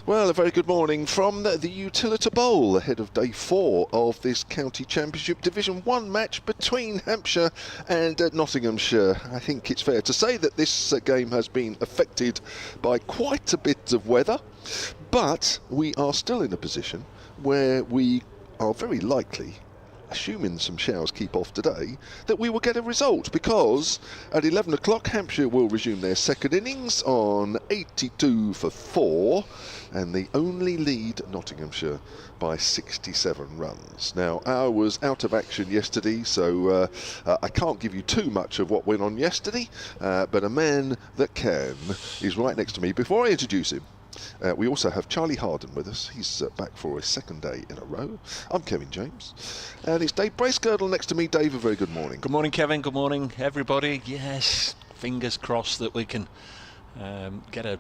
Well, a very good morning from the Utilita Bowl ahead of day 4 of this county championship Division 1 match between Hampshire and Nottinghamshire. I think it's fair to say that this game has been affected by quite a bit of weather, but we are still in a position where we are very likely, assuming some showers keep off today, that we will get a result, because at 11 o'clock Hampshire will resume their second innings on 82 for 4, and they only lead Nottinghamshire by 67 runs. Now, I was out of action yesterday, so I can't give you too much of what went on yesterday, but a man that can is right next to me. Before I introduce him, we also have Charlie Harden with us. He's back for a second day in a row. I'm Kevin James, and it's Dave Bracegirdle next to me. Dave, a very good morning. Good morning, Kevin. Good morning, everybody. Yes, fingers crossed that we can get a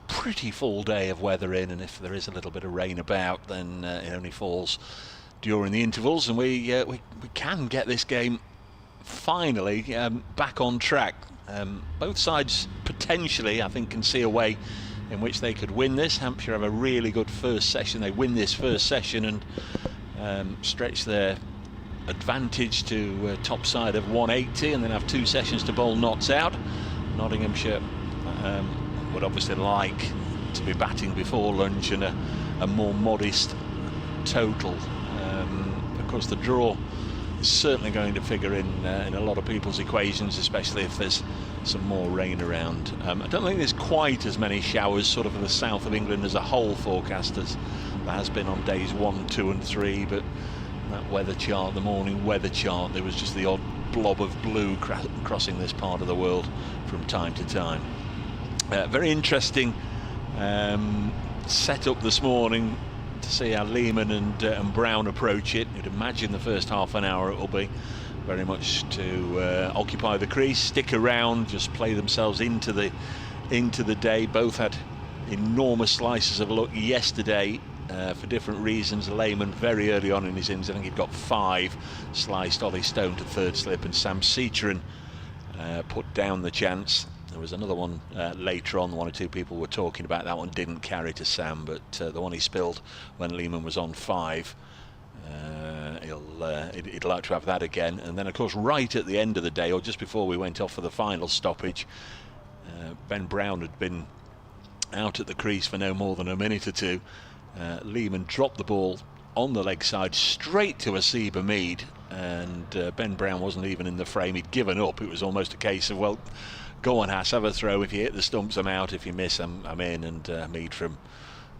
pretty full day of weather in, and if there is a little bit of rain about, then it only falls during the intervals, and we can get this game finally back on track. Both sides potentially, I think, can see a way in which they could win this. Hampshire have a really good first session. They win this first session and stretch their advantage to top side of 180, and then have 2 sessions to bowl knots out. Nottinghamshire would obviously like to be batting before lunch and a more modest total. Of course, the draw is certainly going to figure in a lot of people's equations, especially if there's some more rain around. I don't think there's quite as many showers sort of in the south of England as a whole forecast as there has been on days 1, 2 and 3, but that weather chart, the morning weather chart, there was just the odd blob of blue crossing this part of the world from time to time. Very interesting setup this morning to see how Leman and Brown approach it. You'd imagine the first half an hour it will be very much to occupy the crease, stick around, just play themselves into the day. Both had enormous slices of luck yesterday for different reasons. Leman very early on in his innings, I think he'd got 5, sliced Ollie Stone to third slip, and Sam Ceteran put down the chance. There was another one later on, 1 or 2 people were talking about. That one didn't carry to Sam, but the one he spilled when Leman was on 5, he'd like to have that again. And then, of course, right at the end of the day, or just before we went off for the final stoppage, Ben Brown had been out at the crease for no more than a minute or 2. Leman dropped the ball on the leg side straight to Asiba Mead, and Ben Brown wasn't even in the frame. He'd given up. It was almost a case of, well, go on, Haas, have a throw. If you hit the stumps, I'm out. If you miss, I'm in. And Mead, from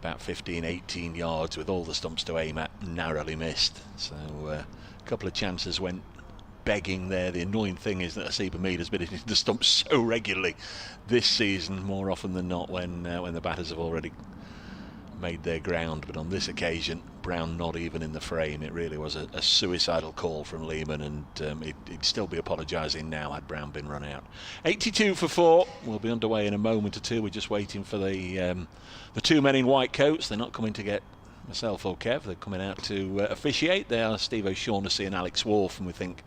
about 15, 18 yards with all the stumps to aim at, narrowly missed. So a couple of chances went begging there. The annoying thing is that Asiba Mead has been hitting the stumps so regularly this season, more often than not, when the batters have already made their ground. But on this occasion, Brown not even in the frame. It really was a suicidal call from Leman, and he'd still be apologising now had Brown been run out. 82 for 4. We'll be underway in a moment or 2. We're just waiting for the 2 men in white coats. They're not coming to get myself or Kev. They're coming out to officiate. They are Steve O'Shaughnessy and Alex Wharf, and we think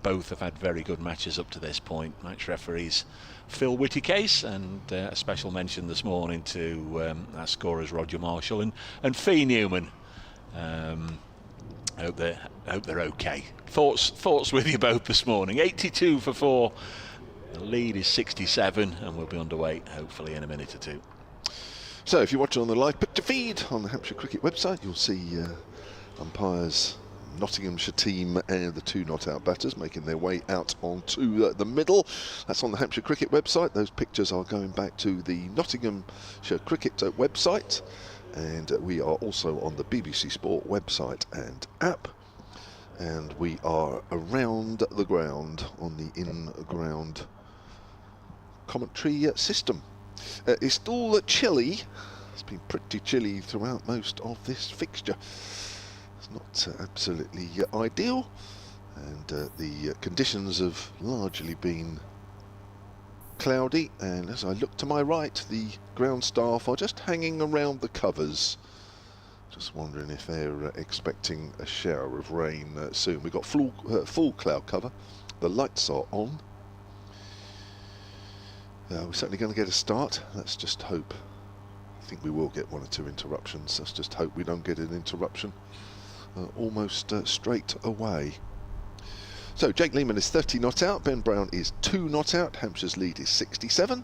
both have had very good matches up to this point. Match referees Phil Whittycase, and a special mention this morning to our scorers Roger Marshall and Fee Newman. Hope they're okay. Thoughts with you both this morning. 82 for 4. The lead is 67, and we'll be underway hopefully in a minute or 2. So if you're watching on the live picture feed on the Hampshire Cricket website, you'll see umpires, Nottinghamshire team and the 2 not-out batters making their way out onto the middle. That's on the Hampshire Cricket website. Those pictures are going back to the Nottinghamshire Cricket website, and we are also on the BBC Sport website and app, and we are around the ground on the in-ground commentary system. It's still chilly. It's been pretty chilly throughout most of this fixture. Not absolutely ideal, and the conditions have largely been cloudy, and as I look to my right, the ground staff are just hanging around the covers, just wondering if they're expecting a shower of rain soon. We've got full cloud cover, the lights are on. We're certainly going to get a start. Let's just hope think we will get 1 or 2 interruptions. Let's just hope we don't get an interruption almost straight away. So Jake Leman is 30 not out, Ben Brown is 2 not out, Hampshire's lead is 67,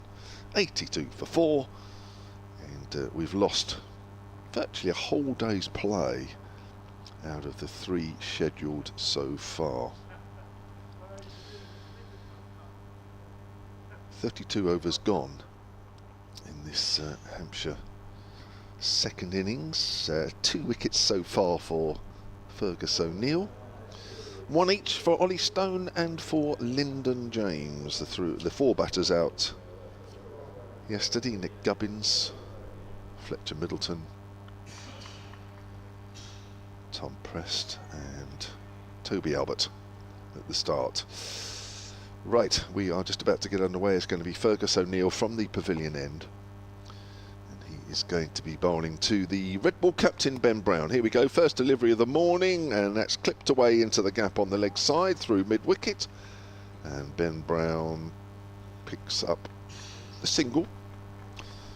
82 for 4, and we've lost virtually a whole day's play out of the 3 scheduled so far. 32 overs gone in this Hampshire second innings. 2 wickets so far for Fergus O'Neill. 1 each for Ollie Stone and for Lyndon James. The 4 batters out yesterday: Nick Gubbins, Fletcher Middleton, Tom Prest and Toby Albert at the start. Right, we are just about to get underway. It's going to be Fergus O'Neill from the pavilion end, and he is going to be bowling to the Red Ball captain Ben Brown. Here we go, first delivery of the morning, and that's clipped away into the gap on the leg side through mid-wicket, and Ben Brown picks up a single,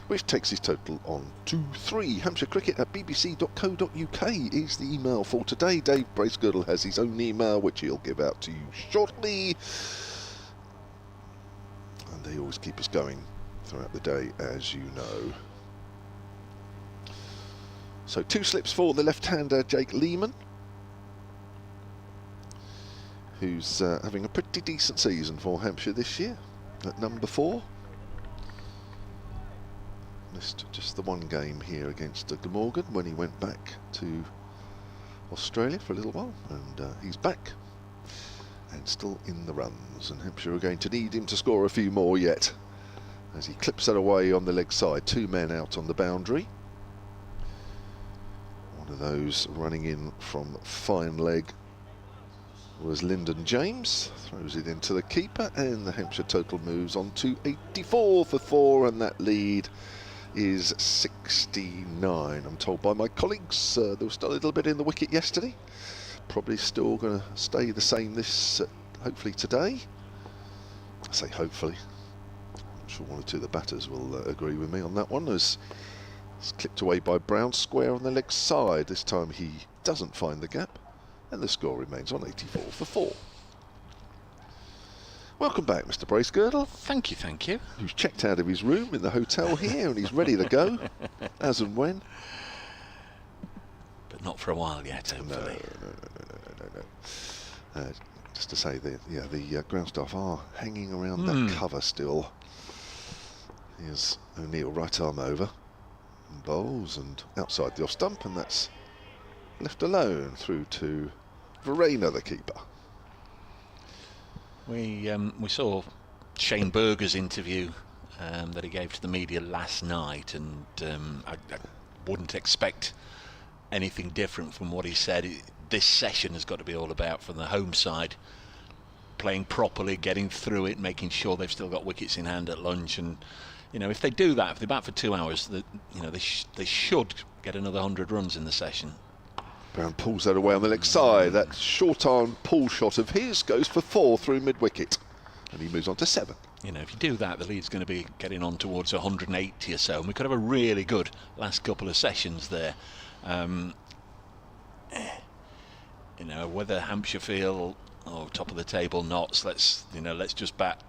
which takes his total on to 3. Hampshire Cricket at bbc.co.uk is the email for today. Dave Bracegirdle has his own email, which he'll give out to you shortly. And they always keep us going throughout the day, as you know. So 2 slips for the left-hander Jake Leman, who's having a pretty decent season for Hampshire this year at number 4. Missed just the 1 game here against Glamorgan when he went back to Australia for a little while, and he's back and still in the runs, and Hampshire are going to need him to score a few more yet as he clips that away on the leg side. 2 men out on the boundary. One of those running in from fine leg was Lyndon James, throws it into the keeper, and the Hampshire total moves on to 84 for 4, and that lead is 69. I'm told by my colleagues there was still a little bit in the wicket yesterday. Probably still going to stay the same this, hopefully today. I say hopefully. I'm sure 1 or 2 of the batters will agree with me on that one, as it's clipped away by Brown, square on the leg side. This time he doesn't find the gap, and the score remains on 84 for 4. Welcome back, Mr. Bracegirdle. Thank you, thank you. Who's checked out of his room in the hotel here, and he's ready to go, as and when. But not for a while yet, hopefully. No. Just to say, the ground staff are hanging around that cover still. Here's O'Neill, right arm over, and bowls, and outside the off stump, and that's left alone through to Verena, the keeper. We saw Shane Berger's interview that he gave to the media last night, and I wouldn't expect anything different from what he said. This session has got to be all about, from the home side, playing properly, getting through it, making sure they've still got wickets in hand at lunch, and if they do that, if they bat for 2 hours, they should get another 100 runs in the session. Brown pulls that away on the leg side. That short arm pull shot of his goes for 4 through mid-wicket, and he moves on to 7. If you do that, the lead's going to be getting on towards 180 or so, and we could have a really good last couple of sessions there. Whether Hampshire feel top of the table knots, let's just bat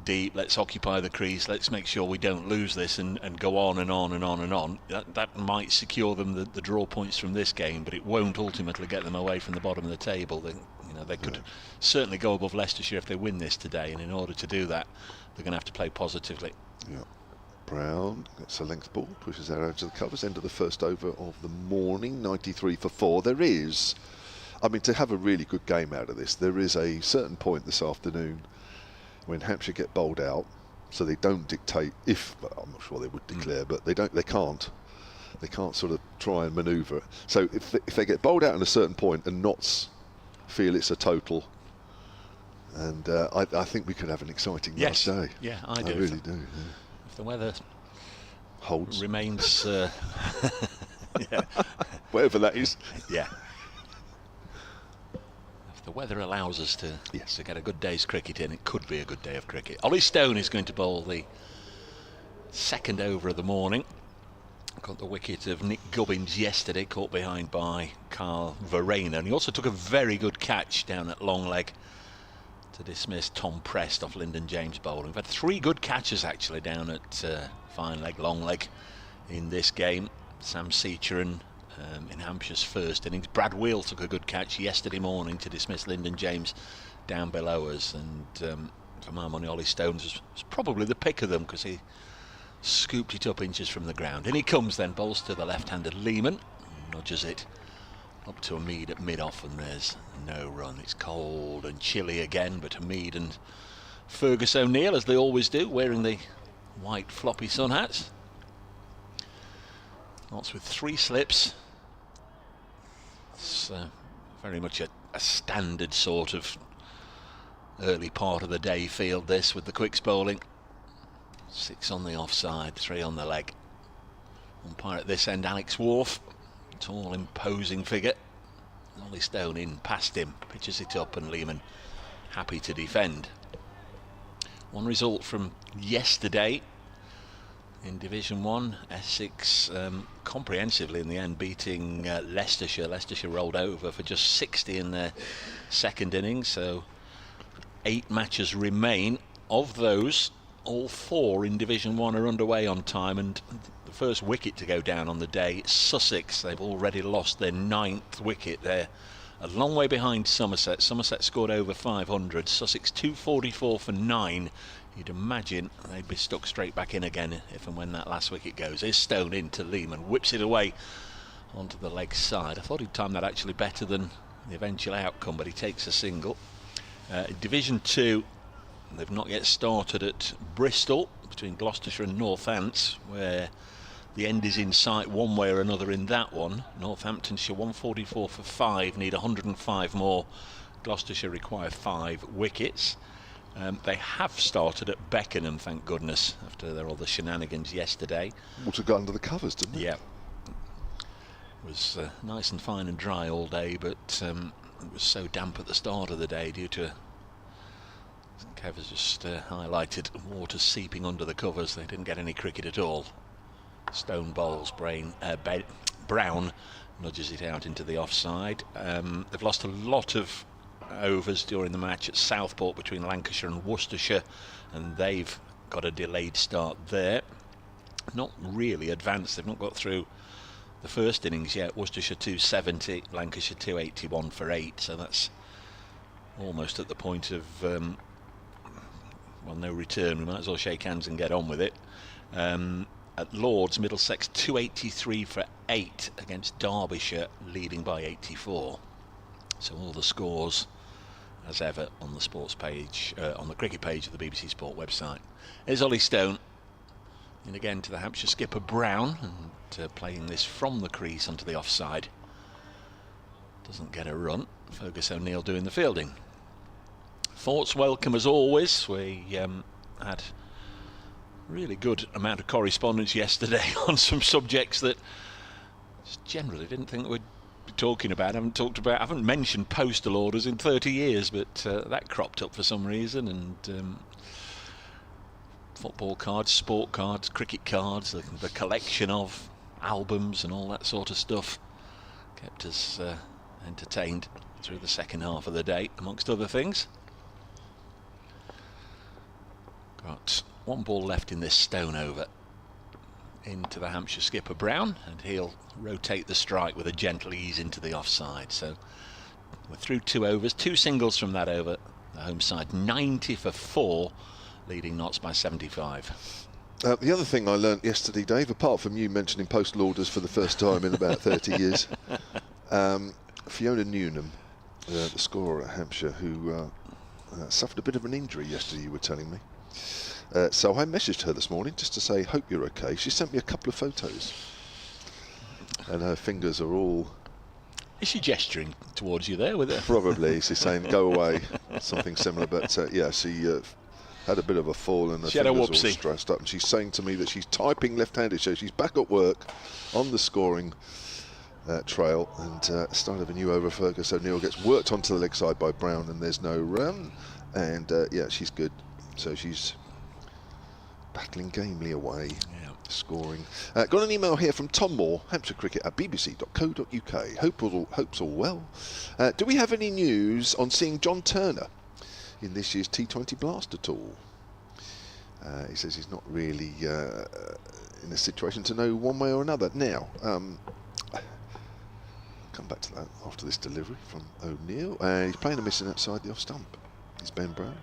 deep, let's occupy the crease, let's make sure we don't lose this, and go on and on and on and on. That might secure them the draw points from this game, but it won't ultimately get them away from the bottom of the table. They could certainly go above Leicestershire if they win this today, and in order to do that, they're going to have to play positively. Yeah. Brown gets a length ball, pushes that out to the covers, end of the first over of the morning, 93 for 4. There is, to have a really good game out of this, there is a certain point this afternoon when Hampshire get bowled out, so they don't dictate, I'm not sure they would declare, but they can't sort of try and manoeuvre it. So if they get bowled out at a certain point and Notts feel it's a total, and I think we could have an exciting last day. Yeah, I do. I really do. Yeah. If the weather holds, remains, whatever that is. Yeah. If the weather allows us to get a good day's cricket in, it could be a good day of cricket. Ollie Stone is going to bowl the second over of the morning. Got the wicket of Nick Gubbins yesterday, caught behind by Carl Verena, and he also took a very good catch down at long leg to dismiss Tom Prest off Lyndon James Bowl. We've had 3 good catches actually down at fine leg, long leg in this game. Sam Seacheran in Hampshire's first innings. Brad Wheel took a good catch yesterday morning to dismiss Lyndon James down below us, and for my money Ollie Stones was probably the pick of them because he scooped it up inches from the ground. In he comes then, bowls to the left-handed Leman, nudges it up to Hamid at mid-off, and there's no run. It's cold and chilly again, but Hamid and Fergus O'Neill, as they always do, wearing the white floppy sun hats. Lots with 3 slips. It's very much a standard sort of early part of the day field, this, with the quicks bowling. 6 on the offside, 3 on the leg. Umpire at this end, Alex Wharf, tall, imposing figure. Ollie Stone in past him, pitches it up, and Leman happy to defend. One result from yesterday in Division 1, Essex comprehensively in the end beating Leicestershire. Leicestershire rolled over for just 60 in their second innings, so 8 matches remain. Of those, all 4 in Division 1 are underway on time, and the first wicket to go down on the day, Sussex. They've already lost their 9th wicket. They're a long way behind Somerset. Somerset scored over 500. Sussex 244 for 9. You'd imagine they'd be stuck straight back in again if and when that last wicket goes. Here's Stone into Leman, whips it away onto the leg side. I thought he'd timed that actually better than the eventual outcome, but he takes a single. Division 2, they've not yet started at Bristol, between Gloucestershire and Northants, where the end is in sight one way or another in that one. Northamptonshire 144 for 5, need 105 more. Gloucestershire require 5 wickets. They have started at Beckenham, thank goodness, after their other shenanigans yesterday. Water got under the covers, didn't it? Yeah. It was nice and fine and dry all day, but it was so damp at the start of the day due to, Kev has just highlighted, water seeping under the covers. They didn't get any cricket at all. Stone bowls, Brown nudges it out into the offside. They've lost a lot of overs during the match at Southport between Lancashire and Worcestershire, and they've got a delayed start there. Not really advanced. They've not got through the first innings yet. Worcestershire 270, Lancashire 281 for 8, so that's almost at the point of well, no return. We might as well shake hands and get on with it. At Lords, Middlesex 283 for 8 against Derbyshire, leading by 84. So all the scores as ever on the sports page, on the cricket page of the BBC Sport website. Here's Ollie Stone in again to the Hampshire skipper Brown, and playing this from the crease onto the offside. Doesn't get a run. Fergus O'Neill doing the fielding. Thoughts welcome as always. We had really good amount of correspondence yesterday on some subjects that just generally didn't think we'd be talking about. I haven't mentioned postal orders in 30 years, but that cropped up for some reason, and football cards, sport cards, cricket cards, the collection of albums and all that sort of stuff kept us entertained through the second half of the day, amongst other things. Got 1 ball left in this Stone over. Into the Hampshire skipper Brown, and he'll rotate the strike with a gentle ease into the offside. So we're through 2 overs, 2 singles from that over. The home side 90 for 4, leading Notts by 75. The other thing I learnt yesterday, Dave, apart from you mentioning postal orders for the first time in about 30 years, Fiona Newnham, the scorer at Hampshire, who suffered a bit of an injury yesterday, you were telling me. So I messaged her this morning just to say, hope you're okay. She sent me a couple of photos, and her fingers are all... Is she gesturing towards you there with it? Probably. She's saying, go away, something similar. But yeah, she had a bit of a fall, and her fingers all stressed up. And she's saying to me that she's typing left-handed, so she's back at work on the scoring trail, and start of a new over. Fergus O'Neill gets worked onto the leg side by Brown, and there's no run. And yeah, she's good. So she's battling gamely away. Yeah. scoring. Got an email here from Tom Moore, Hampshire Cricket at bbc.co.uk. Hope's all well. Do we have any news on seeing John Turner in this year's T20 Blast at all? He says he's not really in a situation to know one way or another. Now, come back to that after this delivery from O'Neill. He's playing a missing outside the off stump. It's Ben Brown.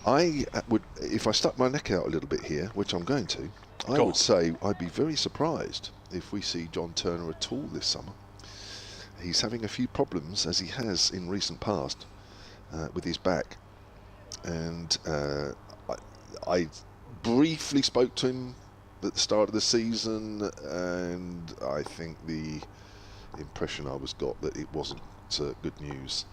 I would, if I stuck my neck out a little bit here, which I'm going to, I would say I'd be very surprised if we see John Turner at all this summer. He's having a few problems, as he has in recent past, with his back. And I briefly spoke to him at the start of the season, and I think the impression I got that it wasn't good news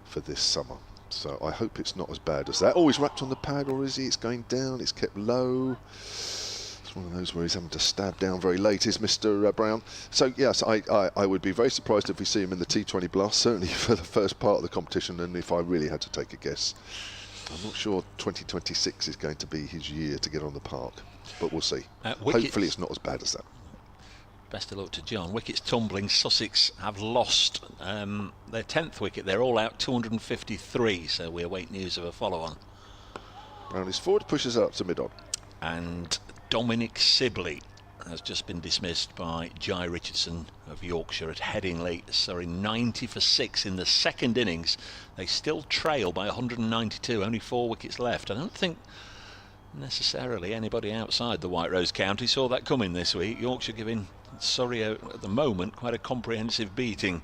for this summer. So I hope it's not as bad as that. Oh, he's wrapped on the pad, or is he? It's going down, it's kept low. It's one of those where he's having to stab down very late, is Mr. Brown. So yes, I would be very surprised if we see him in the T20 Blast, certainly for the first part of the competition, and if I really had to take a guess, I'm not sure 2026 is going to be his year to get on the park, but we'll see. Hopefully it's not as bad as that. Best of luck to John. Wickets tumbling. Sussex have lost their 10th wicket. They're all out 253, so we await news of a follow-on. Brown is forward, pushes up to mid-on. And Dominic Sibley has just been dismissed by Jai Richardson of Yorkshire at Headingley. Sorry, 90 for 6 in the second innings. They still trail by 192, only 4 wickets left. I don't think necessarily anybody outside the White Rose County saw that coming this week. Yorkshire giving Surrey at the moment quite a comprehensive beating.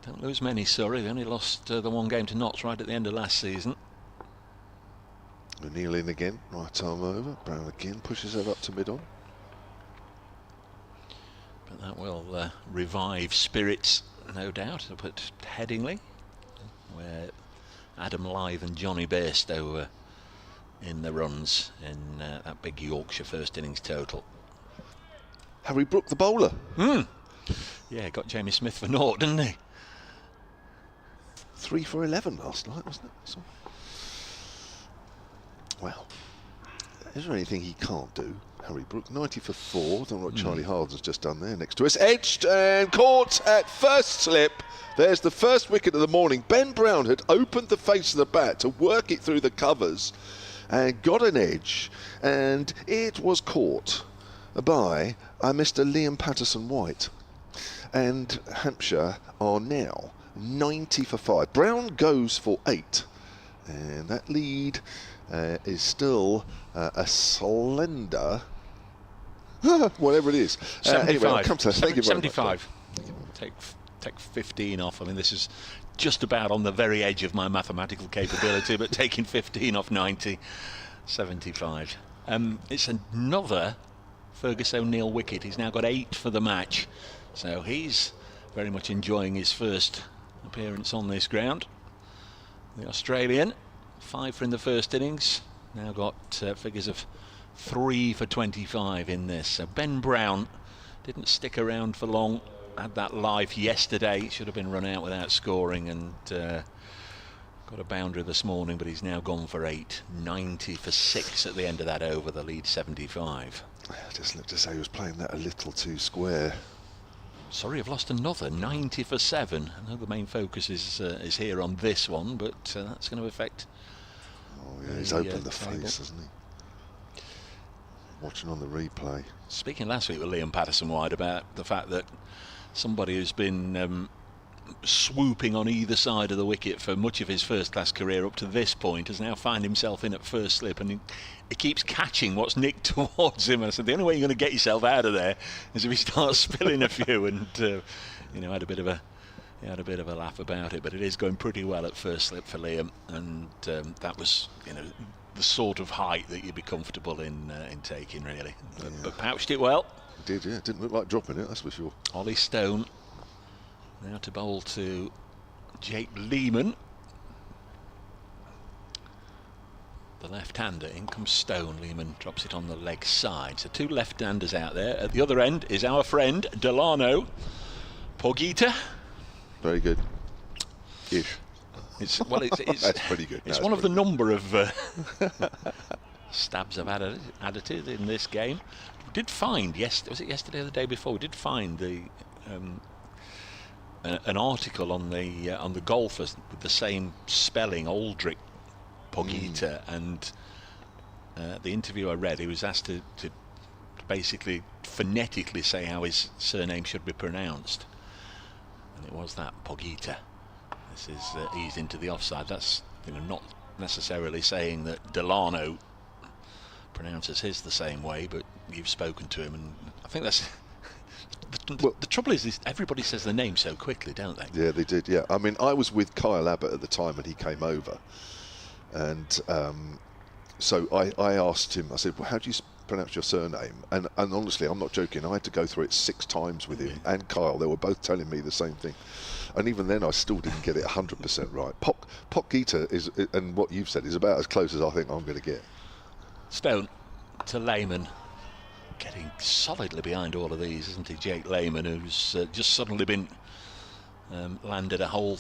Don't lose many, Surrey. They only lost the one game to Notts right at the end of last season. O'Neill in again, right arm over. Brown again pushes it up to mid-on. But that will revive spirits, no doubt, up at Headingley, where Adam Lythe and Johnny Bairstow were in the runs in that big Yorkshire first innings total. Harry Brook, the bowler. Yeah, got Jamie Smith for naught, didn't he? 3 for 11 last night, wasn't it? So, well, is there anything he can't do? Harry Brook, 90 for 4. I don't know what Charlie Harden's just done there next to us. Edged and caught at first slip. There's the first wicket of the morning. Ben Brown had opened the face of the bat to work it through the covers and got an edge, and it was caught by Mr. Liam Patterson-White. And Hampshire are now 90 for 5. Brown goes for 8, and that lead is still a slender whatever it is. 75. Anyway, I'll come to that. Thank you very 75. Much. Take 15 off. I mean, this is just about on the very edge of my mathematical capability, but taking 15 off 90, 75. It's another Fergus O'Neill wicket. He's now got 8 for the match, so he's very much enjoying his first appearance on this ground. The Australian, 5 for in the first innings, now got figures of 3 for 25 in this. So Ben Brown didn't stick around for long, had that life yesterday, should have been run out without scoring, and got a boundary this morning, but he's now gone for 8. 90 for 6 at the end of that over, the lead 75. I just looked to say he was playing that a little too square. Sorry, I've lost another. 90 for 7. I know the main focus is here on this one, but that's going to affect. Oh yeah, he's opened the face, hasn't he? Watching on the replay. Speaking last week with Liam Patterson-White about the fact that somebody who's been swooping on either side of the wicket for much of his first-class career up to this point has now found himself in at first slip, and he keeps catching what's nicked towards him. And I said the only way you're going to get yourself out of there is if he starts spilling a few. And had a bit of a laugh about it, but it is going pretty well at first slip for Liam, and that was the sort of height that you'd be comfortable in taking, really. But pouched it well. It did, yeah. It didn't look like dropping it, that's for sure. Ollie Stone now to bowl to Jake Leman, the left-hander. In comes Stone. Leman drops it on the leg side. So 2 left-handers out there. At the other end is our friend Delano Potgieter. Very good. Ish. It's that's pretty good. It's one of the number of stabs of added in this game. We did find, was it yesterday or the day before? We did find the an article on the golfers with the same spelling, Aldrich, Potgieter, and the interview I read, he was asked to basically phonetically say how his surname should be pronounced, and it was that, Potgieter. This is eased into the offside. That's not necessarily saying that Delano pronounces his the same way, but you've spoken to him, and I think that's the trouble is everybody says the name so quickly, don't they? Yeah, they did. Yeah, I mean, I was with Kyle Abbott at the time when he came over, and so I asked him. I said, "Well, how do you pronounce your surname?" And honestly, I'm not joking. I had to go through it 6 times with him and Kyle. They were both telling me the same thing, and even then, I still didn't get it 100% right. Potgieter is, and what you've said is about as close as I think I'm going to get. Stone to Leman, getting solidly behind all of these, isn't he? Jake Leman, who's just suddenly been landed a whole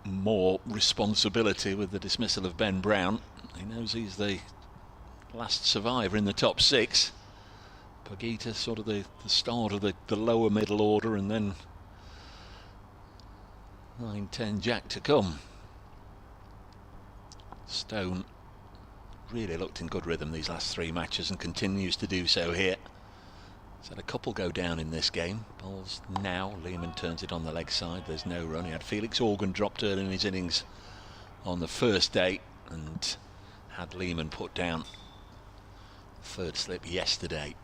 more responsibility with the dismissal of Ben Brown. He knows he's the last survivor in the top 6. Potgieter sort of the start of the lower middle order, and then 9-10 Jack to come. Stone really looked in good rhythm these last 3 matches and continues to do so here. He's had a couple go down in this game. Bowls now, Leman turns it on the leg side, there's no run. He had Felix Organ dropped early in his innings on the first day, and had Leman put down 3rd slip yesterday.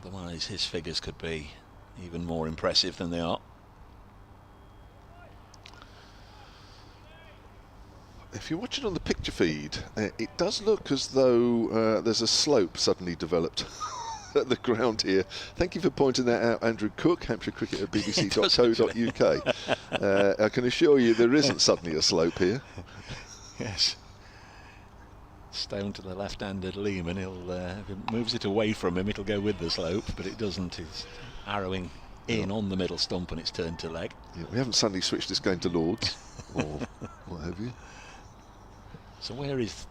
Otherwise his figures could be even more impressive than they are. If you're watching on the picture feed, it does look as though there's a slope suddenly developed at the ground here. Thank you for pointing that out, Andrew Cook, Hampshire Cricket at bbc.co.uk. I can assure you there isn't suddenly a slope here. Yes. Stone to the left-handed Leman. If it moves it away from him, it'll go with the slope, but it doesn't. It's arrowing in on the middle stump, and it's turned to leg. Yeah, we haven't suddenly switched this game to Lords or what have you. So where is,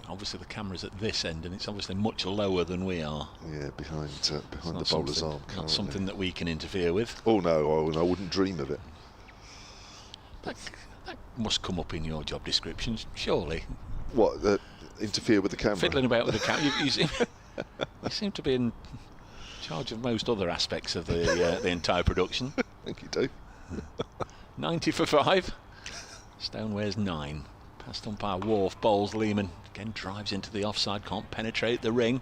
obviously the camera's at this end, and it's obviously much lower than we are. Yeah, behind the bowler's arm. Not something that we can interfere with. Oh no, I wouldn't dream of it. That must come up in your job descriptions, surely. What, interfere with the camera? Fiddling about with the camera. You seem to be in charge of most other aspects of the entire production. I think you do. 90 for 5. Stone wears 9. Past umpire Wharf, bowls Leman. Again drives into the offside, can't penetrate the ring.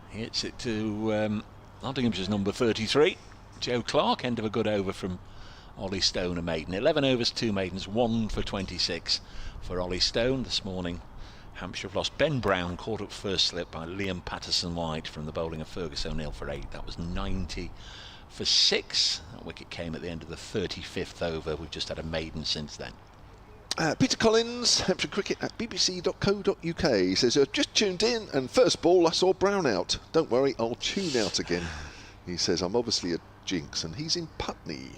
He hits it to Nottinghamshire's number 33. Joe Clark, end of a good over from Ollie Stone, a maiden. 11 overs, 2 maidens, 1 for 26 for Ollie Stone. This morning Hampshire have lost Ben Brown, caught up first slip by Liam Patterson-White from the bowling of Fergus O'Neill for 8. That was 90 for 6. That wicket came at the end of the 35th over. We've just had a maiden since then. Peter Collins, Hampshire Cricket at bbc.co.uk says, just tuned in and first ball I saw Brown out. Don't worry, I'll tune out again. He says, I'm obviously a jinx, and he's in Putney.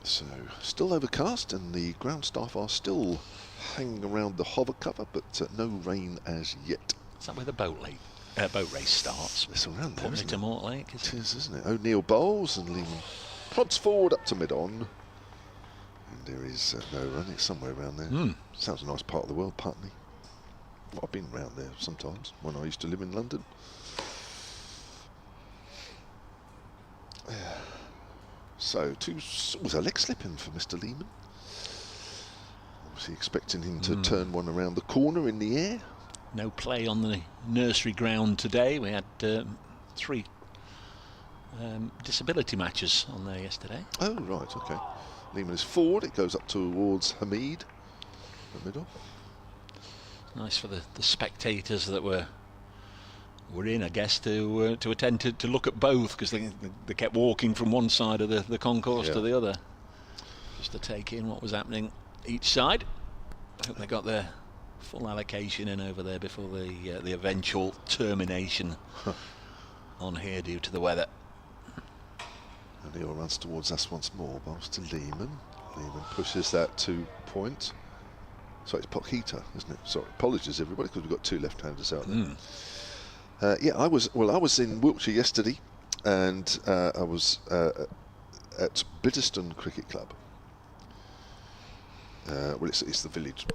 So, still overcast, and the ground staff are still hanging around the hover cover, but no rain as yet. Is that where the boat race starts? It's around there, isn't to Mortlake, it is, isn't it? O'Neill bowls and Leman plods forward up to mid-on. And there is no run, it's somewhere around there. Sounds a nice part of the world, Putney. Well, I've been around there sometimes when I used to live in London. So, was a leg slipping for Mr. Leman. Obviously expecting him to turn one around the corner in the air. No play on the nursery ground today. We had 3 disability matches on there yesterday. Oh, right, okay. Leman is forward, it goes up towards Hamid, the middle. Nice for the spectators that were in, I guess, to attend to look at both, because they kept walking from one side of the concourse to the other, just to take in what was happening each side. I hope they got their full allocation in over there before the eventual termination on here due to the weather. O'Neill runs towards us once more, bowls to Leman. Leman pushes that 2 point. Sorry, it's Potgieter, isn't it? Sorry, apologies everybody, because we've got two left-handers out there. Yeah, I was in Wiltshire yesterday, and I was at Biddeston Cricket Club. Well, it's the village,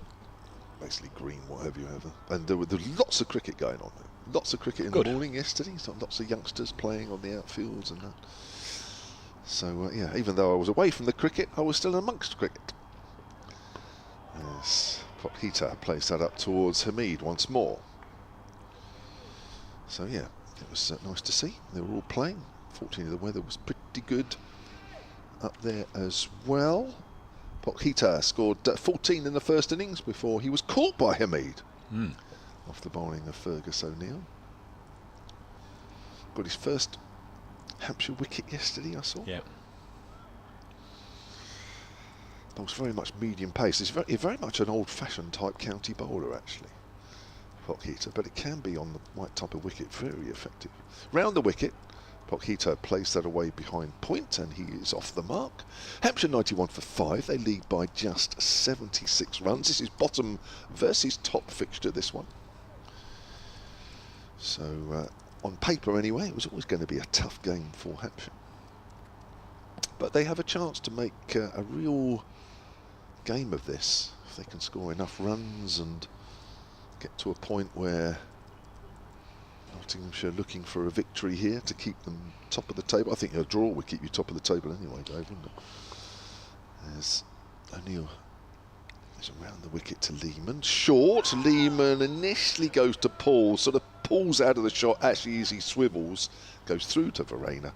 basically green, whatever you ever. And there were lots of cricket going on. Lots of cricket in the morning yesterday. So lots of youngsters playing on the outfields and that. So yeah, even though I was away from the cricket, I was still amongst cricket. Yes, Potgieter plays that up towards Hamid once more. So yeah, it was nice to see. They were all playing. Fortunately, the weather was pretty good up there as well. Potgieter scored 14 in the first innings before he was caught by Hamid off the bowling of Fergus O'Neill. Got his first Hampshire wicket yesterday, I saw. Yeah. Bowls very much medium pace. He's very much an old-fashioned type county bowler, actually, Potgieter, but it can be on the right type of wicket very effective. Round the wicket, Potgieter plays that away behind point, and he is off the mark. Hampshire 91 for 5. They lead by just 76 runs. This is bottom versus top fixture, this one. So on paper anyway, it was always going to be a tough game for Hampshire. But they have a chance to make a real game of this if they can score enough runs and get to a point where Nottinghamshire looking for a victory here to keep them top of the table. I think a draw would keep you top of the table anyway, Dave, wouldn't it? There's O'Neill is around the wicket to Leman. Short. Leman initially goes to Paul, sort of pulls out of the shot actually as he swivels, goes through to Verena.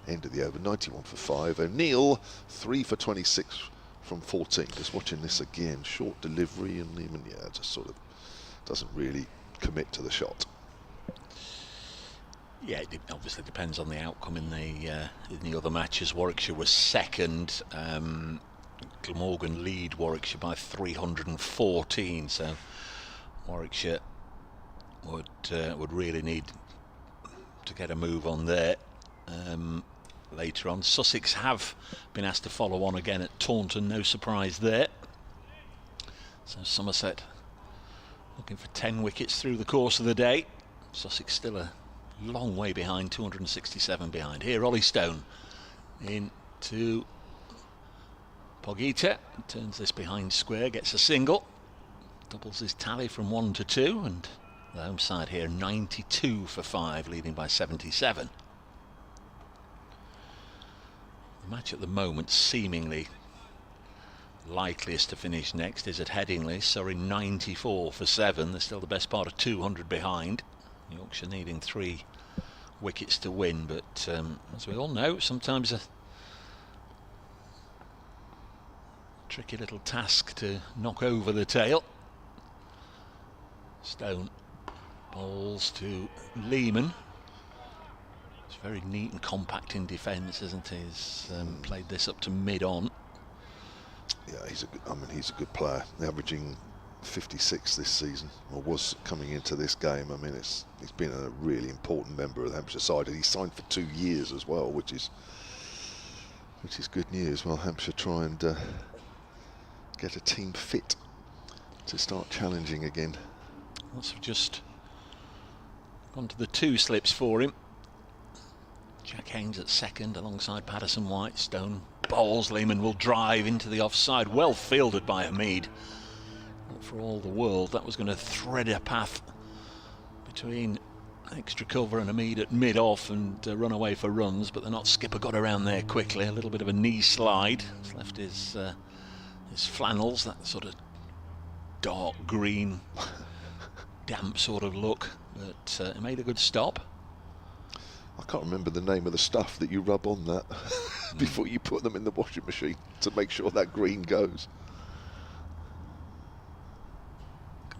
End of the over, 91 for 5. O'Neill 3 for 26 from 14. Just watching this again, short delivery, and Leman, yeah, just sort of doesn't really commit to the shot. Yeah, it obviously depends on the outcome in the other matches. Warwickshire was second. Glamorgan lead Warwickshire by 314. So Warwickshire would really need to get a move on there. Later on, Sussex have been asked to follow on again at Taunton. No surprise there. So Somerset looking for 10 wickets through the course of the day. Sussex still a long way behind, 267 behind. Here Ollie Stone into Potgieter, turns this behind square, gets a single, doubles his tally from 1 to 2, and the home side here 92 for 5, leading by 77. The match at the moment seemingly likeliest to finish next is at Headingley. Surrey 94 for 7. They're still the best part of 200 behind. Yorkshire needing 3 wickets to win, but as we all know, sometimes a tricky little task to knock over the tail. Stone bowls to Leman. It's very neat and compact in defence, isn't he? He's played this up to mid-on. Yeah, he's a good player. Averaging 56 this season, or was coming into this game. I mean, he's been a really important member of the Hampshire side, and he signed for 2 years as well, which is good news. Well, Hampshire try and get a team fit to start challenging again. Must have just gone to the 2 slips for him. Jack Haynes at second alongside Patterson White. Stone bowls. Leman will drive into the offside. Well fielded by Hamid. Not for all the world that was going to thread a path between extra cover and Hamid at mid-off and run away for runs, but the not skipper got around there quickly. A little bit of a knee slide. It's left his flannels, that sort of dark green, damp sort of look, but it made a good stop. I can't remember the name of the stuff that you rub on that before you put them in the washing machine to make sure that green goes.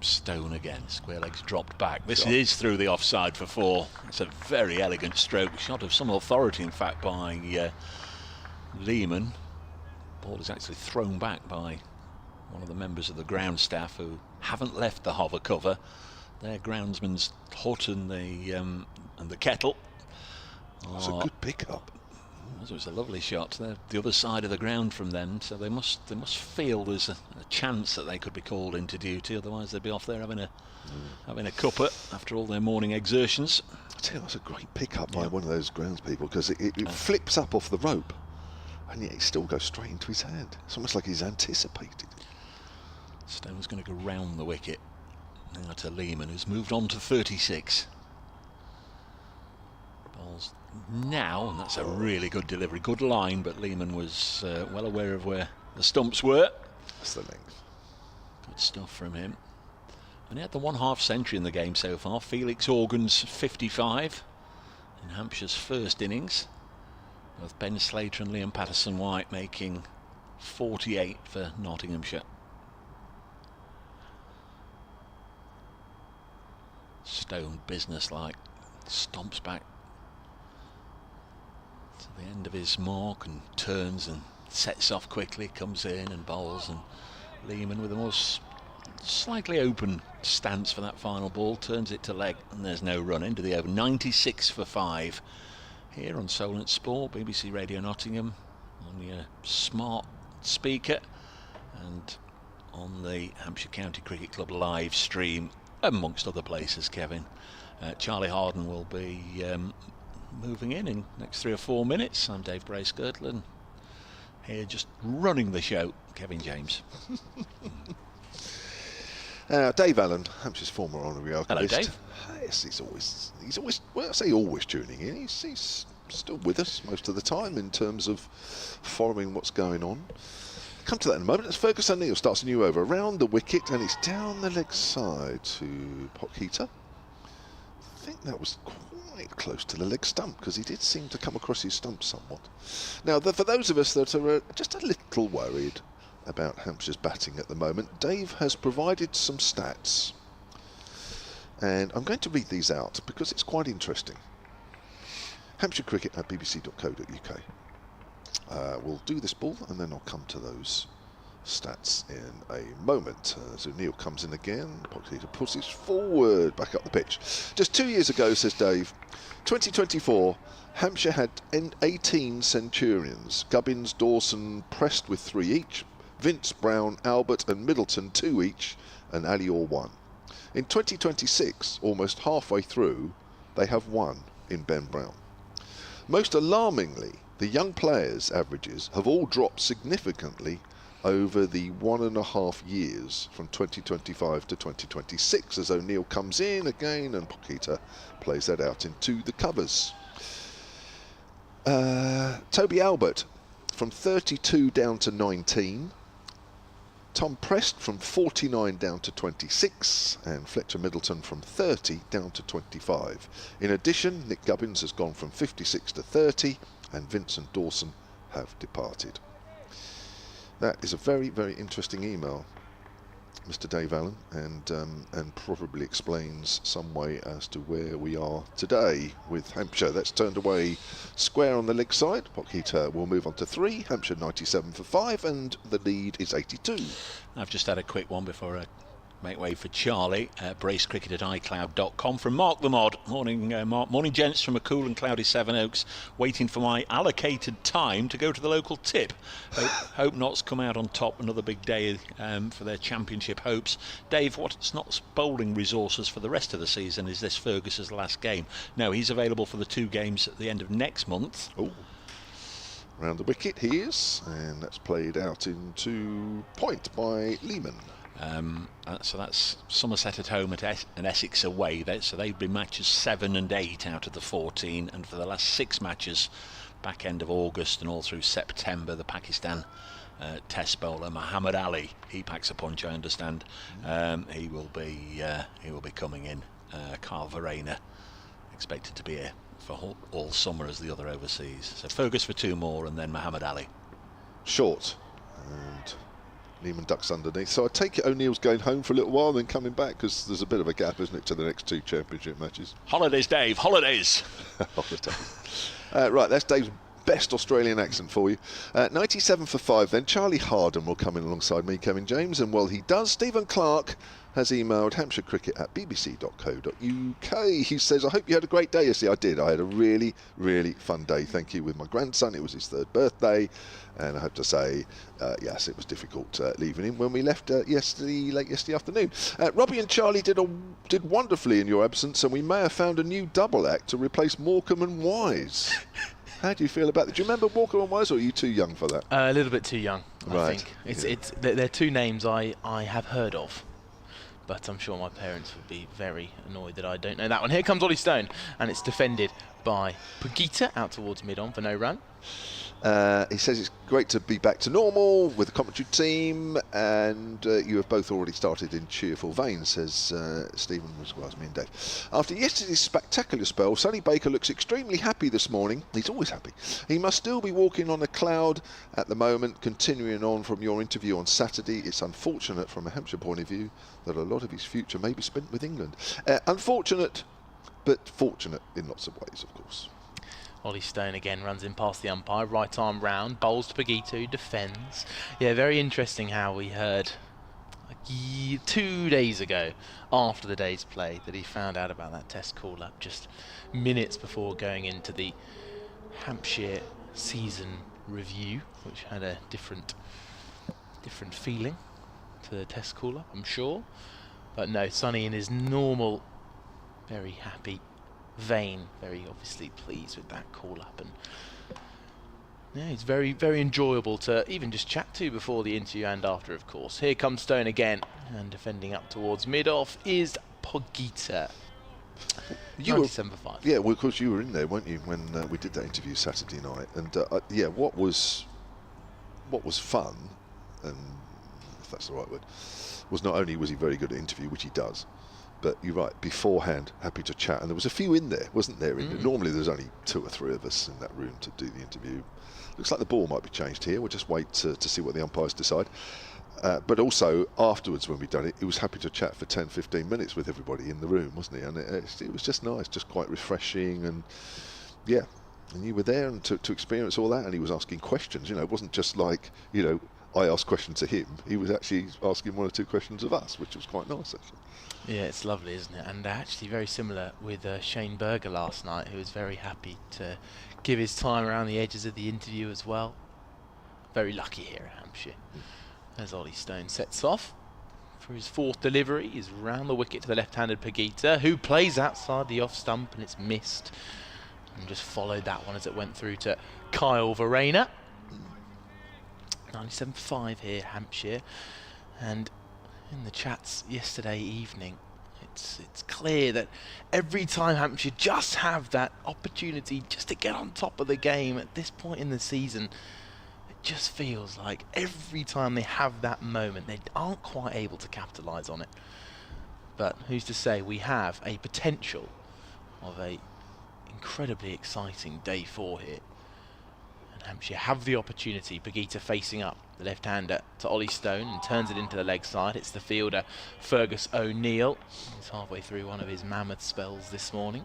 Stone again, square legs dropped back. This is through the offside for 4. It's a very elegant stroke, shot of some authority in fact by Leman. Ball is actually thrown back by one of the members of the ground staff who haven't left the hover cover. Their groundsman's hut and the kettle. That's a good pickup. It was a lovely shot. They're the other side of the ground from them, so they must feel there's a chance that they could be called into duty. Otherwise, they'd be off there having a cuppa after all their morning exertions. I tell you, that's a great pick-up by one of those groundspeople, because it flips up off the rope, and yet it still goes straight into his hand. It's almost like he's anticipated. Stone's going to go round the wicket now to Leman, who's moved on to 36. Ball's now, and that's a really good delivery, good line, but Leman was well aware of where the stumps were. That's the length. Good stuff from him. And he had the 1/2 century in the game so far. Felix Organ's 55 in Hampshire's first innings. Both Ben Slater and Liam Patterson-White making 48 for Nottinghamshire. Stone, business-like, stomps back to the end of his mark and turns and sets off quickly, comes in and bowls, and Leman with a more slightly open stance for that final ball, turns it to leg, and there's no run into the over. 96 for 5 here on Solent Sport, BBC Radio Nottingham, on your smart speaker and on the Hampshire County Cricket Club live stream, amongst other places, Kevin. Charlie Harden will be moving in next 3 or 4 minutes. I'm Dave Brace-Girdler, here just running the show, Kevin James. Dave Allen, Hampshire's former honorary archivist. Hello, Dave. Yes, he's always, well, I say always tuning in. He's still with us most of the time in terms of following what's going on. Come to that in a moment. As Fergus O'Neill starts a new over around the wicket, and it's down the leg side to Potgieter. I think that was quite close to the leg stump, because he did seem to come across his stump somewhat. Now, for those of us that are just a little worried about Hampshire's batting at the moment, Dave has provided some stats, and I'm going to read these out because it's quite interesting. Hampshire Cricket at bbc.co.uk. We'll do this ball and then I'll come to those stats in a moment. As O'Neill comes in again, Potgieter pushes forward, back up the pitch. Just 2 years ago, says Dave, 2024, Hampshire had 18 centurions. Gubbins, Dawson, Prest with 3 each. Vince, Brown, Albert and Middleton 2 each, and Alior 1. In 2026, almost halfway through, they have 1 in Ben Brown. Most alarmingly, the young players' averages have all dropped significantly over the 1.5 years from 2025 to 2026, as O'Neill comes in again and Potgieter plays that out into the covers. Toby Albert from 32 down to 19. Tom Prest from 49 down to 26, and Fletcher Middleton from 30 down to 25. In addition, Nick Gubbins has gone from 56 to 30, and Vincent Dawson have departed. That is a very, very interesting email, Mr. Dave Allen, and probably explains some way as to where we are today with Hampshire. That's turned away square on the leg side. Potgieter will move on to 3, Hampshire 97 for 5, and the lead is 82. I've just had a quick one before I make way for Charlie. bracecricket@icloud.com from Mark the Mod. Morning, Mark. Morning, gents, from a cool and cloudy Sevenoaks. Waiting for my allocated time to go to the local tip. Hope Notts come out on top. Another big day for their championship hopes. Dave, what's Notts' bowling resources for the rest of the season? Is this Fergus's last game? No, he's available for the 2 games at the end of next month. Oh. Round the wicket he is, and that's played out into point by Leman. So that's Somerset at home and Essex away. So they've been matches 7 and 8 out of the 14, and for the last 6 matches, back end of August and all through September, the Pakistan test bowler Muhammad Ali, he packs a punch, I understand. He will be coming in. Carl Verena expected to be here for all summer as the other overseas. So Fergus for 2 more, and then Muhammad Ali. Short, and Leman ducks underneath. So I take it O'Neill's going home for a little while and then coming back, because there's a bit of a gap, isn't it, to the next 2 championship matches. Holidays, Dave, holidays. Right, that's Dave's best Australian accent for you. 97 for 5 then. Charlie Harden will come in alongside me, Kevin James, and while he does, Stephen Clark has emailed hampshirecricket@bbc.co.uk. He says, I hope you had a great day yesterday. I did. I had a really, really fun day. Thank you. With my grandson. It was his 3rd birthday. And I have to say, yes, it was difficult leaving him when we left late yesterday afternoon. Robbie and Charlie did wonderfully in your absence, and we may have found a new double act to replace Morecambe and Wise. How do you feel about that? Do you remember Morecambe and Wise, or are you too young for that? A little bit too young, Right. I think. They're two names I have heard of, but I'm sure my parents would be very annoyed that I don't know that one. Here comes Ollie Stone, and it's defended by Potgieter out towards mid-on for no run. He says it's great to be back to normal with the commentary team, and you have both already started in cheerful veins, says Stephen, as well as me and Dave. After yesterday's spectacular spell, Sonny Baker looks extremely happy this morning. He's always happy. He must still be walking on a cloud at the moment. Continuing on from your interview on Saturday, it's unfortunate from a Hampshire point of view that a lot of his future may be spent with England. Unfortunate, but fortunate in lots of ways, of course. Ollie Stone again runs in past the umpire, right arm round, bowls to Potgieter, who defends. Yeah, very interesting how we heard 2 days ago, after the day's play, that he found out about that test call-up just minutes before going into the Hampshire season review, which had a different feeling to the test call-up, I'm sure. But no, Sonny in his normal, very happy vein, very obviously pleased with that call up, and yeah, it's very, very enjoyable to even just chat to before the interview and after, of course. Here comes Stone again, and defending up towards mid-off is Potgieter. You 97 for 5. Yeah, well, of course you were in there, weren't you, when we did that interview Saturday night? And yeah, what was fun, and if that's the right word, was not only was he very good at interview, which he does, but you're right, beforehand, happy to chat. And there was a few in there, wasn't there? Normally there's only 2 or 3 of us in that room to do the interview. Looks like the ball might be changed here. We'll just wait to see what the umpires decide. But also, afterwards when we'd done it, he was happy to chat for 10, 15 minutes with everybody in the room, wasn't he? And it was just nice, just quite refreshing. And yeah, and you were there and to experience all that. And he was asking questions, you know, it wasn't just like, you know, I asked questions to him. He was actually asking 1 or 2 questions of us, which was quite nice, actually. Yeah, it's lovely, isn't it? And actually very similar with Shane Berger last night, who was very happy to give his time around the edges of the interview as well. Very lucky here at Hampshire. As Ollie Stone sets off for his 4th delivery, he's round the wicket to the left-handed Potgieter, who plays outside the off stump, and it's missed. And just followed that one as it went through to Kyle Verena. 97.5 here, Hampshire. And in the chats yesterday evening, it's clear that every time Hampshire just have that opportunity just to get on top of the game at this point in the season, it just feels like every time they have that moment, they aren't quite able to capitalise on it. But who's to say we have a potential of a incredibly exciting day 4 here. Hampshire have the opportunity. Potgieter facing up, the left-hander to Ollie Stone, and turns it into the leg side. It's the fielder Fergus O'Neill. He's halfway through one of his mammoth spells this morning.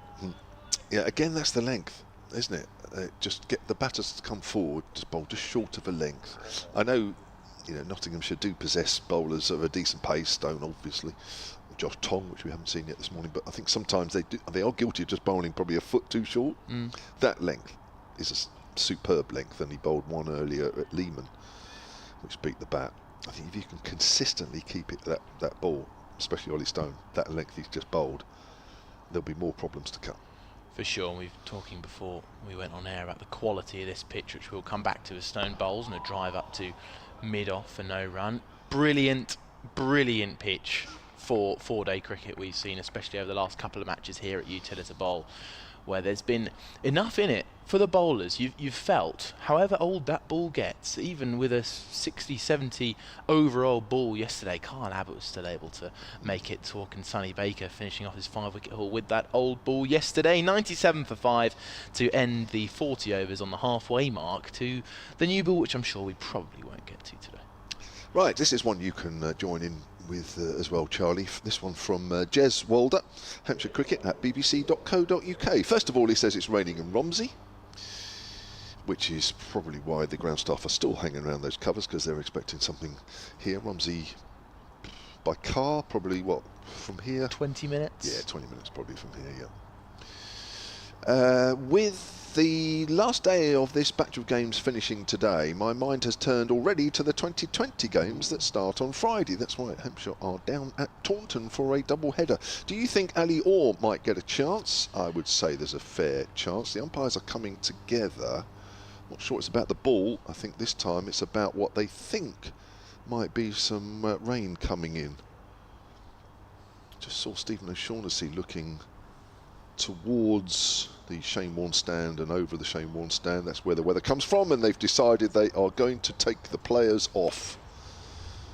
Yeah, again, that's the length, isn't it? Just get the batters to come forward, just bowl just short of a length. I know, you know, Nottinghamshire do possess bowlers of a decent pace. Stone, obviously, Josh Tong, which we haven't seen yet this morning, but I think sometimes they are guilty of just bowling probably a foot too short. That length is a superb length, and he bowled one earlier at Leman, which beat the bat. I think if you can consistently keep it that ball, especially Ollie Stone, that length he's just bowled, there'll be more problems to come. For sure. We were talking before we went on air about the quality of this pitch, which we'll come back to as Stone bowls, and a drive up to mid-off for no run. Brilliant pitch for 4-day cricket we've seen, especially over the last couple of matches here at Utilita Bowl, where there's been enough in it for the bowlers. You've felt, however old that ball gets, even with a 60-70 overall ball yesterday, Kyle Abbott was still able to make it talk, and Sonny Baker finishing off his 5-wicket haul with that old ball yesterday. 97 for 5 to end the 40 overs on the halfway mark to the new ball, which I'm sure we probably won't get to today. Right, this is one you can join in with as well, Charlie. This one from Jez Walder, Hampshire Cricket at bbc.co.uk. First of all, he says it's raining in Romsey, which is probably why the ground staff are still hanging around those covers, because they're expecting something here. Romsey by car, probably what, from here? 20 minutes? Yeah, 20 minutes probably from here, yeah. With the last day of this batch of games finishing today, my mind has turned already to the 2020 games that start on Friday. That's right, Hampshire are down at Taunton for a double header. Do you think Ali Orr might get a chance? I would say there's a fair chance. The umpires are coming together. Not sure it's about the ball. I think this time it's about what they think might be some rain coming in. Just saw Stephen O'Shaughnessy looking towards the Shane Warne stand and over the Shane Warne stand. That's where the weather comes from, and they've decided they are going to take the players off.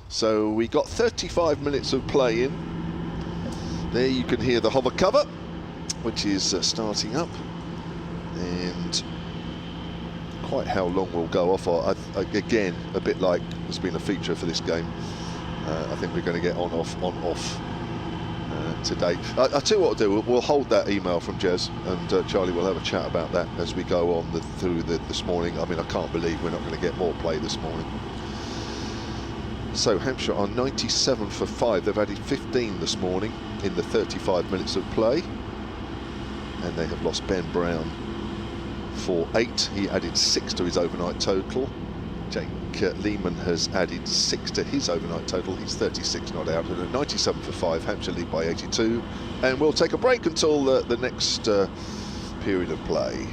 So we got 35 minutes of play in. There you can hear the hover cover, which is starting up, and quite how long we'll go off. Again, a bit like has been a feature for this game. I think we're going to get on off today. I'll tell you what we'll do. We'll hold that email from Jez, and Charlie will have a chat about that as we go on through this morning. I mean, I can't believe we're not going to get more play this morning. So Hampshire are 97 for 5. They've added 15 this morning in the 35 minutes of play, and they have lost Ben Brown for 8. He added 6 to his overnight total. Jake Leman has added 6 to his overnight total. He's 36 not out, and at 97 for 5, Hampshire lead by 82. And we'll take a break until the next period of play.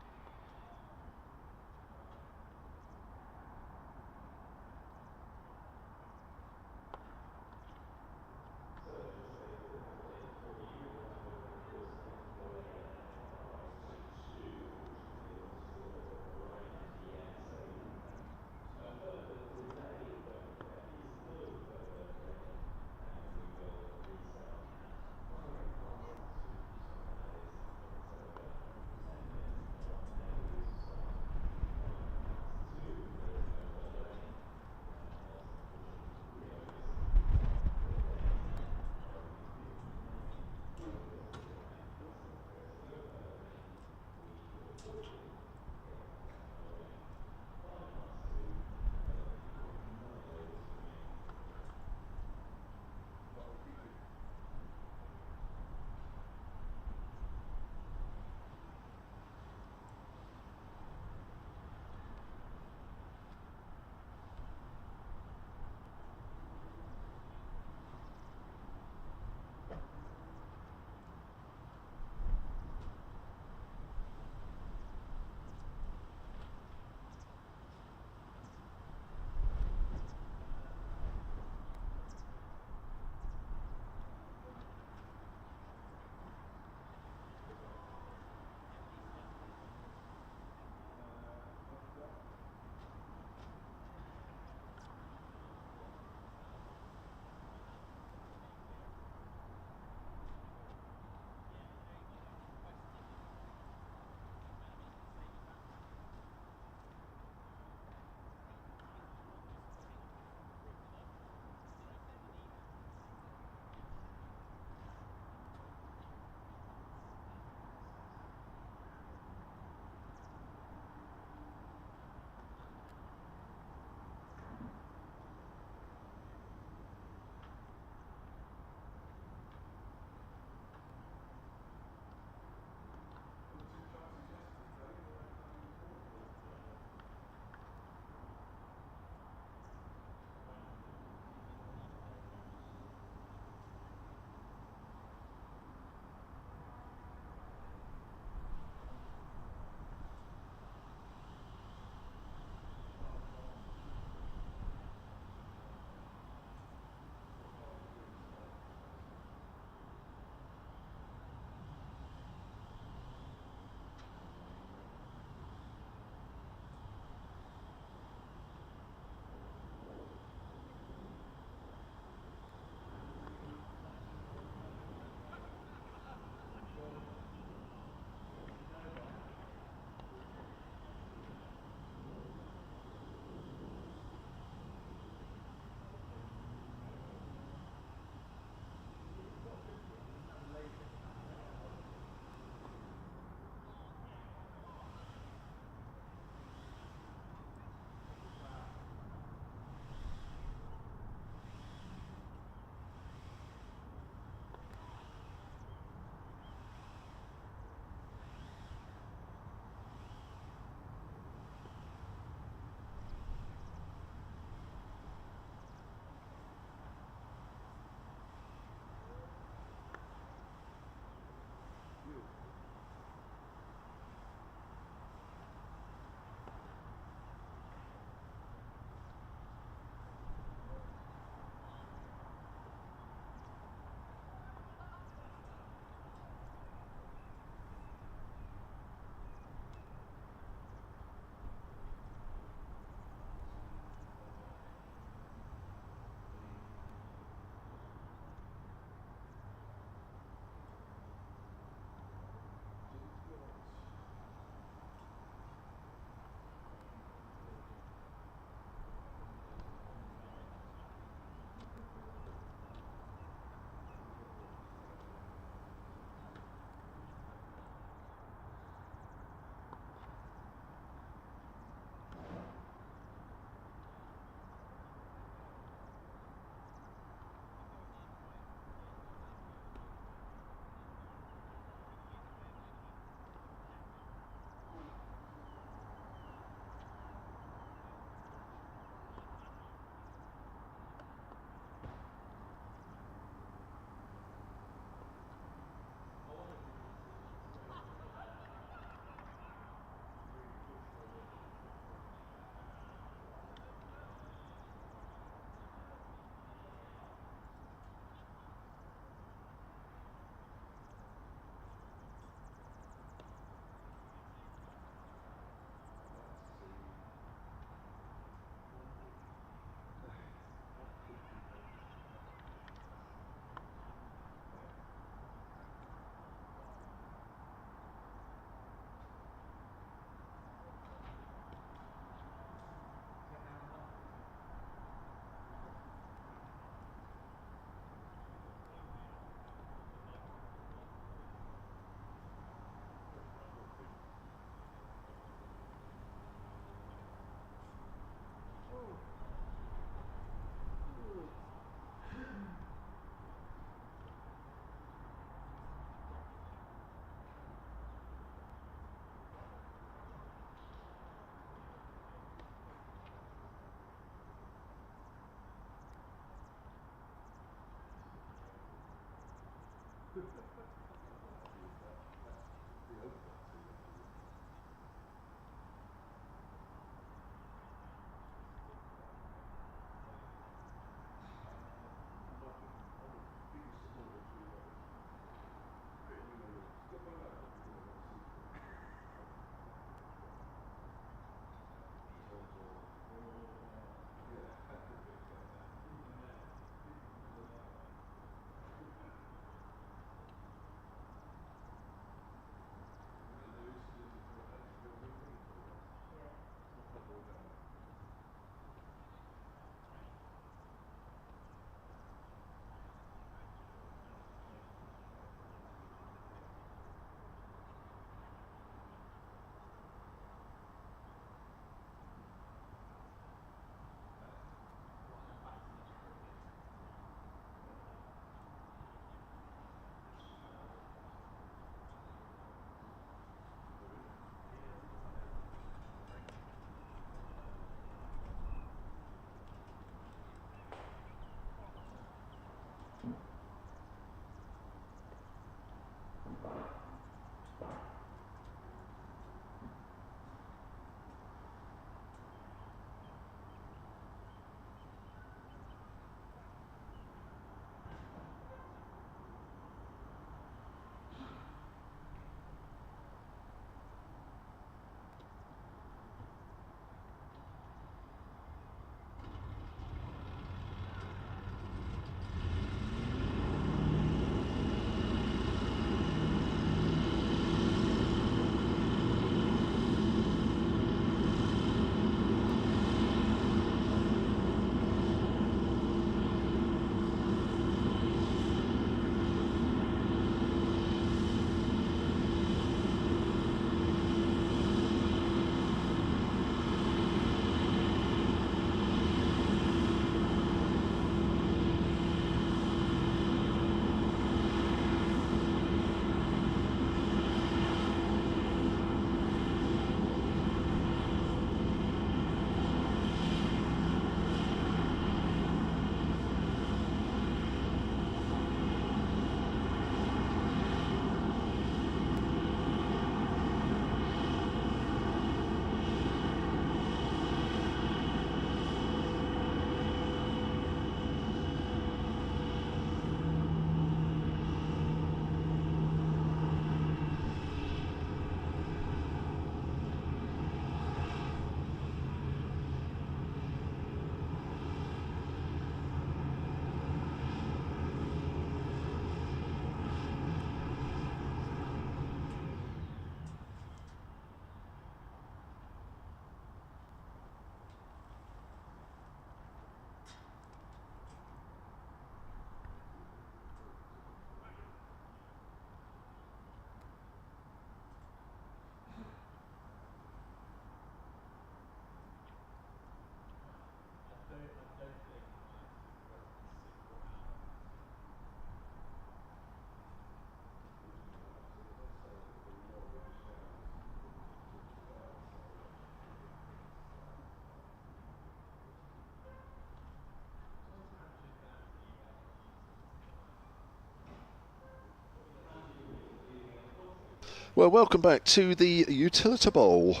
Well, welcome back to the Utilita Bowl,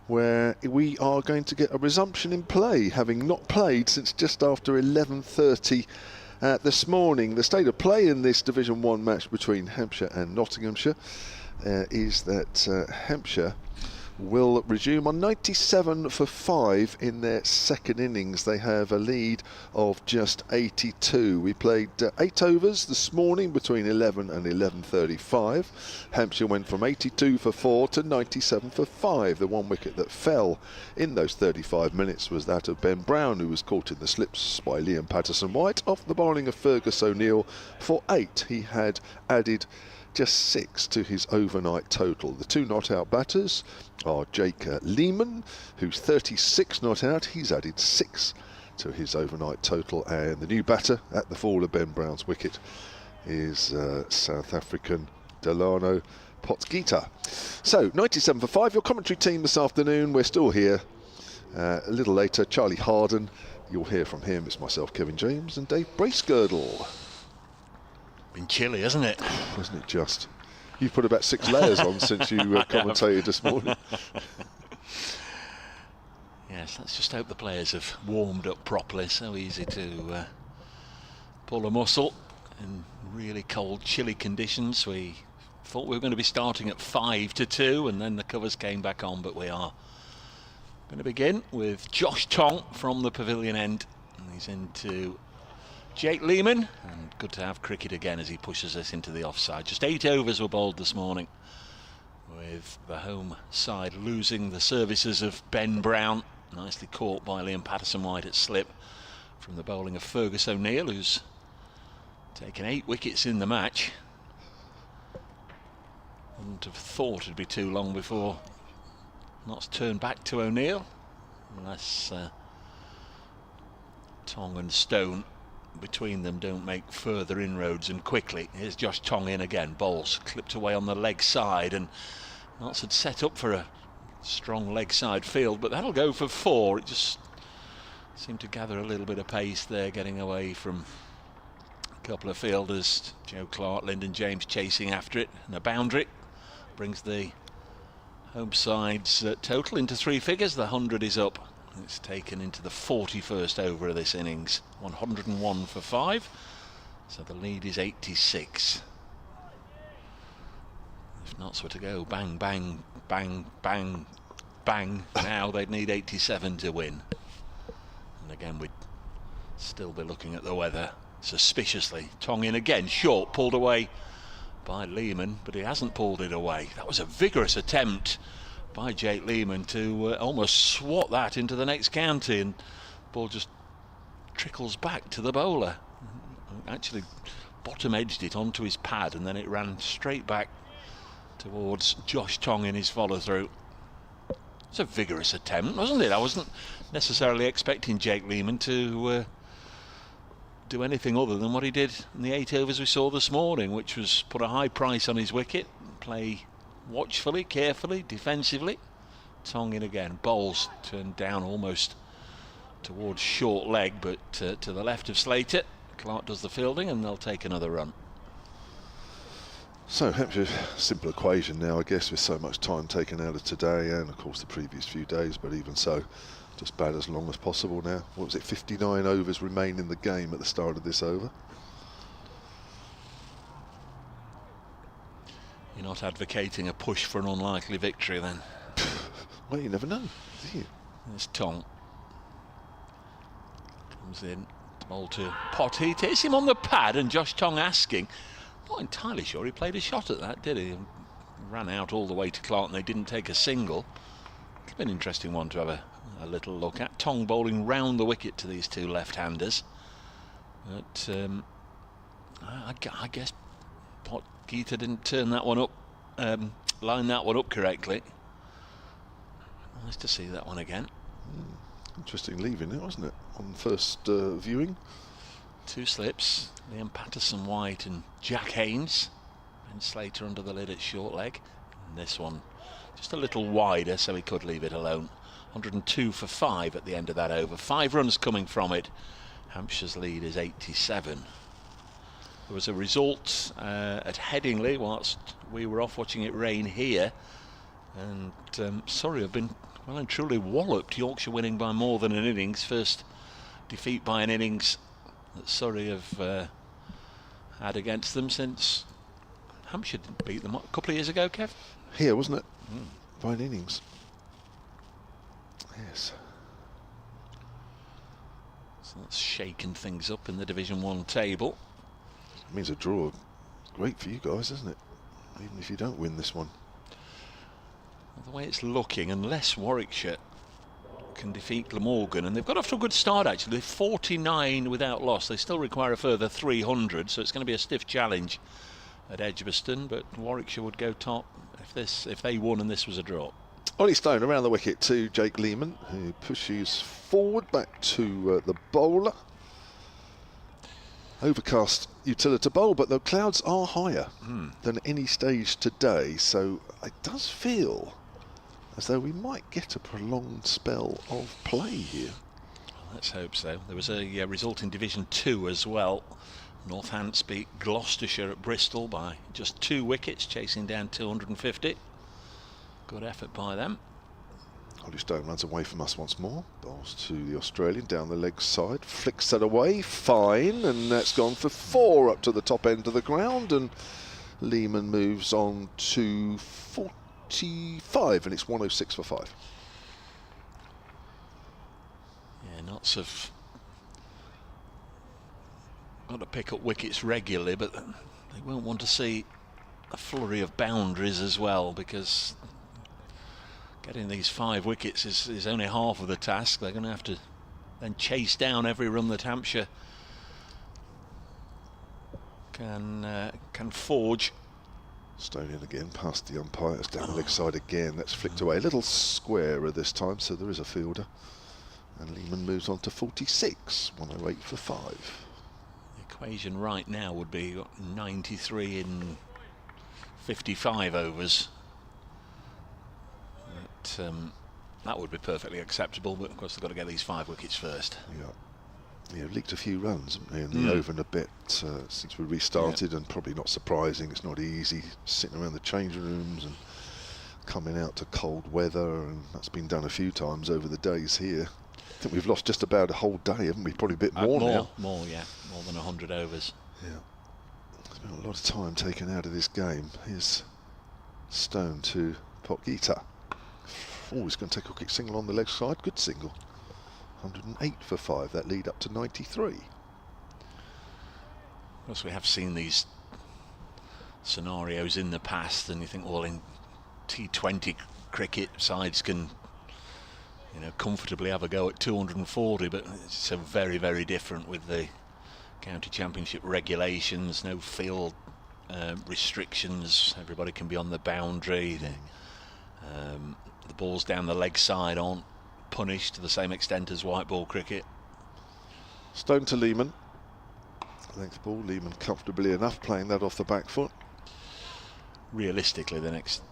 where we are going to get a resumption in play, having not played since just after 11:30 this morning. The state of play in this Division 1 match between Hampshire and Nottinghamshire is that Hampshire will resume on 97 for 5 in their second innings. They have a lead of just 82. We played 8 overs this morning between 11 and 11:35. Hampshire went from 82 for 4 to 97 for 5. The one wicket that fell in those 35 minutes was that of Ben Brown, who was caught in the slips by Liam Patterson-White off the bowling of Fergus O'Neill for 8. He had added just 6 to his overnight total. The two not-out batters are Jake Leman, who's 36 not out. He's added 6 to his overnight total, and the new batter at the fall of Ben Brown's wicket is South African Delano Potgieter. So 97 for 5. Your commentary team this afternoon. We're still here. A little later, Charlie Harden. You'll hear from him. It's myself, Kevin James, and Dave Bracegirdle. Been chilly, hasn't it? Wasn't it just? You've put about 6 layers on since you commentated this morning. Yes, let's just hope the players have warmed up properly. So easy to pull a muscle in really cold, chilly conditions. We thought we were going to be starting at 5 to 2, and then the covers came back on, but we are going to begin with Josh Tong from the pavilion end. And he's into Jake Leman, and good to have cricket again as he pushes us into the offside. Just 8 overs were bowled this morning, with the home side losing the services of Ben Brown, nicely caught by Liam Patterson-White at slip from the bowling of Fergus O'Neill, who's taken 8 wickets in the match. Wouldn't have thought it'd be too long before Notts turned back to O'Neill, unless Tong and Stone between them don't make further inroads and quickly. Here's Josh Tong in again. Bowls clipped away on the leg side, and Notts had set up for a strong leg side field, but that'll go for 4. It just seemed to gather a little bit of pace there, getting away from a couple of fielders. Joe Clark, Lyndon James chasing after it, and a boundary brings the home side's total into 3 figures. The 100 is up. It's taken into the 41st over of this innings. 101 for 5. So the lead is 86. If Notts were to go bang, bang, bang, bang, bang, now they'd need 87 to win. And again, we'd still be looking at the weather suspiciously. Tong in again, short, pulled away by Leman, but he hasn't pulled it away. That was a vigorous attempt by Jake Leman to almost swat that into the next county, and ball just trickles back to the bowler. Actually bottom edged it onto his pad, and then it ran straight back towards Josh Tong in his follow through. It's a vigorous attempt, wasn't it? I wasn't necessarily expecting Jake Leman to do anything other than what he did in the 8 overs we saw this morning, which was put a high price on his wicket, play watchfully, carefully, defensively. Tong in again. Bowls turned down almost towards short leg, but to the left of Slater. Clark does the fielding, and they'll take another run. So Hampshire, simple equation now, I guess, with so much time taken out of today and of course the previous few days, but even so, just bat as long as possible now. What was it, 59 overs remain in the game at the start of this over? You're not advocating a push for an unlikely victory then? Well, you never know, do you? There's Tong. Comes in, bowl to Potgieter. Hits him on the pad, and Josh Tong asking. Not entirely sure he played a shot at that, did he? Ran out all the way to Clark, and they didn't take a single. It's been an interesting one to have a little look at. Tong bowling round the wicket to these two left-handers. But I guess Potgieter didn't turn that one up, line that one up correctly. Nice to see that one again. Interesting leaving it, wasn't it, on first viewing? 2 slips, Liam Patterson-White and Jack Haynes. Ben Slater under the lid at short leg. And this one just a little wider, so he could leave it alone. 102 for 5 at the end of that over. 5 runs coming from it. Hampshire's lead is 87. There was a result at Headingley whilst we were off watching it rain here, and Surrey have been well and truly walloped. Yorkshire winning by more than an innings. First defeat by an innings that Surrey have had against them since Hampshire didn't beat them a couple of years ago, Kev? Here, wasn't it? By an innings. Yes. So that's shaken things up in the Division 1 table. It means a draw. Great for you guys, isn't it? Even if you don't win this one. Well, the way it's looking, unless Warwickshire can defeat Glamorgan, and they've got off to a good start actually. They're 49 without loss. They still require a further 300, so it's going to be a stiff challenge at Edgbaston, but Warwickshire would go top if they won and this was a draw. Ollie Stone around the wicket to Jake Leman, who pushes forward back to the bowler. Overcast Utilita Bowl, but the clouds are higher than any stage today, so it does feel as though we might get a prolonged spell of play here. Well, let's hope so. There was a result in Division 2 as well. Northants beat Gloucestershire at Bristol by just 2 wickets, chasing down 250. Good effort by them. Ollie Stone runs away from us once more. Bowls to the Australian down the leg side. Flicks that away. Fine. And that's gone for 4 up to the top end of the ground. And Leman moves on to 45. And it's 106 for 5. Yeah, Notts have got to pick up wickets regularly, but they won't want to see a flurry of boundaries as well, because getting these 5 wickets is only half of the task. They're going to have to then chase down every run that Hampshire can forge. Stone in again, past the umpires, down the leg side again. That's flicked away. A little squarer this time, so there is a fielder. And Leman moves on to 46, 108 for 5. The equation right now would be 93 in 55 overs. That would be perfectly acceptable, but of course they've got to get these 5 wickets first. Yeah, leaked a few runs, haven't they, in the over and a bit since we restarted, and probably not surprising. It's not easy sitting around the changing rooms and coming out to cold weather, and that's been done a few times over the days here. I think we've lost just about a whole day, haven't we? Probably a bit more now. More than 100 overs. Yeah, there's been a lot of time taken out of this game. Here's Stone to Potgieter. Oh, he's going to take a quick single on the leg side. Good single. 108 for 5. That lead up to 93. Of course, we have seen these scenarios in the past, and you think, well, in T20 cricket, sides can, comfortably have a go at 240, but it's so very, very different with the county championship regulations. No field restrictions. Everybody can be on the boundary. The balls down the leg side aren't punished to the same extent as white ball cricket. Stone to Leman. Length ball. Leman comfortably enough playing that off the back foot. Realistically, the next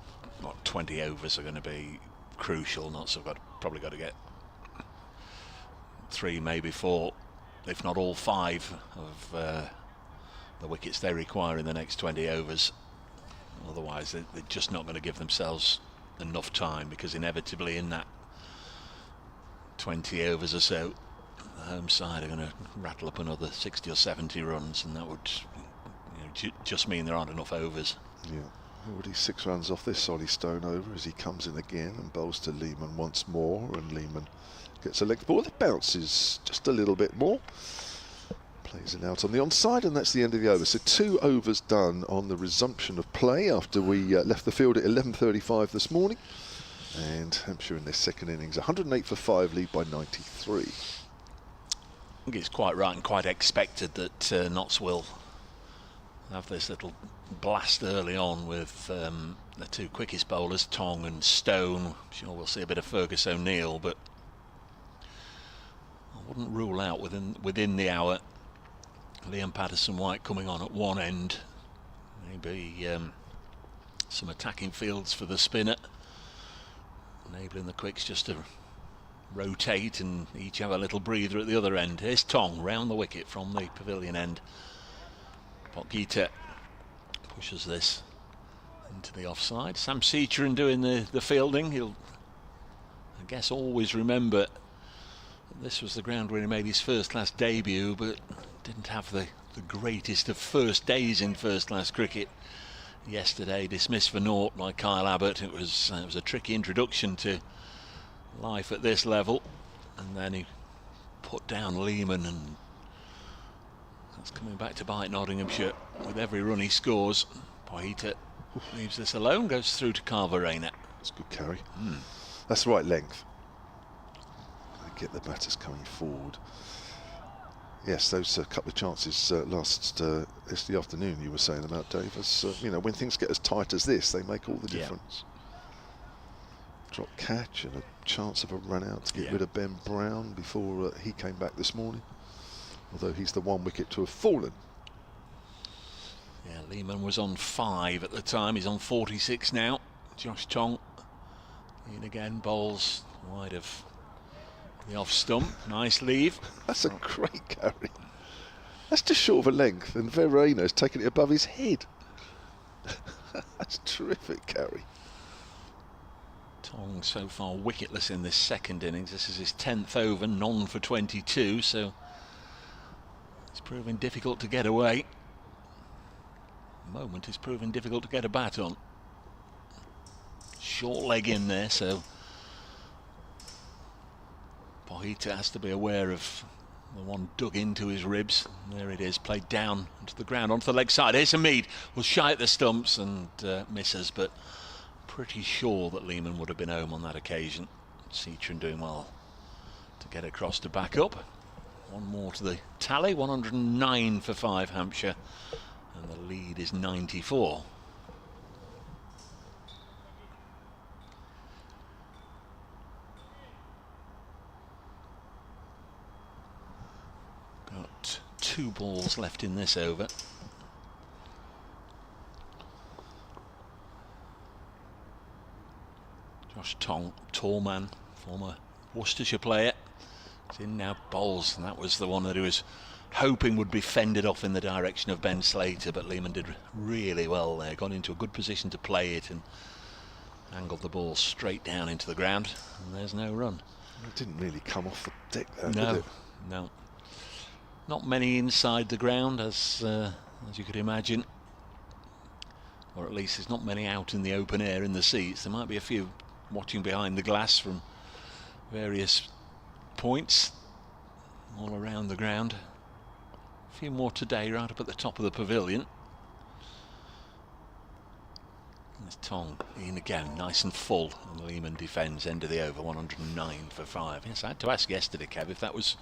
20 overs are going to be crucial. Notts have probably got to get 3, maybe 4, if not all 5 of the wickets they require in the next 20 overs. Otherwise, they're just not going to give themselves enough time, because inevitably in that 20 overs or so, the home side are going to rattle up another 60 or 70 runs, and that would just mean there aren't enough overs. Yeah, already 6 runs off this Ollie Stone over as he comes in again and bowls to Leman once more, and Leman gets a leg ball that bounces just a little bit more. Plays it out on the onside, and that's the end of the over. So 2 overs done on the resumption of play after we left the field at 11:35 this morning. And Hampshire in their second innings, 108 for 5, lead by 93. I think it's quite right and quite expected that Notts will have this little blast early on with the 2 quickest bowlers, Tong and Stone. I'm sure we'll see a bit of Fergus O'Neill, but I wouldn't rule out within the hour Liam Patterson-White coming on at one end. Maybe some attacking fields for the spinner, enabling the quicks just to rotate and each have a little breather at the other end. Here's Tong round the wicket from the pavilion end. Potgieter pushes this into the offside. Sam Seacherin doing the fielding. He'll, I guess, always remember that this was the ground where he made his first-class debut, but didn't have the greatest of first days in first-class cricket. Yesterday, dismissed for naught by Kyle Abbott. It was a tricky introduction to life at this level, and then he put down Leman, and that's coming back to bite Nottinghamshire with every run he scores. Potgieter leaves this alone, goes through to Carvarena. That's a good carry. That's the right length. They get the batters coming forward. Yes, those couple of chances yesterday afternoon you were saying about, Dave, as you know, when things get as tight as this, they make all the difference. Drop catch and a chance of a run out to get rid of Ben Brown before he came back this morning, although he's the one wicket to have fallen. Yeah, Leman was on 5 at the time. He's on 46 now. Josh Tong in again, bowls wide of the off stump. Nice leave. That's a great carry. That's just short of a length, and Verrena's taken it above his head. That's a terrific carry. Tong so far wicketless in this second innings. This is his 10th over, none for 22, so it's proving difficult to get away. At the moment it's proving difficult to get a bat on. Short leg in there, so Potgieter has to be aware of the one dug into his ribs. There it is, played down onto the ground, onto the leg side. Here's Hamid, was shy at the stumps and misses, but pretty sure that Leman would have been home on that occasion. Seacherin doing well to get across to back up. One more to the tally, 109 for 5 Hampshire, and the lead is 94. Got 2 balls left in this over. Josh Tong, tall man, former Worcestershire player, is in now, bowls, and that was the one that he was hoping would be fended off in the direction of Ben Slater, but Leman did really well there, got into a good position to play it and angled the ball straight down into the ground, and there's no run. It didn't really come off the deck there, no, did it? No. Not many inside the ground, as you could imagine, or at least there's not many out in the open air in the seats. There might be a few watching behind the glass from various points all around the ground. A few more today right up at the top of the pavilion. There's Tong in again, nice and full, and Leman defends, end of the over, 109 for 5. Yes, I had to ask yesterday, Kev, if that was,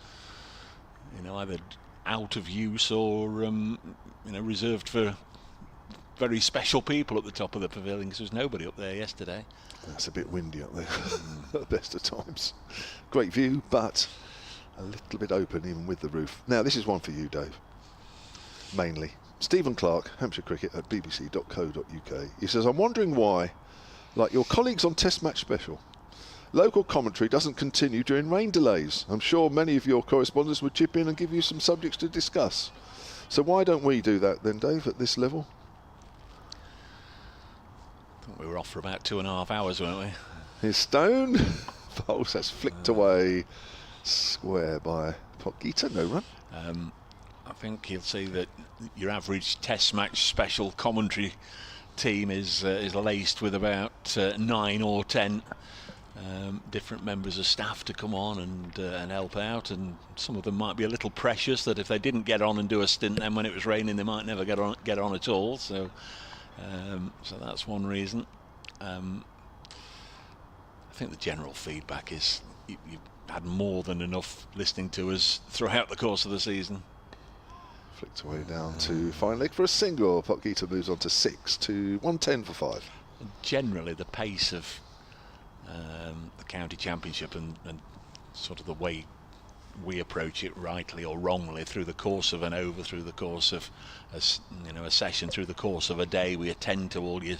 you know, either out of use or you know, reserved for very special people at the top of the pavilion, because there was nobody up there yesterday. That's a bit windy up there at the best of times. Great view, but a little bit open even with the roof. Now this is one for you, Dave, mainly. Stephen Clark, Hampshire Cricket at bbc.co.uk. He says, I'm wondering why, like your colleagues on Test Match Special, local commentary doesn't continue during rain delays. I'm sure many of your correspondents would chip in and give you some subjects to discuss. So why don't we do that then, Dave, at this level? I think we were off for about 2.5 hours, weren't we? Here's Stone. Bowles has flicked away square by Potgieter, no run. I think you'll see that your average Test Match Special commentary team is laced with about 9 or 10 different members of staff to come on and help out, and some of them might be a little precious that if they didn't get on and do a stint then when it was raining they might never get on at all, so that's one reason. I think the general feedback is you've had more than enough listening to us throughout the course of the season. Flicked away down to fine leg for a single. Potgieter moves on to 6 to 110 for 5. Generally the pace of the county championship and sort of the way we approach it, rightly or wrongly, through the course of an over, through the course of a session, through the course of a day, we attend to all your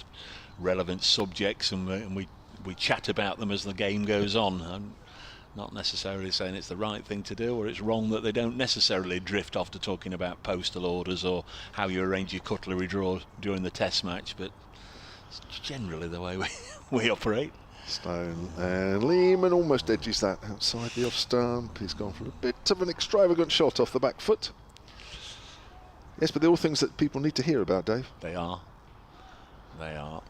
relevant subjects and we chat about them as the game goes on. Not necessarily saying it's the right thing to do or it's wrong that they don't necessarily drift off to talking about postal orders or how you arrange your cutlery drawer during the test match, but it's generally the way we operate. Stone and Leman almost edges that outside the off stump. He's gone for a bit of an extravagant shot off the back foot. Yes, but they're all things that people need to hear about, Dave. They are. They are.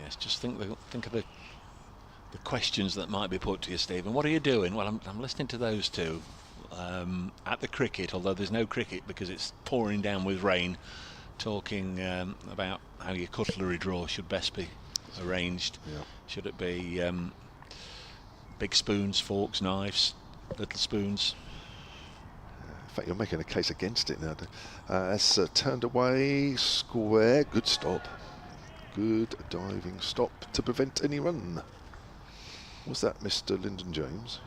Yes, just think of the questions that might be put to you, Stephen. What are you doing? Well, I'm listening to those two at the cricket, although there's no cricket because it's pouring down with rain, talking about how your cutlery drawer should best be arranged. Yeah. Should it be big spoons, forks, knives, little spoons? In fact, you're making a case against it now. That's turned away, square, good stop. Good diving stop to prevent any run. Was that Mr. Lyndon James?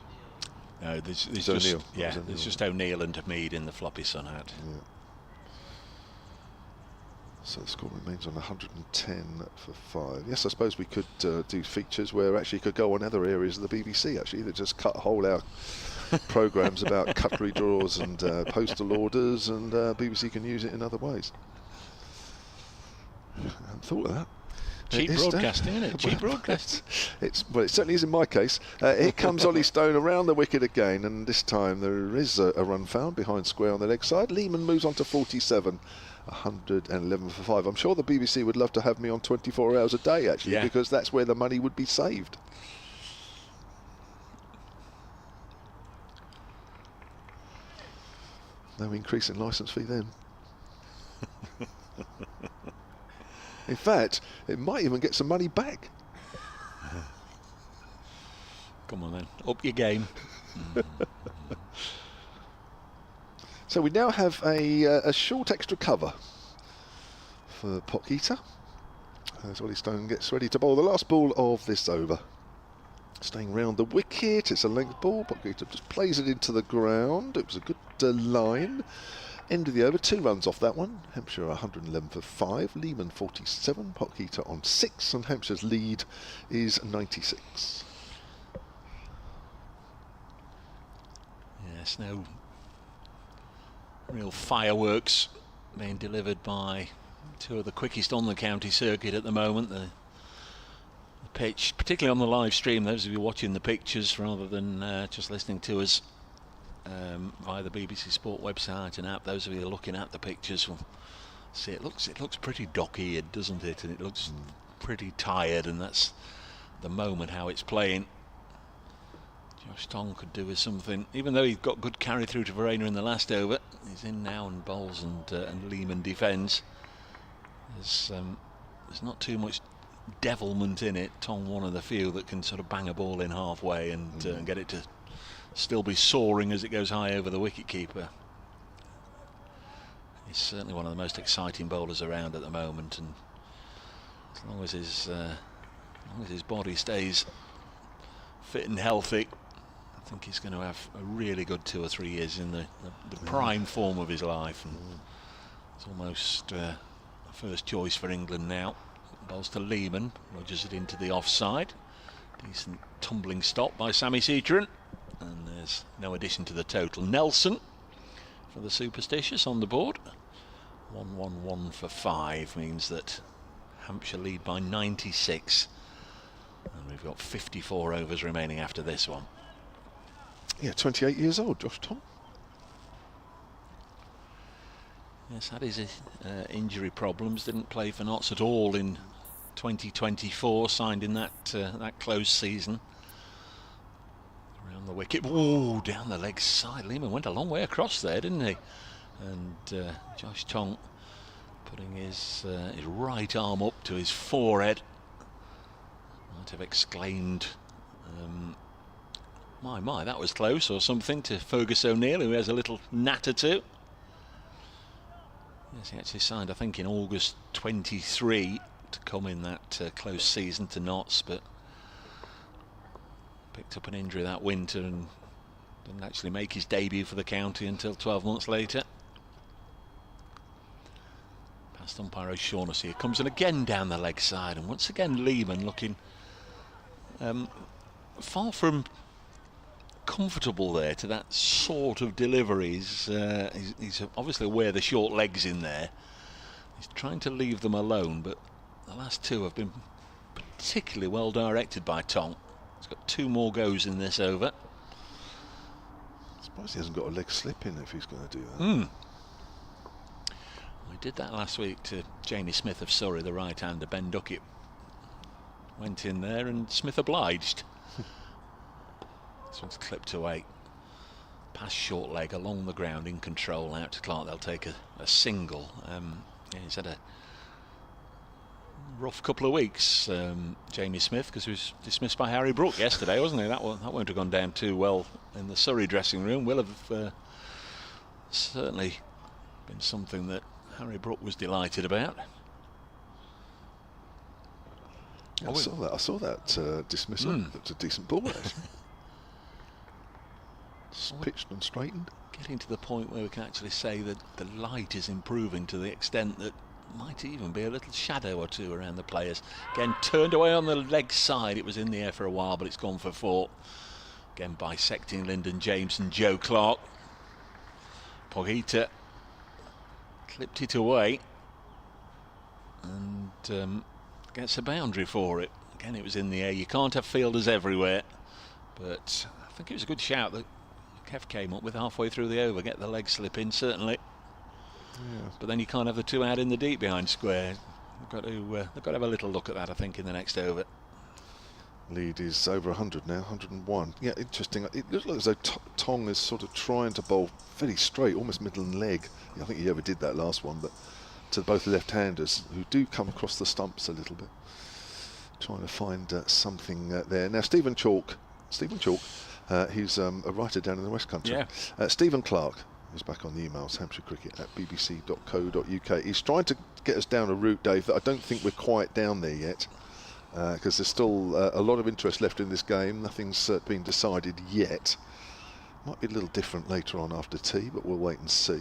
No, there's just O'Neill. yeah, there's just O'Neill and Mead in the floppy sun hat. Yeah. So the score remains on 110 for 5. Yes, I suppose we could do features where actually could go on other areas of the BBC actually that just cut whole out programmes about cutlery drawers and postal orders, and BBC can use it in other ways. I hadn't thought of that. Cheap broadcasting, isn't it? Cheap broadcasting. Well, it certainly is in my case. Here comes Ollie Stone around the wicket again, and this time there is a run found behind square on the leg side. Leman moves on to 47. 111 for 5. I'm sure the BBC would love to have me on 24 hours a day, actually, because that's where the money would be saved. No increase in licence fee then. In fact, it might even get some money back. Come on then, up your game. So we now have a short extra cover for Potgieter as Ollie Stone gets ready to bowl the last ball of this over. Staying round the wicket, it's a length ball. Potgieter just plays it into the ground. It was a good line. End of the over, 2 runs off that one. Hampshire 111 for 5, Leman 47, Potgieter on 6, and Hampshire's lead is 96. Yes, no real fireworks being delivered by two of the quickest on the county circuit at the moment. The pitch, particularly on the live stream, those of you watching the pictures rather than just listening to us via the BBC Sport website and app, those of you looking at the pictures will see it looks pretty dog-eared, doesn't it? And it looks pretty tired, and that's the moment how it's playing. Josh Tong could do with something, even though he got good carry through to Verena in the last over. He's in now and bowls and Leman defends. There's not too much devilment in it. Tong, one of the few that can sort of bang a ball in halfway and get it to still be soaring as it goes high over the wicketkeeper. He's certainly one of the most exciting bowlers around at the moment, and as long as his body stays fit and healthy, I think he's going to have a really good 2 or 3 years in the prime form of his life. And it's almost a first choice for England now. Bowls to Leman, Rogers it into the offside. Decent tumbling stop by Sammy Seateran, and there's no addition to the total. Nelson for the superstitious on the board. 111 for 5 means that Hampshire lead by 96. And we've got 54 overs remaining after this one. Yeah, 28 years old, Josh Tong. Yes, had his injury problems. Didn't play for Notts at all in 2024. Signed in that close season. Around the wicket. Ooh, down the leg side. Leman went a long way across there, didn't he? And Josh Tong putting his right arm up to his forehead. Might have exclaimed, my, that was close, or something, to Fergus O'Neill, who has a little natter too. Yes, he actually signed, I think, in August 23 to come in that close season to Notts, but picked up an injury that winter and didn't actually make his debut for the county until 12 months later. Past umpire O'Shaughnessy comes in again down the leg side, and once again Leman looking far from comfortable there to that sort of deliveries. He's obviously aware the short legs in there. He's trying to leave them alone, but the last two have been particularly well directed by Tong. He's got 2 more goes in this over. I'm surprised he hasn't got a leg slip in if he's going to do that. We did that last week to Jamie Smith of Surrey, the right-hander. Ben Duckett went in there and Smith obliged. This one's clipped away. Past short leg along the ground in control out to Clark. They'll take a single. Yeah, he's had a rough couple of weeks, Jamie Smith, because he was dismissed by Harry Brook yesterday, wasn't he? That won't have gone down too well in the Surrey dressing room. Will have certainly been something that Harry Brook was delighted about. I saw that dismissal. That's a decent ball, actually. Pitched and straightened. Getting to the point where we can actually say that the light is improving to the extent that might even be a little shadow or two around the players. Again, turned away on the leg side. It was in the air for a while, but it's gone for 4. Again, bisecting Lyndon James and Joe Clark. Potgieter clipped it away and gets a boundary for it. Again, it was in the air. You can't have fielders everywhere, but I think it was a good shout that Kev came up with halfway through the over. Get the leg slip in, certainly. Yeah. But then you can't have the 2 out in the deep behind square. They've got to have a little look at that, I think, in the next over. Lead is over 100 now, 101. Yeah, interesting. It looks like as though Tong is sort of trying to bowl very straight, almost middle and leg. I think he overdid that last one, but to both left-handers who do come across the stumps a little bit. Trying to find something there. Now, Stephen Chalk, he's a writer down in the West Country. Yeah. Stephen Clark is back on the emails, Hampshire Cricket at bbc.co.uk. He's trying to get us down a route, Dave, that I don't think we're quite down there yet, because there's still a lot of interest left in this game. Nothing's been decided yet. Might be a little different later on after tea, but we'll wait and see.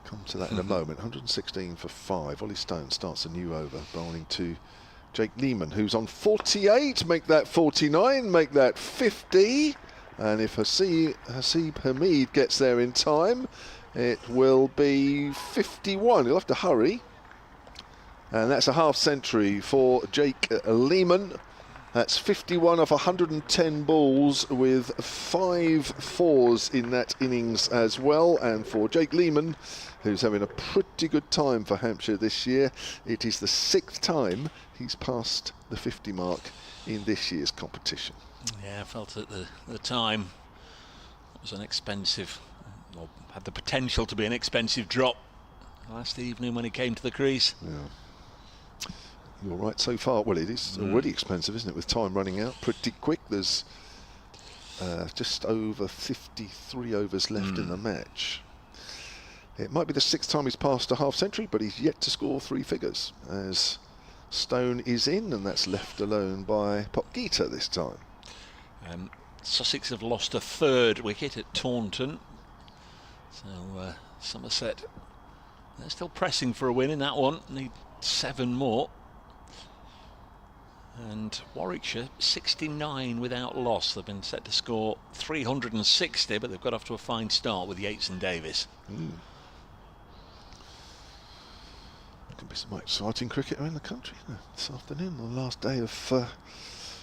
Come to that in a moment. 116 for 5. Ollie Stone starts a new over, bowling to Jake Leman, who's on 48. Make that 49, make that 50. And if Haseeb Hamid gets there in time, it will be 51. He'll have to hurry. And that's a half century for Jake Leman. That's 51 off 110 balls with 5 fours in that innings as well. And for Jake Leman, who's having a pretty good time for Hampshire this year, it is the 6th time he's passed the 50 mark in this year's competition. Yeah, I felt at the time it was an expensive, or had the potential to be an expensive drop last evening when he came to the crease. Yeah. You're right so far. Well, it is already expensive, isn't it, with time running out pretty quick. There's just over 53 overs left in the match. It might be the 6th time he's passed a half century, but he's yet to score 3 figures as Stone is in, and that's left alone by Potgieter this time. Sussex have lost a 3rd wicket at Taunton, so Somerset, they're still pressing for a win in that one. Need 7 more. And Warwickshire 69 without loss. They've been set to score 360, but they've got off to a fine start with Yates and Davis. Could be some exciting cricket around the country this afternoon, on the last day of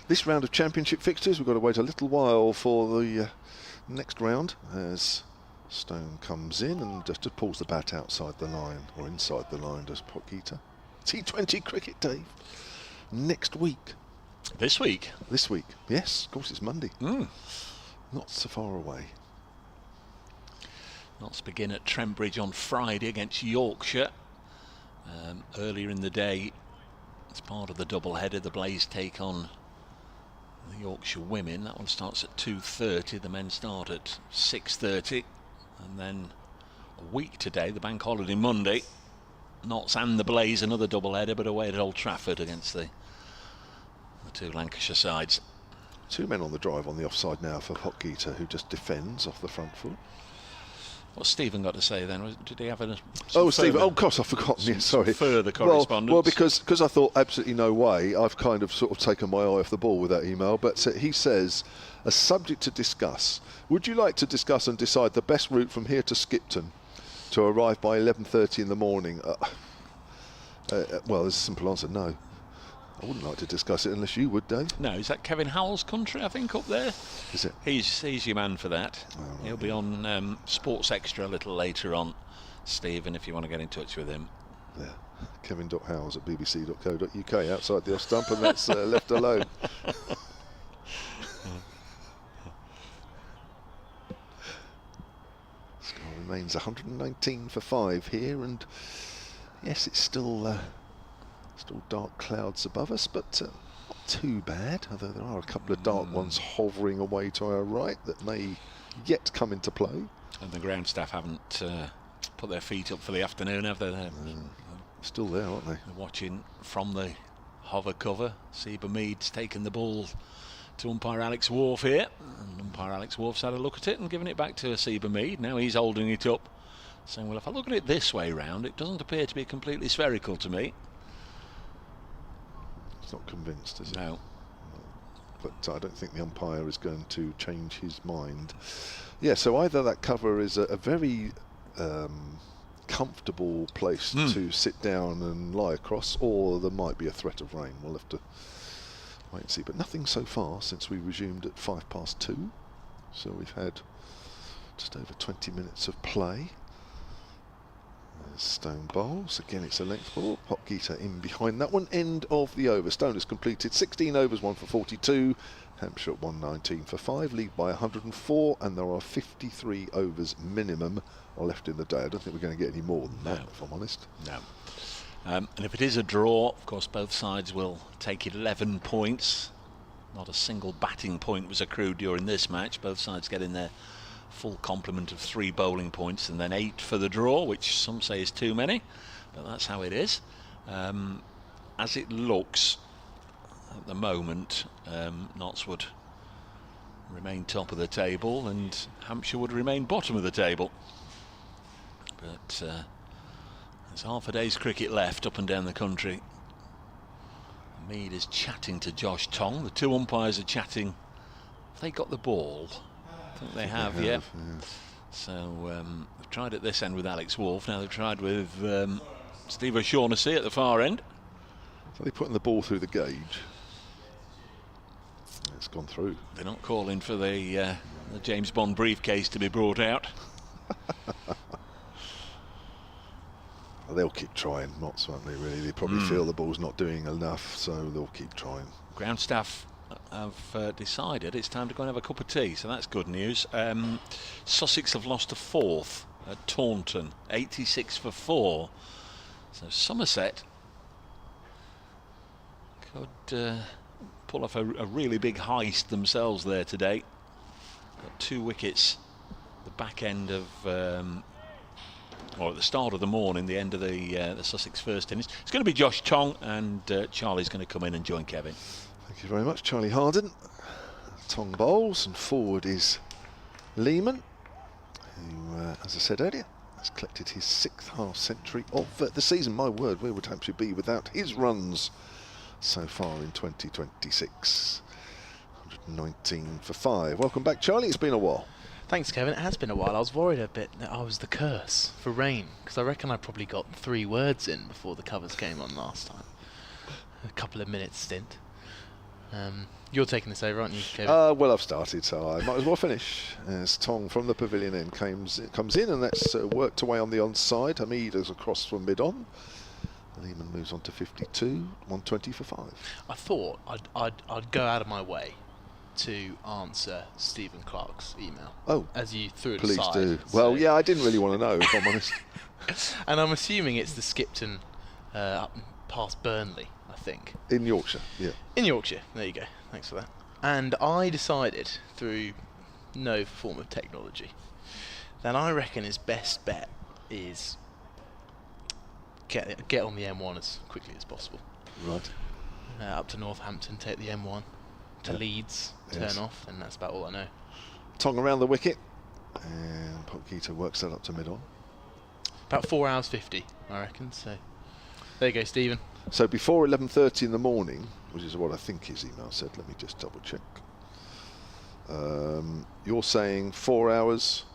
this round of championship fixtures. We've got to wait a little while for the next round as Stone comes in and just pulls the bat outside the line, or inside the line, does Potgieter. T20 cricket, Dave. Next week. This week? This week, yes. Of course, it's Monday. Not so far away. Notts begin at Trent Bridge on Friday against Yorkshire. Earlier in the day, it's part of the double-header. The Blaze take on the Yorkshire women. That one starts at 2:30. The men start at 6:30. And then a week today, the bank holiday Monday, Notts and the Blaze, another double-header, but away at Old Trafford against the 2 Lancashire sides. 2 men on the drive on the offside now for Potgieter, who just defends off the front foot. What's Stephen got to say then? Did he have a... Stephen. Oh, of course, I've forgotten. Yeah, sorry. Further correspondence. Well, because I thought absolutely no way. I've kind of sort of taken my eye off the ball with that email. But he says, a subject to discuss. Would you like to discuss and decide the best route from here to Skipton to arrive by 11:30 in the morning? Well, there's a simple answer: no. I wouldn't like to discuss it unless you would, Dave. No, is that Kevin Howell's country, I think, up there? Is it? He's your man for that. Oh, right. He'll be on Sports Extra a little later on, Stephen, if you want to get in touch with him. Yeah, Kevin.Howells at bbc.co.uk outside the off stump, and that's left alone. Score remains 119 for 5 here, and yes, it's still dark clouds above us, but not too bad, although there are a couple of dark ones hovering away to our right that may yet come into play. And the ground staff haven't put their feet up for the afternoon, have they? They're still there, aren't they? Watching from the hover cover. Seba Mead's taken the ball to umpire Alex Wharf here, and umpire Alex Wharf's had a look at it and given it back to Seba Mead. Now he's holding it up, saying, well, if I look at it this way round, it doesn't appear to be completely spherical to me. Not convinced, is it? No. But I don't think the umpire is going to change his mind. Yeah, so either that cover is a very comfortable place to sit down and lie across, or there might be a threat of rain. We'll have to wait and see. But nothing so far since we resumed at 2:05. So we've had just over 20 minutes of play. There's Stone bowls. Again, it's a length ball. Potgieter in behind that one. End of the over. Stone has completed 16 overs, 1 for 42. Hampshire at 119 for 5. Lead by 104, and there are 53 overs minimum left in the day. I don't think we're going to get any more than that, if I'm honest. No. And if it is a draw, of course, both sides will take 11 points. Not a single batting point was accrued during this match. Both sides getting their full complement of 3 bowling points, and then 8 for the draw, which some say is too many, but that's how it is. As it looks at the moment, Notts would remain top of the table and Hampshire would remain bottom of the table. But there's half a day's cricket left up and down the country. Mead is chatting to Josh Tong. The 2 umpires are chatting. Have they got the ball? I think they have, yeah. So they've tried at this end with Alex Wharf. Now they've tried with Steve O'Shaughnessy at the far end. So they're putting the ball through the gauge. It's gone through. They're not calling for the James Bond briefcase to be brought out. Well, they'll keep trying, Notts, won't they, really? They probably feel the ball's not doing enough, so they'll keep trying. Ground staff have decided it's time to go and have a cup of tea, so that's good news. Sussex have lost to 4th at Taunton, 86 for 4. So Somerset could pull off a really big heist themselves there today. Got 2 wickets the back end of or at the start of the morning, the end of the Sussex first innings. It's going to be Josh Tong, and Charlie's going to come in and join Kevin. Thank you very much, Charlie Harden. Tong bowls, and forward is Leman, who, as I said earlier, has collected his 6th half century of the season. My word, where would Hampshire be without his runs so far in 2026? 119 for 5. Welcome back, Charlie. It's been a while. Thanks, Kevin. It has been a while. I was worried a bit that I was the curse for rain, because I reckon I probably got 3 words in before the covers came on last time. A couple of minutes stint. You're taking this over, aren't you, Kevin? Well, I've started, so I might as well finish. As Tong from the pavilion end comes in, and that's worked away on the onside. Hamid is across from mid-on. Leman moves on to 52, 120 for 5. I thought I'd go out of my way to answer Stephen Clark's email. Oh, as you threw it please aside. Do. Well, yeah, I didn't really want to know, if I'm honest. And I'm assuming it's the Skipton up past Burnley, I think. In Yorkshire, yeah. In Yorkshire, there you go. Thanks for that. And I decided, through no form of technology, that I reckon his best bet is get on the M1 as quickly as possible. Right. Up to Northampton, take the M1 to Leeds, turn off, and that's about all I know. Tong around the wicket. And Potgieter works that up to mid-on. About 4 hours 50, I reckon. So there you go, Stephen. So before 11:30 in the morning, which is what I think his email said. Let me just double check. You're saying 4 hours?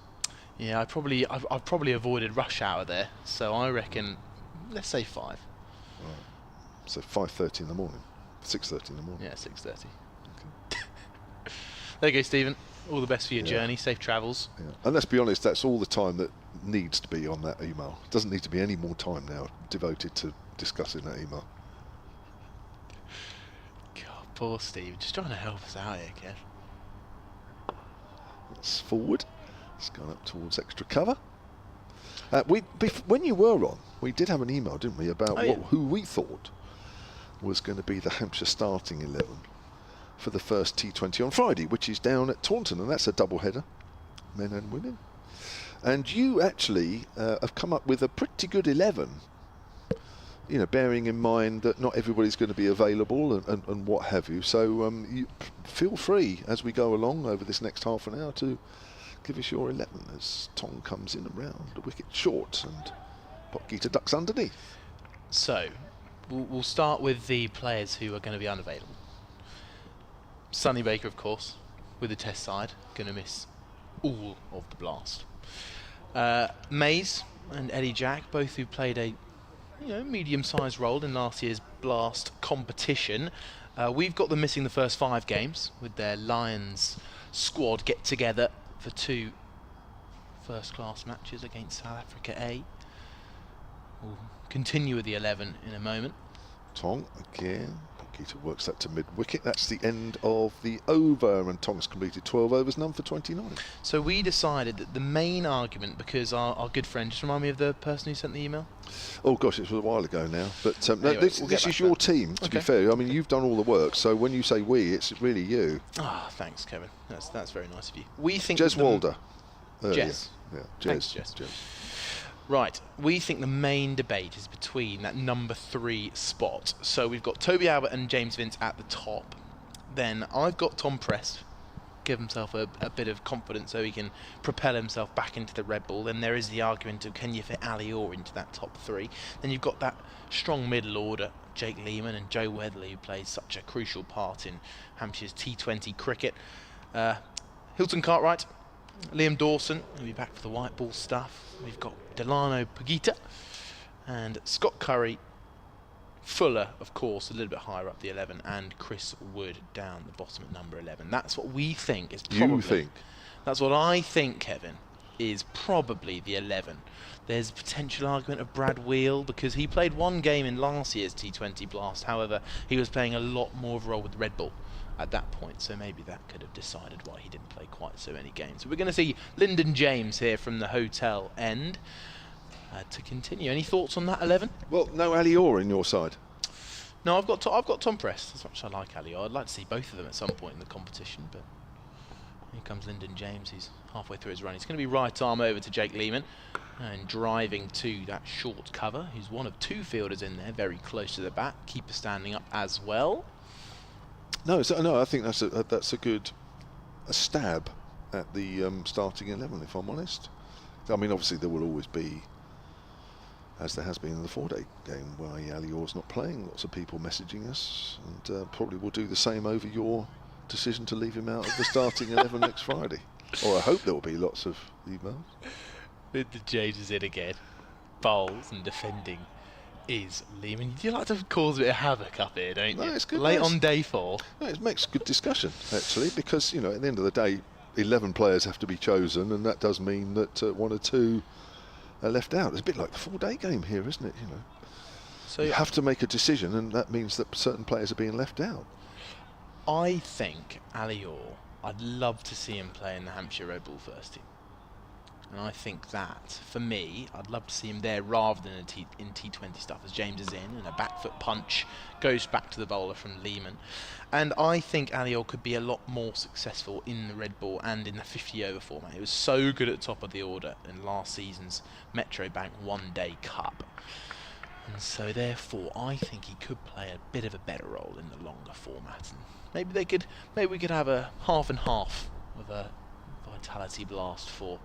Yeah, I've probably avoided rush hour there. So I reckon, let's say 5. Right. So 5:30 in the morning, 6:30 in the morning. Yeah, 6:30. Okay. There you go, Stephen. All the best for your Yeah. journey. Safe travels. Yeah. And let's be honest, that's all the time that needs to be on that email. It doesn't need to be any more time now devoted to discussing that email. God, poor Steve. Just trying to help us out here, Kev. It's forward. It's gone up towards extra cover. When you were on, we did have an email, didn't we, about who we thought was going to be the Hampshire starting 11 for the first T20 on Friday, which is down at Taunton, and that's a double header, men and women. And you actually have come up with a pretty good 11, you know, bearing in mind that not everybody's going to be available and what have you. So you feel free as we go along over this next half an hour to give us your 11 as Tom comes in around the wicket short and Potgieter ducks underneath. So we'll start with the players who are going to be unavailable. Sonny Baker, of course, with the test side, going to miss all of the blast. Mays and Eddie Jack, both who played a medium-sized role in last year's blast competition. We've got them missing the first 5 games with their Lions squad get together for 2 first-class matches against South Africa A. We'll continue with the 11 in a moment. Tong again. Potgieter works that to mid-wicket. That's the end of the over, and Tong's completed 12 overs, none for 29. So we decided that the main argument, because our good friend, just remind me of the person who sent the email? Oh gosh, it was a while ago now. But Anyway, this we'll get is back your to that. team, to Okay. be fair. I mean, you've done all the work, so when you say we, it's really you. Ah, thanks, Kevin. That's very nice of you. We think Jez that the- Walder. Jez. Yeah, Thanks, Jez. Jez. Right, we think the main debate is between that number 3 spot. So we've got Toby Albert and James Vince at the top. Then I've got Tom Prest, give himself a bit of confidence so he can propel himself back into the Red Bull. Then there is the argument of can you fit Ali Orr into that top 3. Then you've got that strong middle order, Jake Leman and Joe Wedley, who plays such a crucial part in Hampshire's T20 cricket. Hilton Cartwright, Liam Dawson, who'll be back for the white ball stuff. We've got Delano Potgieter and Scott Curry. Fuller, of course, a little bit higher up the 11, and Chris Wood down the bottom at number 11. That's what we think is probably... You think? That's what I think, Kevin, is probably the 11. There's a potential argument of Brad Wheel, because he played 1 game in last year's T20 Blast. However, he was playing a lot more of a role with Red Bull at that point, so maybe that could have decided why he didn't play quite so many games. So we're going to see Lyndon James here from the hotel end to continue. Any thoughts on that 11? Well, no Ali Orr in your side. No, I've got Tom Prest. As much as I like Ali, I'd like to see both of them at some point in the competition, but here comes Lyndon James. He's halfway through his run. He's going to be right arm over to Jake Leman and driving to that short cover. He's one of 2 fielders in there, very close to the bat. Keeper standing up as well. No, I think that's a good stab at the starting 11, if I'm honest. I mean, obviously there will always be, as there has been in the 4-day game, why Ali Orr's not playing. Lots of people messaging us, and probably will do the same over your decision to leave him out of the starting 11 next Friday. Or I hope there will be lots of emails. With the James is in again. Bowls and defending is Leman. You like to cause a bit of havoc up here, don't you? No, it's good. Late Nice. on day 4. No, it makes good discussion, actually, because, you know, at the end of the day, 11 players have to be chosen, and that does mean that 1 or 2 are left out. It's a bit like the 4-day game here, isn't it? You know, So you have to make a decision, and that means that certain players are being left out. I think Ali Orr, I'd love to see him play in the Hampshire Red Bull first team. And I think that, for me, I'd love to see him there rather than in T20 stuff, as James is in, and a back foot punch goes back to the bowler from Leman. And I think Ali Orr could be a lot more successful in the Red Bull and in the 50-over format. He was so good at the top of the order in last season's Metro Bank 1-day Cup. And so, therefore, I think he could play a bit of a better role in the longer format. And maybe we could have a half and half of a fatality blast for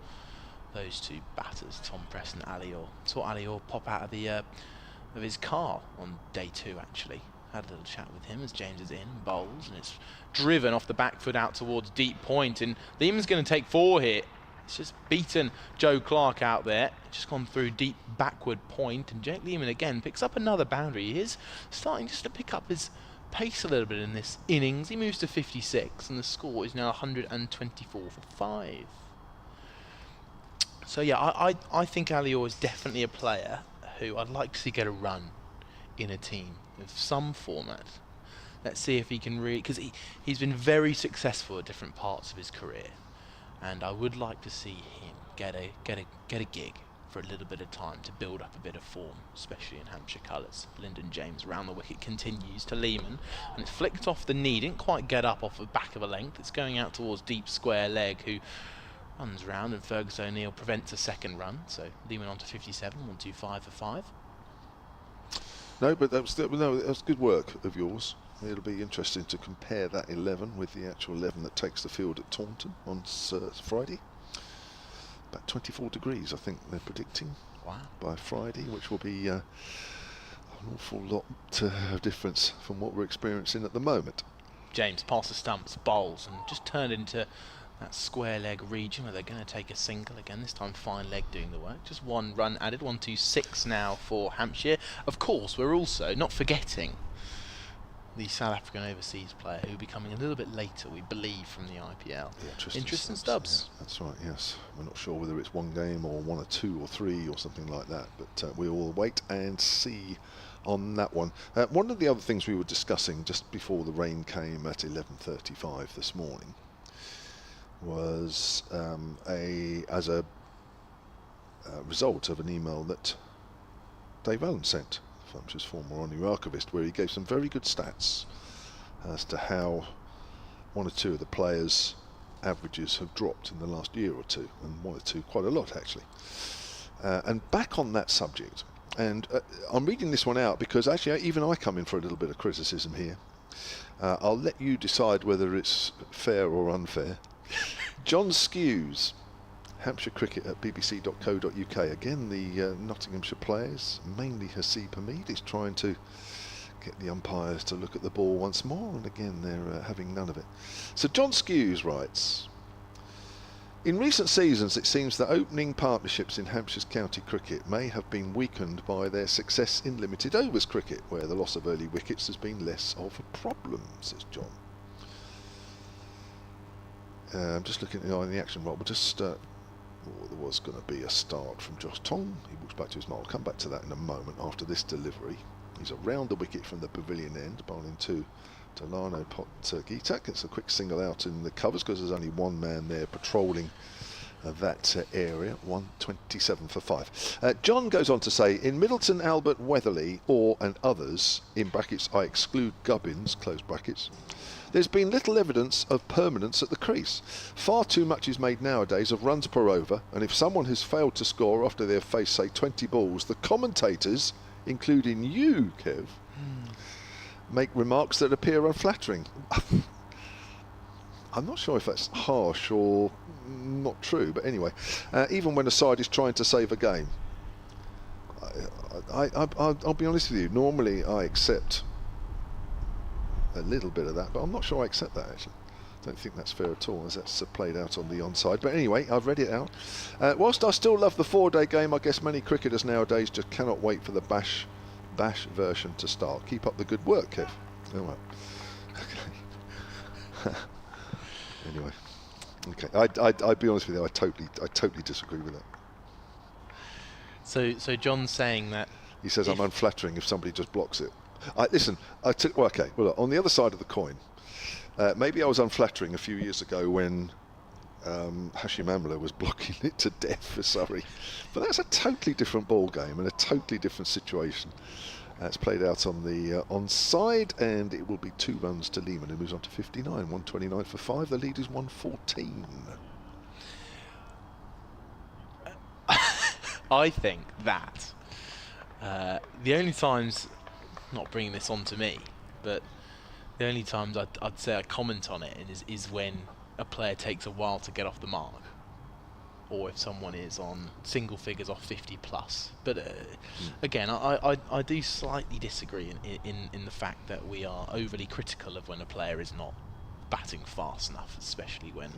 those two batters, Tom Press and Alior. Saw Alior pop out of his car on day 2 actually. Had a little chat with him as James is in, bowls, and it's driven off the back foot out towards deep point, and Leman's going to take 4 here. It's just beaten Joe Clark out there, just gone through deep backward point, and Jake Leman again picks up another boundary. He is starting just to pick up his pace a little bit in this innings. He moves to 56, and the score is now 124 for 5. So yeah, I think Alior is definitely a player who I'd like to see get a run in a team of some format. Let's see if he can really, because he's been very successful at different parts of his career, and I would like to see him get a gig for a little bit of time to build up a bit of form, especially in Hampshire colours. Lyndon James round the wicket continues to Leman, and it's flicked off the knee. Didn't quite get up off the back of a length. It's going out towards deep square leg, who runs round, and Fergus O'Neill prevents a second run. So Leman on to 57, 125 for 5. No, but that was good work of yours. It'll be interesting to compare that 11 with the actual 11 that takes the field at Taunton on Friday. About 24 degrees, I think they're predicting. Wow. By Friday, which will be an awful lot of difference from what we're experiencing at the moment. James past the stumps, bowls, and just turned into that square leg region where they're going to take a single again, this time fine leg doing the work. Just 1 run added, 126 now for Hampshire. Of course, we're also not forgetting the South African overseas player who will be coming a little bit later, we believe, from the IPL. Tristan Stubbs. Yeah, that's right, yes. We're not sure whether it's 1 game or 1 or 2 or 3 or something like that, but we will wait and see on that one. One of the other things we were discussing just before the rain came at 11:35 this morning was as a result of an email that Dave Allen sent, Hampshire's former honorary archivist, where he gave some very good stats as to how 1 or 2 of the players' averages have dropped in the last year or 2, and 1 or 2 quite a lot actually. And back on that subject, and I'm reading this one out because actually even I come in for a little bit of criticism here. I'll let you decide whether it's fair or unfair. John Skews, Hampshire Cricket at bbc.co.uk. Again, the Nottinghamshire players, mainly Haseeb Hameed, is trying to get the umpires to look at the ball once more, and again they're having none of it. So John Skews writes, in recent seasons it seems that opening partnerships in Hampshire's county cricket may have been weakened by their success in limited overs cricket, where the loss of early wickets has been less of a problem, says John. I'm just looking in the action roll, but just there was going to be a start from Josh Tong. He walks back to his mark. I'll come back to that in a moment after this delivery. He's around the wicket from the pavilion end, bowling to Delano Potgieter. Gets a quick single out in the covers because there's only 1 man there patrolling that area. 127 for 5. John goes on to say, in Middleton, Albert, Weatherly, and others, in brackets I exclude Gubbins, close brackets, there's been little evidence of permanence at the crease. Far too much is made nowadays of runs per over, and if someone has failed to score after they've faced, say, 20 balls, the commentators, including you, Kev, make remarks that appear unflattering. I'm not sure if that's harsh or not true, but anyway, even when a side is trying to save a game, I'll be honest with you, normally I accept a little bit of that, but I'm not sure I accept that actually. I don't think that's fair at all, as that's played out on the onside. But anyway, I've read it out. Whilst I still love the 4-day game, I guess many cricketers nowadays just cannot wait for the bash version to start. Keep up the good work, Kev. All right. Okay. Anyway, okay. I'd be honest with you, I totally disagree with that. So John's saying that he says I'm unflattering if somebody just blocks it. Listen, okay. Well, look, on the other side of the coin, maybe I was unflattering a few years ago when Hashim Amla was blocking it to death for Surrey, but that's a totally different ball game and a totally different situation. It's played out on the onside, and it will be 2 runs to Leman, who moves on to 59, 129 for 5. The lead is 114. I think that the only times, not bringing this on to me, but the only times I'd say I comment on it is when a player takes a while to get off the mark, or if someone is on single figures off 50 plus. But again, I do slightly disagree in the fact that we are overly critical of when a player is not batting fast enough, especially when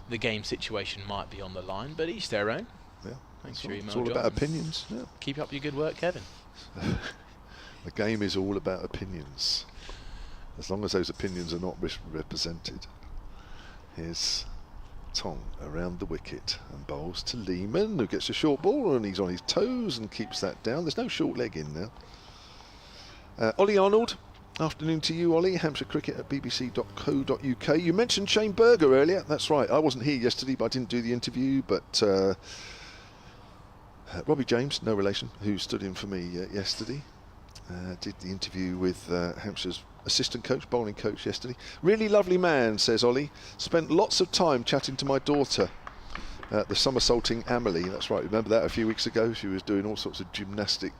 the game situation might be on the line. But each their own. Yeah, Thanks for your email, it's all John. about opinions. Yeah. Keep up your good work, Kevin. The game is all about opinions, as long as those opinions are not represented. Here's Tong around the wicket and bowls to Leman, who gets a short ball, and he's on his toes and keeps that down. There's no short leg in now. Ollie Arnold, afternoon to you, Ollie. Hampshire Cricket at bbc.co.uk. You mentioned Shane Berger earlier. That's right, I wasn't here yesterday, but I didn't do the interview. But Robbie James, no relation, who stood in for me yesterday, did the interview with Hampshire's assistant coach, bowling coach yesterday. Really lovely man, says Ollie. Spent lots of time chatting to my daughter, the somersaulting Amelie. That's right, remember that a few weeks ago? She was doing all sorts of gymnastic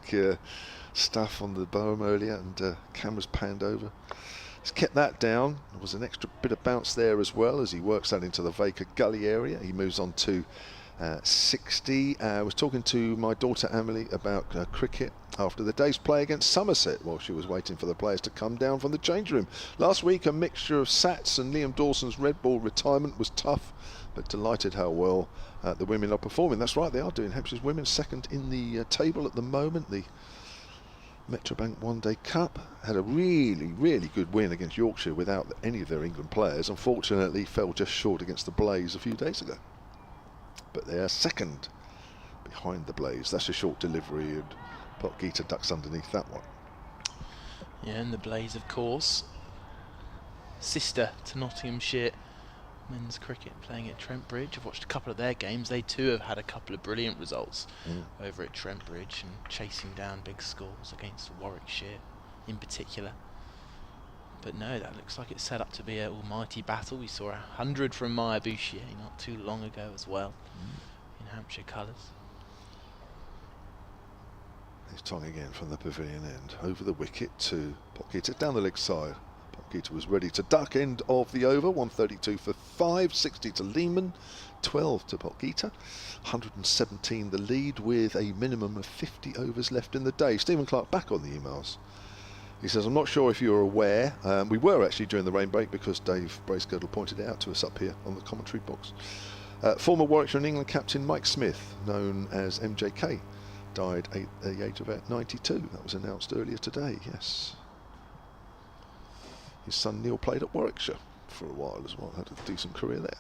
stuff on the bow earlier, and cameras panned over. He's kept that down. There was an extra bit of bounce there as well as he works that into the Vaker Gully area. He moves on to 60. I was talking to my daughter Amelie about cricket after the day's play against Somerset while she was waiting for the players to come down from the change room. Last week a mixture of Sats and Liam Dawson's red ball retirement was tough, but delighted how well the women are performing. That's right, they are doing. Hampshire's women second in the table at the moment. The Metrobank One Day Cup had a really good win against Yorkshire without any of their England players. Unfortunately fell just short against the Blaze a few days ago. But they are second behind the Blaze. That's a short delivery, and Potgieter ducks underneath that one. Yeah, and the Blaze, of course, sister to Nottinghamshire men's cricket, playing at Trent Bridge. I've watched a couple of their games. They too have had a couple of brilliant results over at Trent Bridge and chasing down big scores against Warwickshire in particular. But no, that looks like it's set up to be an almighty battle. We saw 100 from Maya Bouchier not too long ago as well in Hampshire colours. Here's Tong again from the pavilion end. Over the wicket to Potgieter down the leg side. Potgieter was ready to duck, end of the over. 132 for 5, 60 to Leman, 12 to Potgieter. 117 the lead with a minimum of 50 overs left in the day. Stephen Clark back on the emails. He says, I'm not sure if you're aware, we were actually during the rain break because Dave Bracegirdle pointed it out to us up here on the commentary box. Former Warwickshire and England captain Mike Smith, known as MJK, died at the age of about 92. That was announced earlier today, yes. His son Neil played at Warwickshire for a while as well, had a decent career there.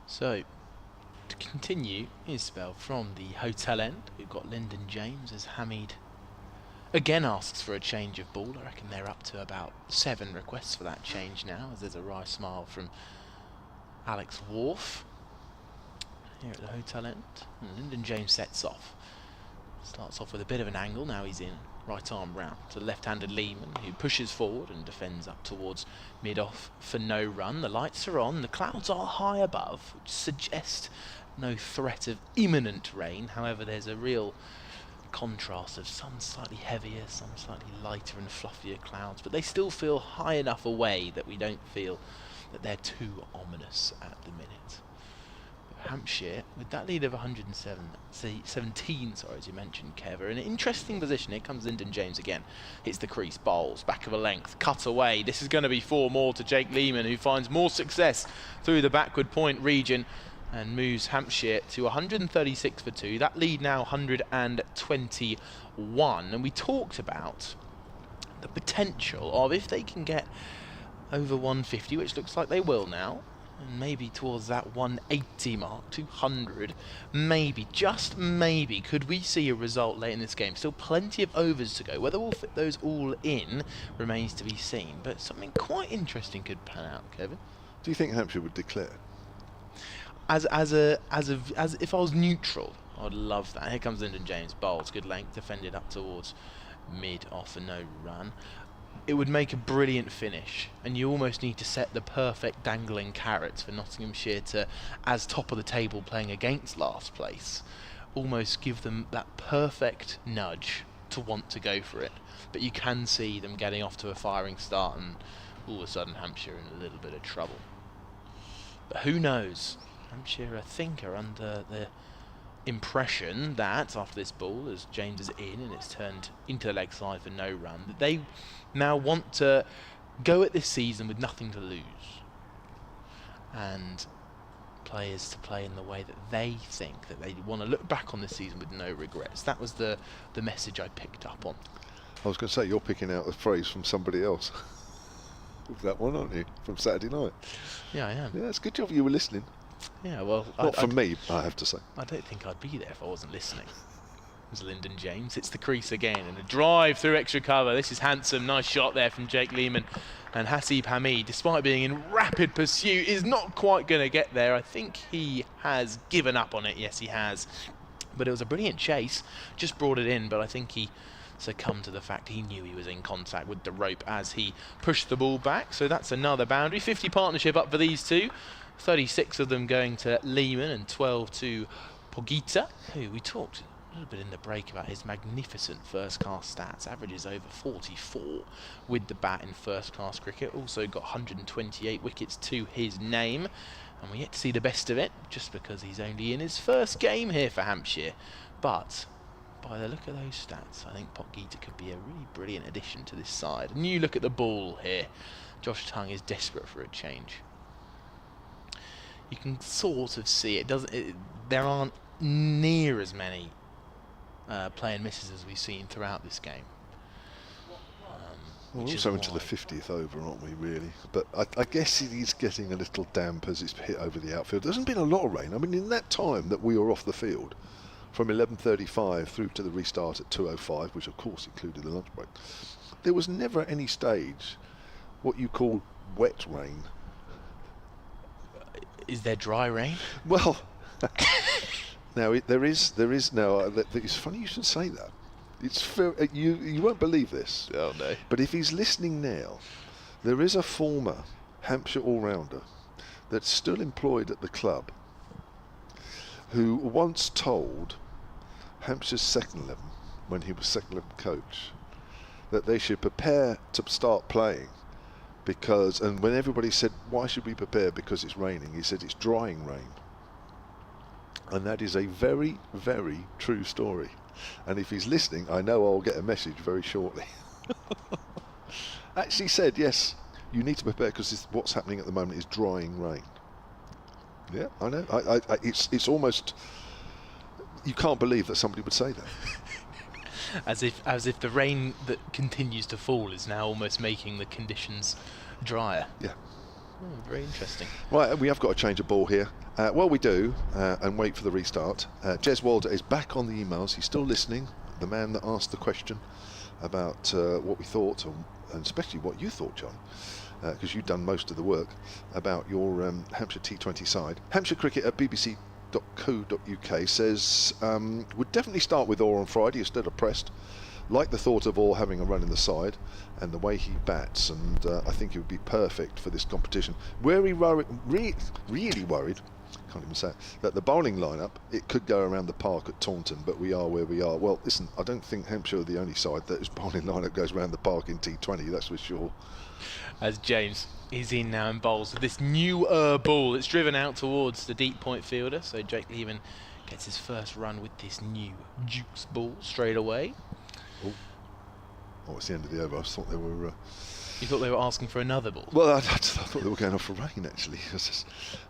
So, to continue his spell from the hotel end, we've got Lyndon James as Hamid again asks for a change of ball. I reckon they're up to about 7 requests for that change now, as there's a wry smile from Alex Wharf here at the hotel end. And Lyndon James sets off. Starts off with a bit of an angle. Now he's in right arm round to left-handed Leman, who pushes forward and defends up towards mid-off for no run. The lights are on, the clouds are high above, which suggest no threat of imminent rain. However, there's a real contrast of some slightly heavier, some slightly lighter and fluffier clouds, but they still feel high enough away that we don't feel that they're too ominous at the minute. Hampshire, with that lead of 117, as you mentioned, Kev, are in an interesting position. Here comes Lyndon James again. Hits the crease, bowls, back of a length, cut away. This is going to be 4 more to Jake Leman, who finds more success through the backward point region and moves Hampshire to 136 for 2. That lead now 121. And we talked about the potential of, if they can get over 150, which looks like they will now, and maybe towards that 180 mark, 200, maybe, just maybe, could we see a result late in this game? Still plenty of overs to go. Whether we'll fit those all in remains to be seen, but something quite interesting could pan out, Kevin. Do you think Hampshire would declare? As if I was neutral, I'd love that. Here comes Lyndon James, bowls, good length, defended up towards mid, off a no run. It would make a brilliant finish, and you almost need to set the perfect dangling carrots for Nottinghamshire to, as top of the table playing against last place, almost give them that perfect nudge to want to go for it. But you can see them getting off to a firing start and all of a sudden Hampshire in a little bit of trouble. But who knows? Hampshire, I think, are under the impression that after this ball, as James is in and it's turned into the leg side for no run, that they now want to go at this season with nothing to lose. And players to play in the way that they think, that they want to look back on this season with no regrets. That was the message I picked up on. I was going to say, you're picking out a phrase from somebody else. That one, aren't you? From Saturday night. Yeah, I am. Yeah, it's a good job you were listening. Yeah, well... Not from me, I have to say. I don't think I'd be there if I wasn't listening. It was Lyndon James. Hits the crease again and a drive through extra cover. This is handsome. Nice shot there from Jake Leman. And Hasib Hamid, despite being in rapid pursuit, is not quite going to get there. I think he has given up on it. Yes, he has. But it was a brilliant chase. Just brought it in, but I think he succumbed to the fact he knew he was in contact with the rope as he pushed the ball back. So that's another boundary. 50 partnership up for these two. 36 of them going to Leman and 12 to Potgieter, who we talked a little bit in the break about his magnificent first-class stats. Averages over 44 with the bat in first-class cricket. Also got 128 wickets to his name. And we're yet to see the best of it, just because he's only in his first game here for Hampshire. But by the look of those stats, I think Potgieter could be a really brilliant addition to this side. And you look at the ball here. Josh Tongue is desperate for a change. You can sort of see it. There aren't near as many play and misses as we've seen throughout this game. We're also into the 50th over, aren't we, really? But I guess it is getting a little damp as it's hit over the outfield. There hasn't been a lot of rain. I mean, in that time that we were off the field, from 11:35 through to the restart at 2:05, which of course included the lunch break, there was never at any stage what you call wet rain. Is there dry rain? Well, now there is now. It's funny you should say that. It's you won't believe this. Oh no! But if he's listening now, there is a former Hampshire all-rounder that's still employed at the club who once told Hampshire's second 11, when he was second 11 coach, that they should prepare to start playing. Because, and when everybody said, why should we prepare because it's raining, he said it's drying rain. And that is a very, very true story. And if he's listening, I know I'll get a message very shortly. Actually said, yes, you need to prepare because what's happening at the moment is drying rain. Yeah, I know. It's almost, you can't believe that somebody would say that. As if the rain that continues to fall is now almost making the conditions drier. Yeah. Oh, very interesting. Right, we have got to change a ball here. Well, we do, and wait for the restart. Jez Walder is back on the emails. He's still listening. The man that asked the question about what we thought, and especially what you thought, John, because you've done most of the work about your Hampshire T20 side. Hampshire Cricket at bbc.co.uk says, would definitely start with Orr on Friday instead of Prest. Like the thought of Orr having a run in the side and the way he bats, and I think he would be perfect for this competition. Really worried, can't even say it, that the bowling lineup, it could go around the park at Taunton, but we are where we are. Well, listen, I don't think Hampshire are the only side that his bowling lineup goes around the park in T20, that's for sure. As James is in now and bowls with this new ball. It's driven out towards the deep point fielder, so Jake Leman gets his first run with this new Duke's ball straight away. Oh, it's the end of the over. I thought they were... You thought they were asking for another ball? Well, I thought they were going off for rain, actually.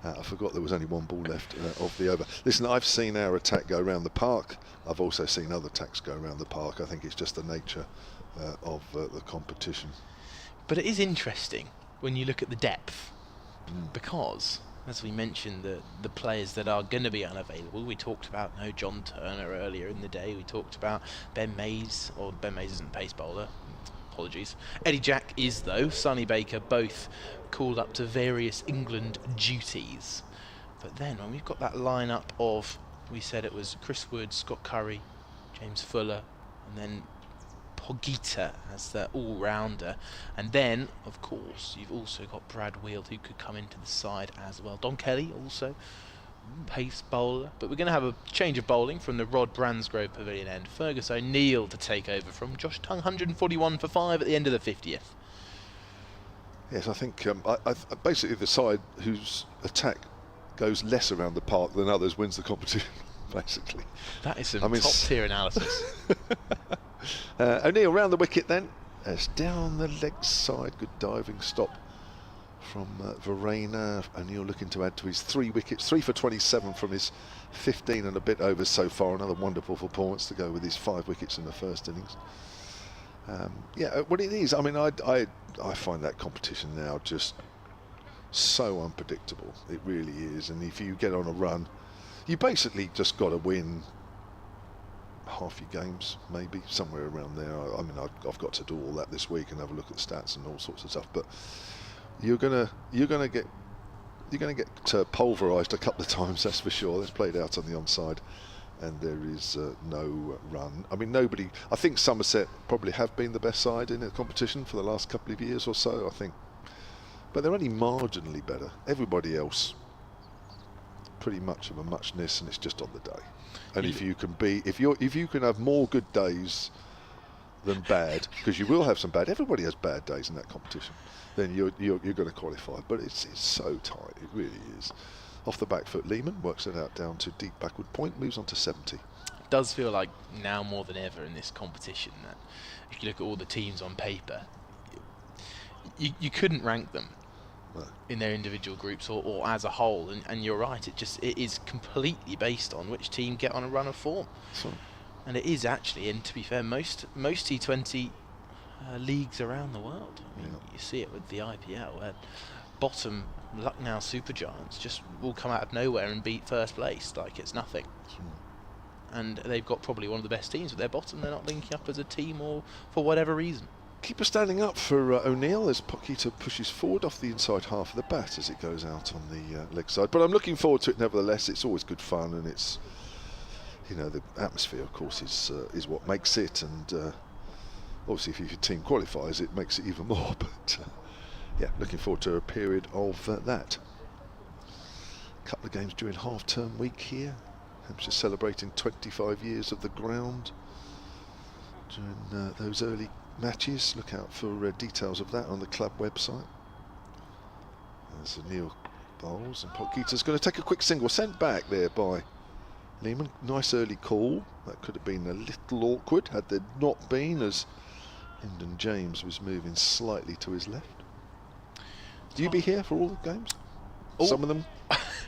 I forgot there was only one ball left of the over. Listen, I've seen our attack go around the park. I've also seen other attacks go around the park. I think it's just the nature of the competition. But it is interesting when you look at the depth, because, as we mentioned, the players that are going to be unavailable, we talked about John Turner earlier in the day, we talked about Ben Mays, or Ben Mays isn't pace bowler, apologies. Eddie Jack is, though. Sonny Baker, both called up to various England duties. But then when we've got that lineup of, we said it was Chris Wood, Scott Curry, James Fuller, and then Potgieter as the all-rounder, and then of course you've also got Brad Weald, who could come into the side as well. Don Kelly also pace bowler, but we're going to have a change of bowling from the Rod Bransgrove Pavilion end. Fergus O'Neill to take over from Josh Tongue, 141 for 5 at the end of the 50th. Yes, I think basically the side whose attack goes less around the park than others wins the competition, basically. That is some top-tier analysis. O'Neill round the wicket then. As down the leg side, good diving stop from Verena. O'Neill looking to add to his 3 wickets, 3 for 27 from his 15 and a bit overs so far. Another wonderful performance to go with his 5 wickets in the first innings. Yeah, what it is, I mean, I find that competition now just so unpredictable. It really is. And if you get on a run, you basically just got to win half your games, maybe somewhere around there. I mean, I've got to do all that this week and have a look at the stats and all sorts of stuff. But you're gonna get pulverised a couple of times, that's for sure. It's played out on the onside, and there is no run. I mean, nobody. I think Somerset probably have been the best side in the competition for the last couple of years or so, I think. But they're only marginally better. Everybody else, pretty much of a muchness, and it's just on the day. And if you can have more good days than bad, because you will have some bad. Everybody has bad days in that competition. Then you're going to qualify. But it's so tight. It really is. Off the back foot, Leman works it out down to deep backward point, moves on to 70. It does feel like now more than ever in this competition that if you look at all the teams on paper, you couldn't rank them in their individual groups or as a whole, and you're right, it is completely based on which team get on a run of form. And it is actually, and to be fair, most T20 leagues around the world. I mean, you see it with the IPL, where bottom Lucknow Super Giants just will come out of nowhere and beat first place like it's nothing. And they've got probably one of the best teams, but they're bottom. They're not linking up as a team or for whatever reason. Keeper standing up for O'Neill as Potgieter pushes forward off the inside half of the bat as it goes out on the leg side. But I'm looking forward to it nevertheless. It's always good fun, and it's, you know, the atmosphere, of course, is what makes it. And obviously, if your team qualifies, it makes it even more. But yeah, looking forward to a period of that. A couple of games during half-term week here. Hampshire celebrating 25 years of the ground during those early matches. Look out for details of that on the club website. There's O'Neill bowls, and Potgieter's going to take a quick single, sent back there by Leman. Nice early call. That could have been a little awkward had there not been, as Lyndon James was moving slightly to his left. Do you be here for all the games? Some of them,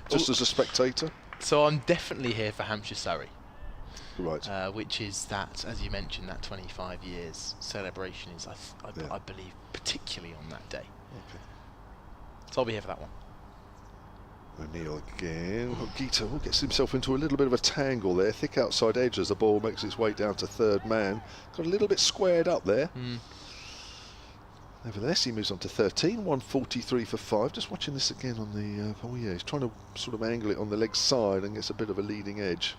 just as a spectator? So I'm definitely here for Hampshire Surrey. Right. Which is that, as you mentioned, that 25 years celebration is, I believe, particularly on that day. Okay. So I'll be here for that one. O'Neill again. Potgieter gets himself into a little bit of a tangle there. Thick outside edge as the ball makes its way down to third man. Got a little bit squared up there. Nevertheless, he moves on to 13, 143 for 5. Just watching this again on the... oh yeah, he's trying to sort of angle it on the leg side and gets a bit of a leading edge.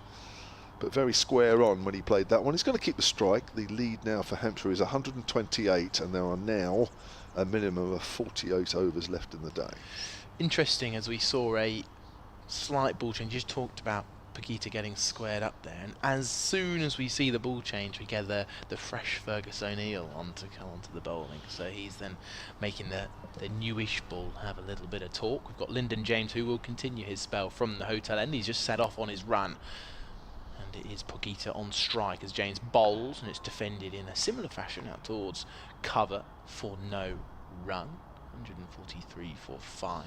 But very square on when he played that one. He's going to keep the strike. The lead now for Hampshire is 128, and there are now a minimum of 48 overs left in the day. Interesting, as we saw a slight ball change. You just talked about Potgieter getting squared up there, and as soon as we see the ball change, we get the fresh Fergus O'Neill onto the bowling. So he's then making the newish ball have a little bit of talk. We've got Lyndon James, who will continue his spell from the hotel end. He's just set off on his run. And it is Potgieter on strike as James bowls, and it's defended in a similar fashion out towards cover for no run. 143 for 5.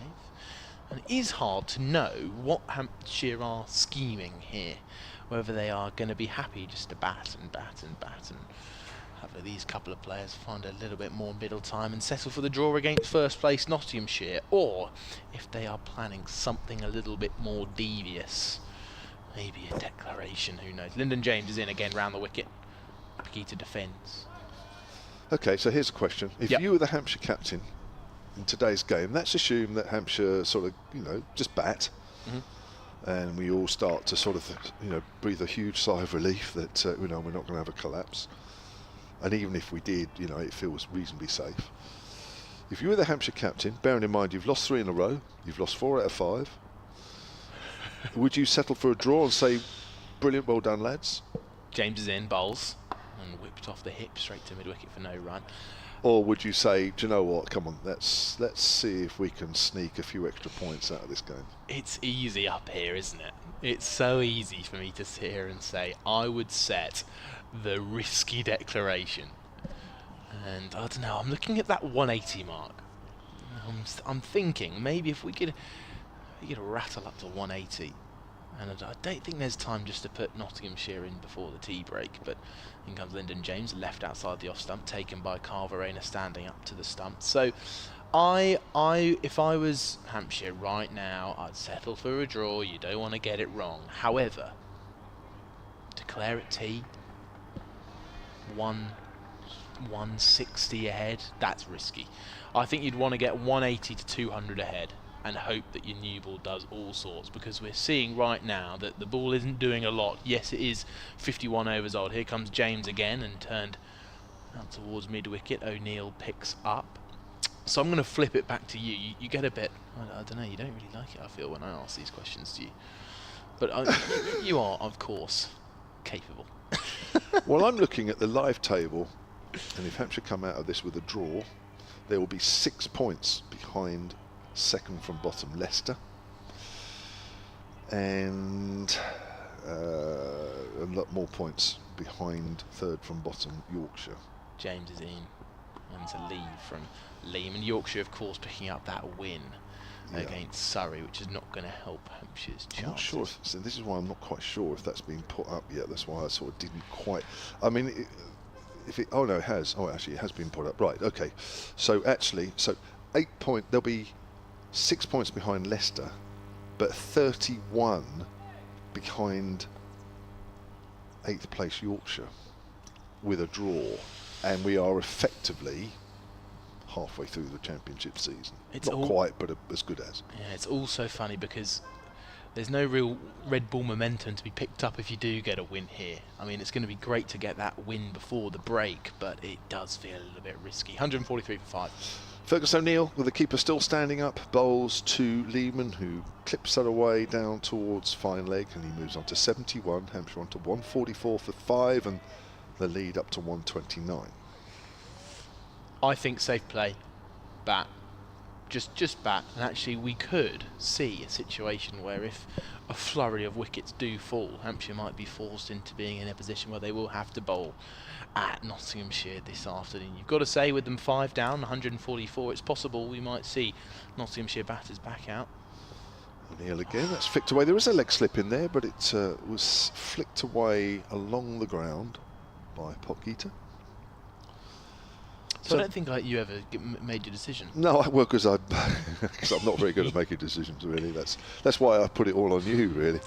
And it is hard to know what Hampshire are scheming here, whether they are going to be happy just to bat and bat and bat and have these couple of players find a little bit more middle time and settle for the draw against first place Nottinghamshire, or if they are planning something a little bit more devious. Maybe a declaration, who knows. Lyndon James is in again round the wicket. Potgieter defends. Okay, so here's a question. If you were the Hampshire captain in today's game, let's assume that Hampshire sort of, you know, just bat, and we all start to sort of, you know, breathe a huge sigh of relief that, you know, we're not going to have a collapse. And even if we did, you know, it feels reasonably safe. If you were the Hampshire captain, bearing in mind you've lost 3 in a row, you've lost 4 out of 5, would you settle for a draw and say, brilliant, well done, lads? James is in, bowls, and whipped off the hip straight to mid-wicket for no run. Or would you say, do you know what, come on, let's see if we can sneak a few extra points out of this game? It's easy up here, isn't it? It's so easy for me to sit here and say I would set the risky declaration. And I don't know, I'm looking at that 180 mark. I'm thinking maybe if we could rattle up to 180. And I don't think there's time just to put Nottinghamshire in before the tea break, but in comes Lyndon James, left outside the off stump, taken by Carverena standing up to the stump. So if I was Hampshire right now, I'd settle for a draw. You don't want to get it wrong. However, declare it tea, 160 ahead, that's risky. I think you'd want to get 180 to 200 ahead and hope that your new ball does all sorts, because we're seeing right now that the ball isn't doing a lot. Yes, it is 51 overs old. Here comes James again and turned out towards mid-wicket. O'Neill picks up. So I'm going to flip it back to you. You get a bit, I don't know, you don't really like it, I feel, when I ask these questions to you. But you are, of course, capable. Well, I'm looking at the live table, and if Hampshire come out of this with a draw, there will be 6 points behind second from bottom Leicester, and a lot more points behind third from bottom Yorkshire. James is in, and to leave from Leman. Yorkshire, of course, picking up that win against Surrey, which is not going to help Hampshire's chances. I'm not sure. So this is why I'm not quite sure if that's been put up yet. That's why I sort of didn't quite. I mean, oh no, it has. Oh, actually, it has been put up. Right. Okay. So actually, 8 point. There'll be 6 points behind Leicester, but 31 behind 8th place Yorkshire with a draw, and we are effectively halfway through the championship season. It's not quite, but as good as. Yeah, it's also funny because there's no real Red Bull momentum to be picked up if you do get a win here. I mean, it's going to be great to get that win before the break, but it does feel a little bit risky. 143 for 5. Fergus O'Neill, with the keeper still standing up, bowls to Leman, who clips that away down towards fine leg, and he moves on to 71. Hampshire on to 144 for 5, and the lead up to 129. I think safe play, bat, just bat, and actually we could see a situation where if a flurry of wickets do fall, Hampshire might be forced into being in a position where they will have to bowl at Nottinghamshire this afternoon. You've got to say, with them 5 down, 144, it's possible we might see Nottinghamshire batters back out. O'Neill again, that's flicked away. There is a leg slip in there, but it was flicked away along the ground by Potgieter. So I don't think you ever made your decision. No, because I'm not very good at making decisions, really. That's why I put it all on you, really.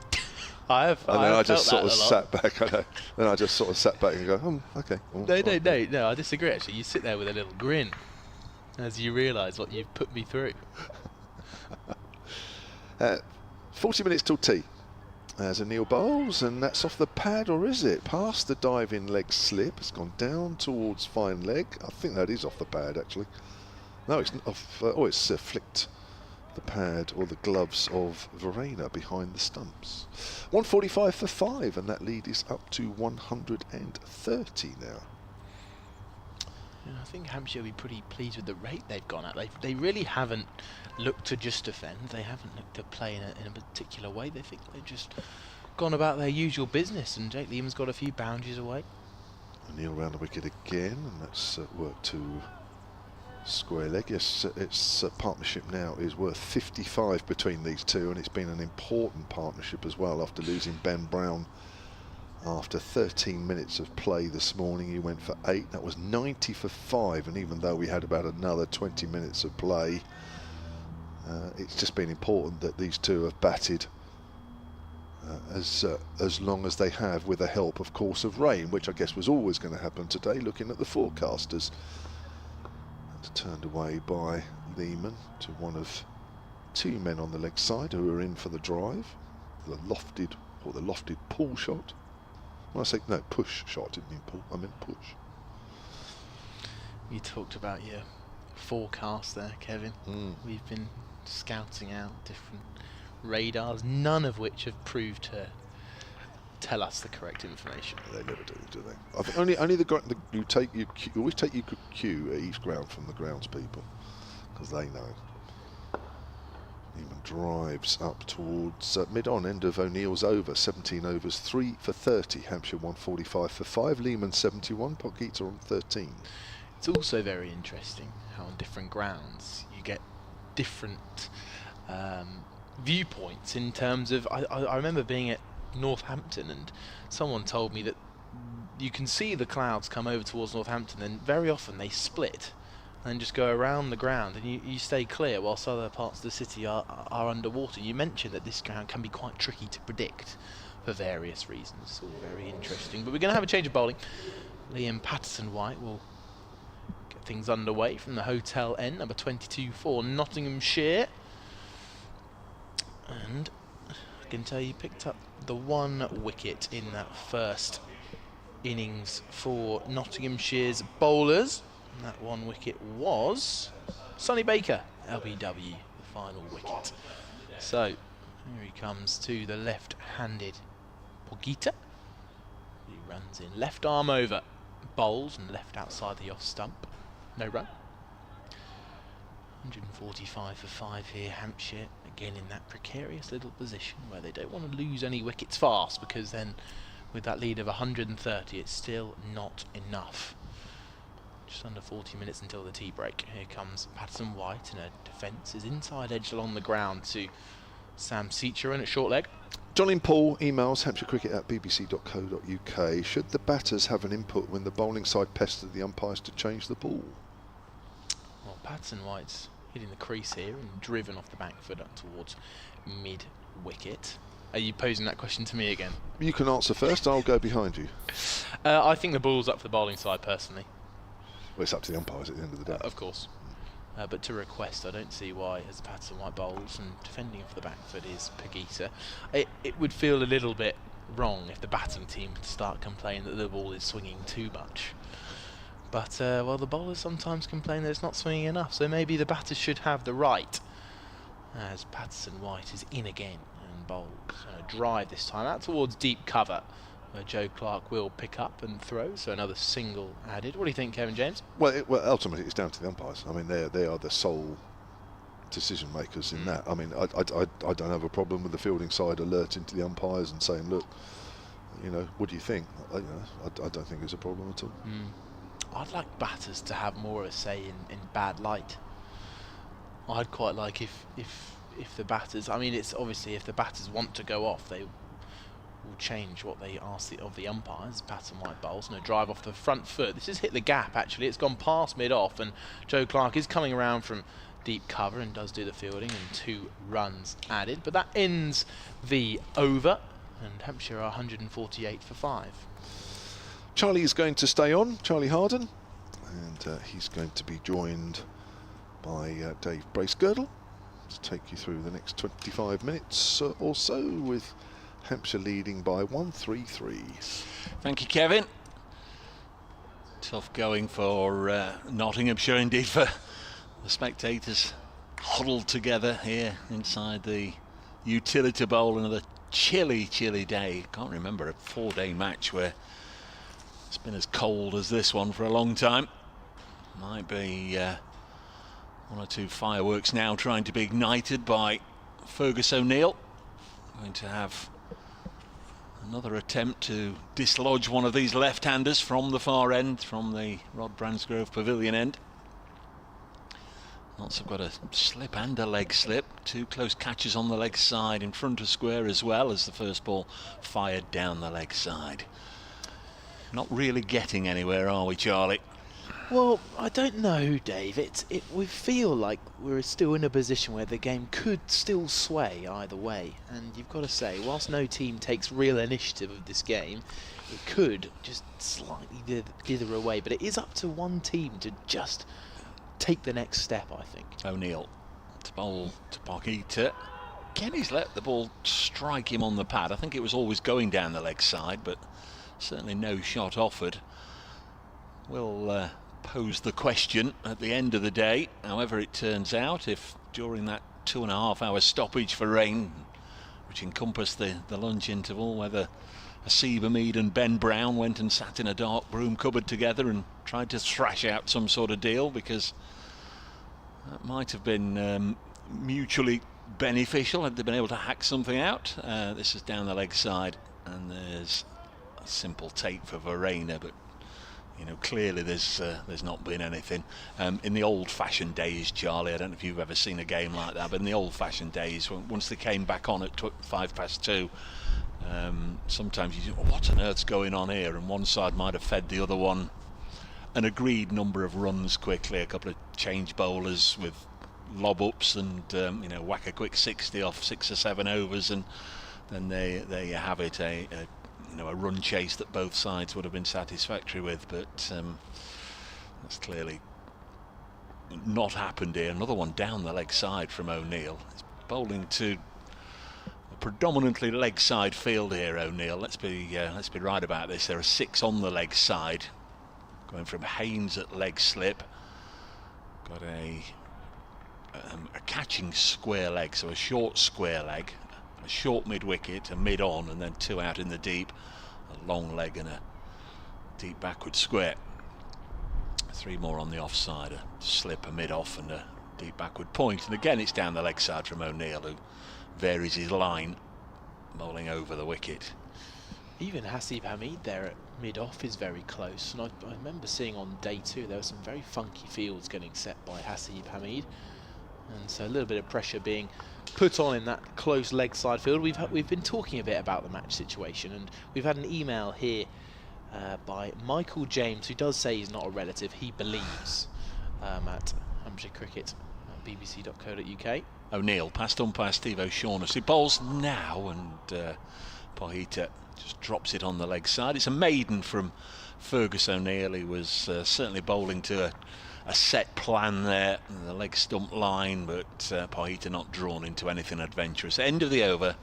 I have. And then I just sort of sat back. Then I just sort of sat back and go, okay. No, I disagree. Actually, you sit there with a little grin as you realise what you've put me through. 40 minutes till tea. As O'Neill bowls, and that's off the pad, or is it? Past the diving leg slip. It's gone down towards fine leg. I think that is off the pad, actually. No, it's off. It's flicked the pad or the gloves of Verena behind the stumps. 145 for 5, and that lead is up to 130 now. Yeah, I think Hampshire will be pretty pleased with the rate they've gone at. They really haven't looked to just defend. They haven't looked to play in a particular way. They think they've just gone about their usual business, and Jake Leman's got a few boundaries away. O'Neill round the wicket again, and that's worked to square leg. Yes, its partnership now is worth 55 between these two, and it's been an important partnership as well after losing Ben Brown. After 13 minutes of play this morning, he went for 8. That was 90 for 5, and even though we had about another 20 minutes of play, it's just been important that these two have batted as long as they have, with the help, of course, of rain, which I guess was always going to happen today, looking at the forecasters. That's turned away by Leman to one of 2 men on the leg side who are in for the drive. The lofted pull shot. When I say no, push shot, I didn't mean pull, I meant push. You talked about your forecast there, Kevin. We've been scouting out different radars, none of which have proved tell us the correct information. They never do they? I think only you always take your cue at each ground from the grounds people, because they know. Leman drives up towards mid-on, end of O'Neill's over, 17 overs, 3 for 30, Hampshire 145 for 5, Leman 71, Potgieter on 13. It's also very interesting how on different grounds you get different viewpoints in terms of, I remember being at Northampton and someone told me that you can see the clouds come over towards Northampton and very often they split and just go around the ground and you stay clear whilst other parts of the city are underwater. You mentioned that this ground can be quite tricky to predict for various reasons. It's all very interesting. But we're going to have a change of bowling. Liam Patterson-White will get things underway from the hotel end, number 22 for Nottinghamshire. And I can tell you picked up the 1 wicket in that first innings for Nottinghamshire's bowlers. And that 1 wicket was Sonny Baker, LBW, the final wicket. So here he comes to the left-handed Potgieter. He runs in left arm over, bowls and left outside the off stump. No run. 145 for 5 here, Hampshire. Again in that precarious little position where they don't want to lose any wickets fast, because then with that lead of 130 it's still not enough. Just under 40 minutes until the tea break. Here comes Patterson-White in a defence. His inside edge along the ground to Sam Seacher in at short leg. John Paul emails hampshirecricket@bbc.co.uk. Should the batters have an input when the bowling side pestered the umpires to change the ball? Well, Patterson-White's hitting the crease here and driven off the back foot up towards mid-wicket. Are you posing that question to me again? You can answer first, I'll go behind you. I think the ball's up for the bowling side personally. Well, it's up to the umpires at the end of the day. Of course. But to request, I don't see why, as Patterson-White bowls and defending off the back foot is Potgieter. It would feel a little bit wrong if the batting team start complaining that the ball is swinging too much. But, well, the bowlers sometimes complain that it's not swinging enough, so maybe the batters should have the right. As Patterson-White is in again and bowls a drive this time out towards deep cover, where Joe Clark will pick up and throw, so another single added. What do you think, Kevin James? Well, ultimately it's down to the umpires. I mean, they are the sole decision makers in that. I mean, I don't have a problem with the fielding side alerting to the umpires and saying, look, you know, what do you think? I don't think there's a problem at all. I'd like batters to have more of a say in bad light. I'd quite like if the batters, I mean, it's obviously if the batters want to go off, they will change what they ask of the umpires. Patterson-White bowls, no drive off the front foot. This has hit the gap actually. It's gone past mid-off, and Joe Clark is coming around from deep cover and does do the fielding, and 2 runs added. But that ends the over, and Hampshire are 148 for 5. Charlie is going to stay on, Charlie Harden, and he's going to be joined by Dave Bracegirdle to take you through the next 25 minutes or so, with Hampshire leading by 133. Thank you, Kevin. Tough going for Nottinghamshire indeed, for the spectators huddled together here inside the Utilita Bowl. Another chilly day. Can't remember a 4-day match where it's been as cold as this one for a long time. Might be 1 or 2 fireworks now trying to be ignited by Fergus O'Neill. Going to have another attempt to dislodge one of these left-handers from the far end, from the Rod Bransgrove Pavilion end. Notts have got a slip and a leg slip. 2 close catches on the leg side in front of square, as well as the first ball fired down the leg side. Not really getting anywhere, are we, Charlie? Well, I don't know, Dave. We feel like we're still in a position where the game could still sway either way. And you've got to say, whilst no team takes real initiative of this game, it could just slightly dither away. But it is up to one team to just take the next step, I think. O'Neill to bowl to Potgieter. Again, he's let the ball strike him on the pad. I think it was always going down the leg side, but certainly no shot offered. We'll pose the question at the end of the day, however it turns out, if during that 2.5 hour stoppage for rain, which encompassed the lunch interval, whether Seabermead and Ben Brown went and sat in a dark broom cupboard together and tried to thrash out some sort of deal, because that might have been mutually beneficial had they been able to hack something out. This is down the leg side, and there's a simple take for Verena, but you know, clearly there's not been anything. In the old-fashioned days, Charlie, I don't know if you've ever seen a game like that, but in the old-fashioned days, once they came back on at 2:05, sometimes you think, well, what on earth's going on here? And one side might have fed the other one an agreed number of runs quickly, a couple of change bowlers with lob-ups, and you know, whack a quick 60 off 6 or 7 overs, and then there you have it, you know, a run chase that both sides would have been satisfactory with. But that's clearly not happened here. Another one down the leg side from O'Neill. He's bowling to a predominantly leg side field here, O'Neill. Let's be right about this. There are 6 on the leg side, going from Haynes at leg slip. Got a catching square leg, so a short square leg, a short mid wicket, a mid on, and then 2 out in the deep, a long leg and a deep backward square. 3 more on the offside, a slip, a mid off, and a deep backward point. And again, it's down the leg side from O'Neill, who varies his line, bowling over the wicket. Even Hasib Hamid there at mid-off is very close, and I remember seeing on day 2 there were some very funky fields getting set by Hasib Hamid, and so a little bit of pressure being put on in that close leg side field. We've been talking a bit about the match situation, and we've had an email here by Michael James, who does say he's not a relative, he believes, at Hampshire Cricket at bbc.co.uk. O'Neill past umpire Steve O'Shaughnessy, bowls now, and Potgieter just drops it on the leg side. It's a maiden from Fergus O'Neill. He was certainly bowling to a set plan there, the leg stump line, but Potgieter not drawn into anything adventurous. End of the over.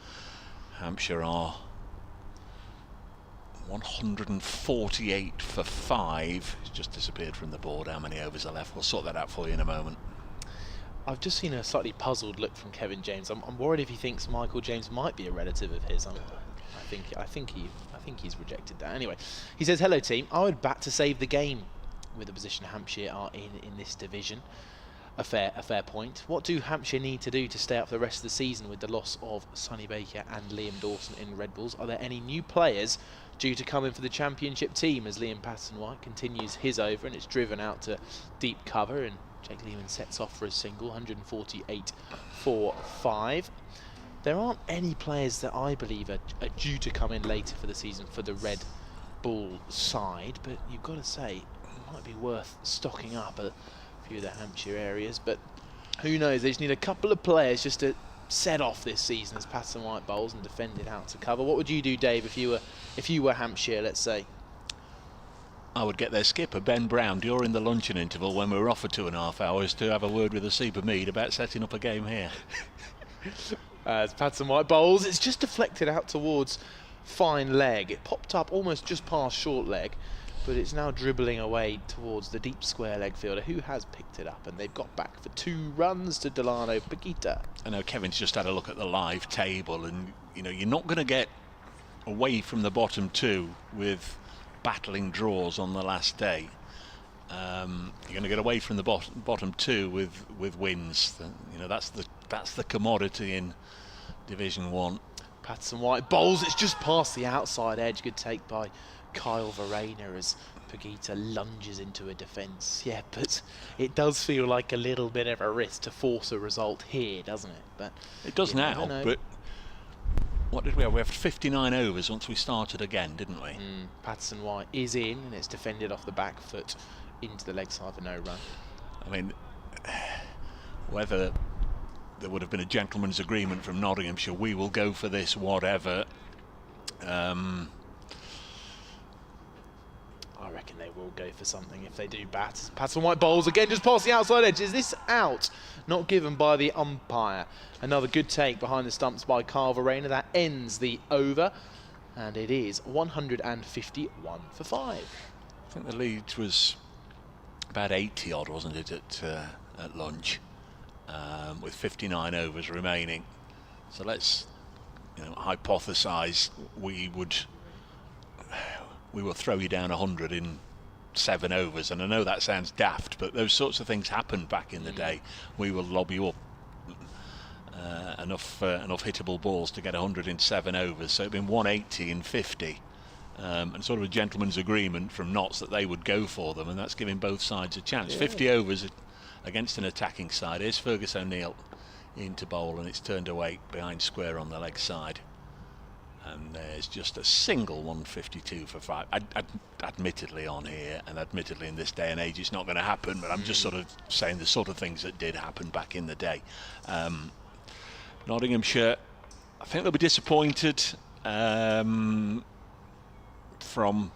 Hampshire are 148 for 5. It's just disappeared from the board. How many overs are left? We'll sort that out for you in a moment. I've just seen a slightly puzzled look from Kevin James. I'm worried if he thinks Michael James might be a relative of his. I think he's rejected that. Anyway, he says, "Hello team. I would bat to save the game with the position Hampshire are in this division. A fair point. What do Hampshire need to do to stay up for the rest of the season with the loss of Sonny Baker and Liam Dawson in Red Bulls? Are there any new players due to come in for the championship team?" As Liam Patterson-White continues his over, and it's driven out to deep cover, and Jake Leman sets off for a single, 148 for 5. There aren't any players that I believe are due to come in later for the season for the Red Bull side, but you've got to say it might be worth stocking up a few of the Hampshire areas. But who knows? They just need a couple of players just to set off this season as Patterson-White bowls and defend it out to cover. What would you do, Dave, if you were Hampshire, let's say? I would get their skipper, Ben Brown, during the luncheon interval when we were off for 2.5 hours, to have a word with the Seabermead about setting up a game here. As Patterson-White bowls, it's just deflected out towards fine leg. It popped up almost just past short leg, but it's now dribbling away towards the deep square leg fielder, who has picked it up, and they've got back for 2 runs to Delano Potgieter. I know Kevin's just had a look at the live table, and you know, you're not going to get away from the bottom 2 with battling draws on the last day. You're going to get away from the bottom 2 with wins. You know, that's the commodity in Division 1. Patterson-White bowls, it's just past the outside edge. Good take by Kyle Verena as Potgieter lunges into a defence. Yeah, but it does feel like a little bit of a risk to force a result here, doesn't it? But it does now, but what did we have? We have 59 overs once we started again, didn't we? Patterson-White is in, and it's defended off the back foot into the leg side for no run. I mean, whether there would have been a gentleman's agreement from Nottinghamshire, we will go for this, whatever. I reckon they will go for something if they do bat. Patterson-White bowls again, just past the outside edge. Is this out? Not given by the umpire. Another good take behind the stumps by Kyle Verena. That ends the over, and it is 151 for 5. I think the lead was about 80 odd, wasn't it, at lunch, with 59 overs remaining. So let's, you know, hypothesise we would we will throw you down 100 in 7 overs. And I know that sounds daft, but those sorts of things happened back in the day. We will lob you up enough hittable balls to get 100 in 7 overs. So it'd been 180 in 50. And sort of a gentleman's agreement from Notts that they would go for them, and that's giving both sides a chance. 50 overs against an attacking side. Here's Fergus O'Neill into bowl, and it's turned away behind square on the leg side. And there's just a single 152 for 5. Admittedly on here, and admittedly in this day and age, it's not going to happen, but I'm just sort of saying the sort of things that did happen back in the day. Nottinghamshire, I think they'll be disappointed from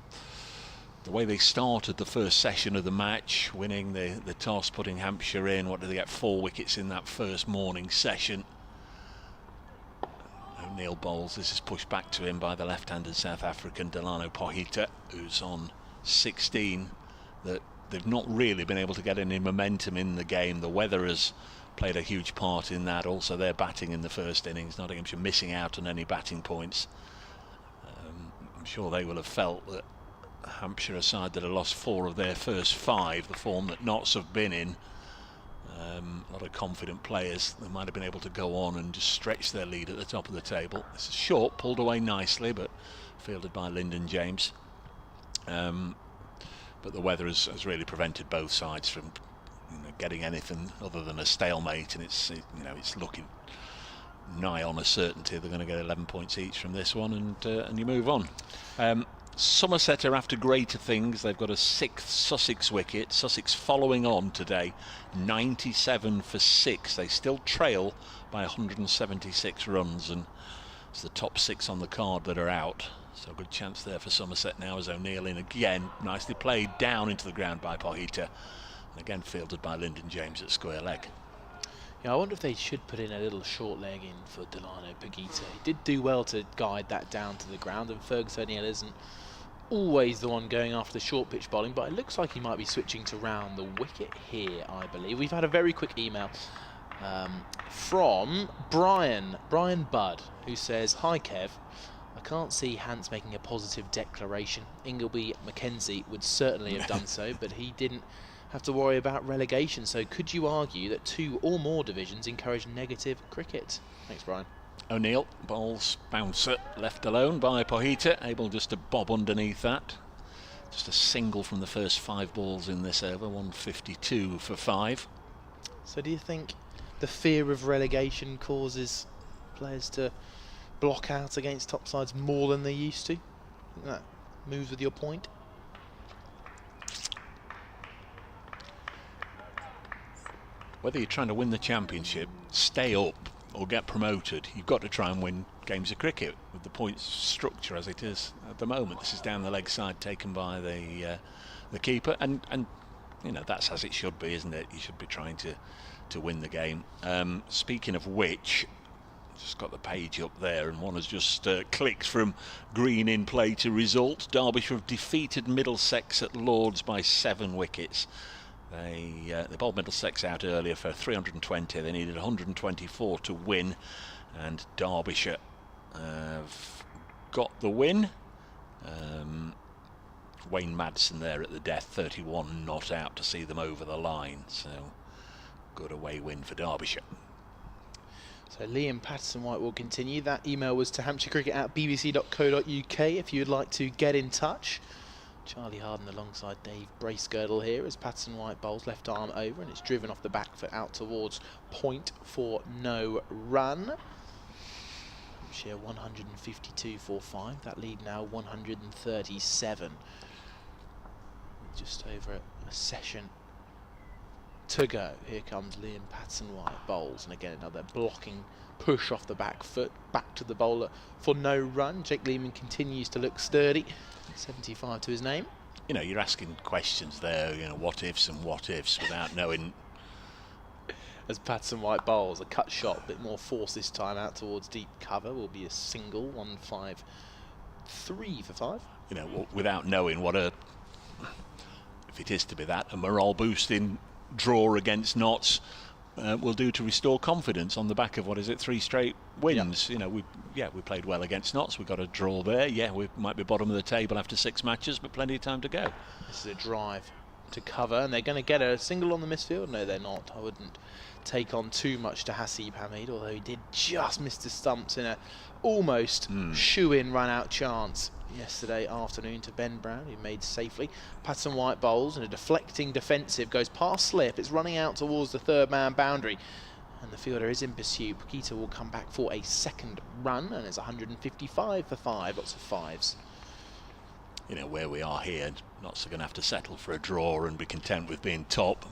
the way they started the first session of the match, winning the toss, putting Hampshire in. What did they get? 4 wickets in that first morning session. O'Neill bowls. This is pushed back to him by the left-handed South African Delano Potgieter, who's on 16. That they've not really been able to get any momentum in the game. The weather has played a huge part in that. Also, their batting in the first innings, Nottinghamshire missing out on any batting points. I'm sure they will have felt that Hampshire, a side that have lost 4 of their first 5, the form that Notts have been in. A lot of confident players. They might have been able to go on and just stretch their lead at the top of the table. This is short, pulled away nicely, but fielded by Lyndon James. But the weather has really prevented both sides from getting anything other than a stalemate, and it's looking nigh on a certainty they're going to get 11 points each from this one, and you move on. Somerset are after greater things. They've got a 6th Sussex wicket. Sussex following on today, 97 for 6. They still trail by 176 runs, and it's the top 6 on the card that are out. So a good chance there for Somerset now as O'Neill in again. Nicely played down into the ground by Potgieter, and again fielded by Lyndon James at square leg. Yeah, I wonder if they should put in a little short leg in for Delano Potgieter. He did do well to guide that down to the ground, and Fergus O'Neill isn't always the one going after the short pitch bowling, but it looks like he might be switching to round the wicket here, I believe. We've had a very quick email from Brian Budd, who says, "Hi Kev, I can't see Hans making a positive declaration. Ingleby Mackenzie would certainly have done so, but he didn't have to worry about relegation. So could you argue that 2 or more divisions encourage negative cricket?" Thanks, Brian. O'Neill bowls bouncer, left alone by Potgieter, able just to bob underneath that. Just a single from the first 5 balls in this over, 152 for 5. So do you think the fear of relegation causes players to block out against top sides more than they used to? I think that moves with your point. Whether you're trying to win the championship, stay up, or get promoted, you've got to try and win games of cricket with the points structure as it is at the moment. This is down the leg side taken by the keeper, and that's as it should be, isn't it? You should be trying to win the game. Speaking of which, just got the page up there, and one has just clicked from green in play to result. Derbyshire have defeated Middlesex at Lords by 7 wickets. They bowled Middlesex out earlier for 320. They needed 124 to win, and Derbyshire have got the win. Wayne Madsen there at the death, 31 not out to see them over the line. So good away win for Derbyshire. So Liam Patterson-White will continue. That email was to hampshirecricket@bbc.co.uk if you'd like to get in touch. Charlie Harden alongside Dave Bracegirdle here as Patterson-White bowls left arm over, and it's driven off the back foot out towards point for no run. Hampshire 152 for 5. That lead now 137. Just over a session to go. Here comes Liam Patterson-White bowls, and again another blocking push off the back foot back to the bowler for no run. Jake Leman continues to look sturdy. 75 to his name. You're asking questions there, what ifs and what ifs without knowing. As Patterson-White bowls, a cut shot, a bit more force this time out towards deep cover, will be a single, 153 for 5. Without knowing what if it is to be that, a morale boosting draw against Notts, will do to restore confidence on the back of, what is it, 3 straight wins. You know, we played well against Notts. We got a draw there. Yeah, we might be bottom of the table after 6 matches, but plenty of time to go. This is a drive to cover, and they're going to get a single on the misfield. No, they're not. I wouldn't take on too much to Hasib Hamid, although he did just miss the stumps in a almost shoe-in run-out chance yesterday afternoon to Ben Brown, who made safely. Patterson White bowls, and a deflecting defensive goes past slip. It's running out towards the 3rd man boundary, and the fielder is in pursuit. Potgieter will come back for a 2nd run, and it's 155 for 5. Lots of 5s. You know, where we are here, Notts are going to have to settle for a draw and be content with being top.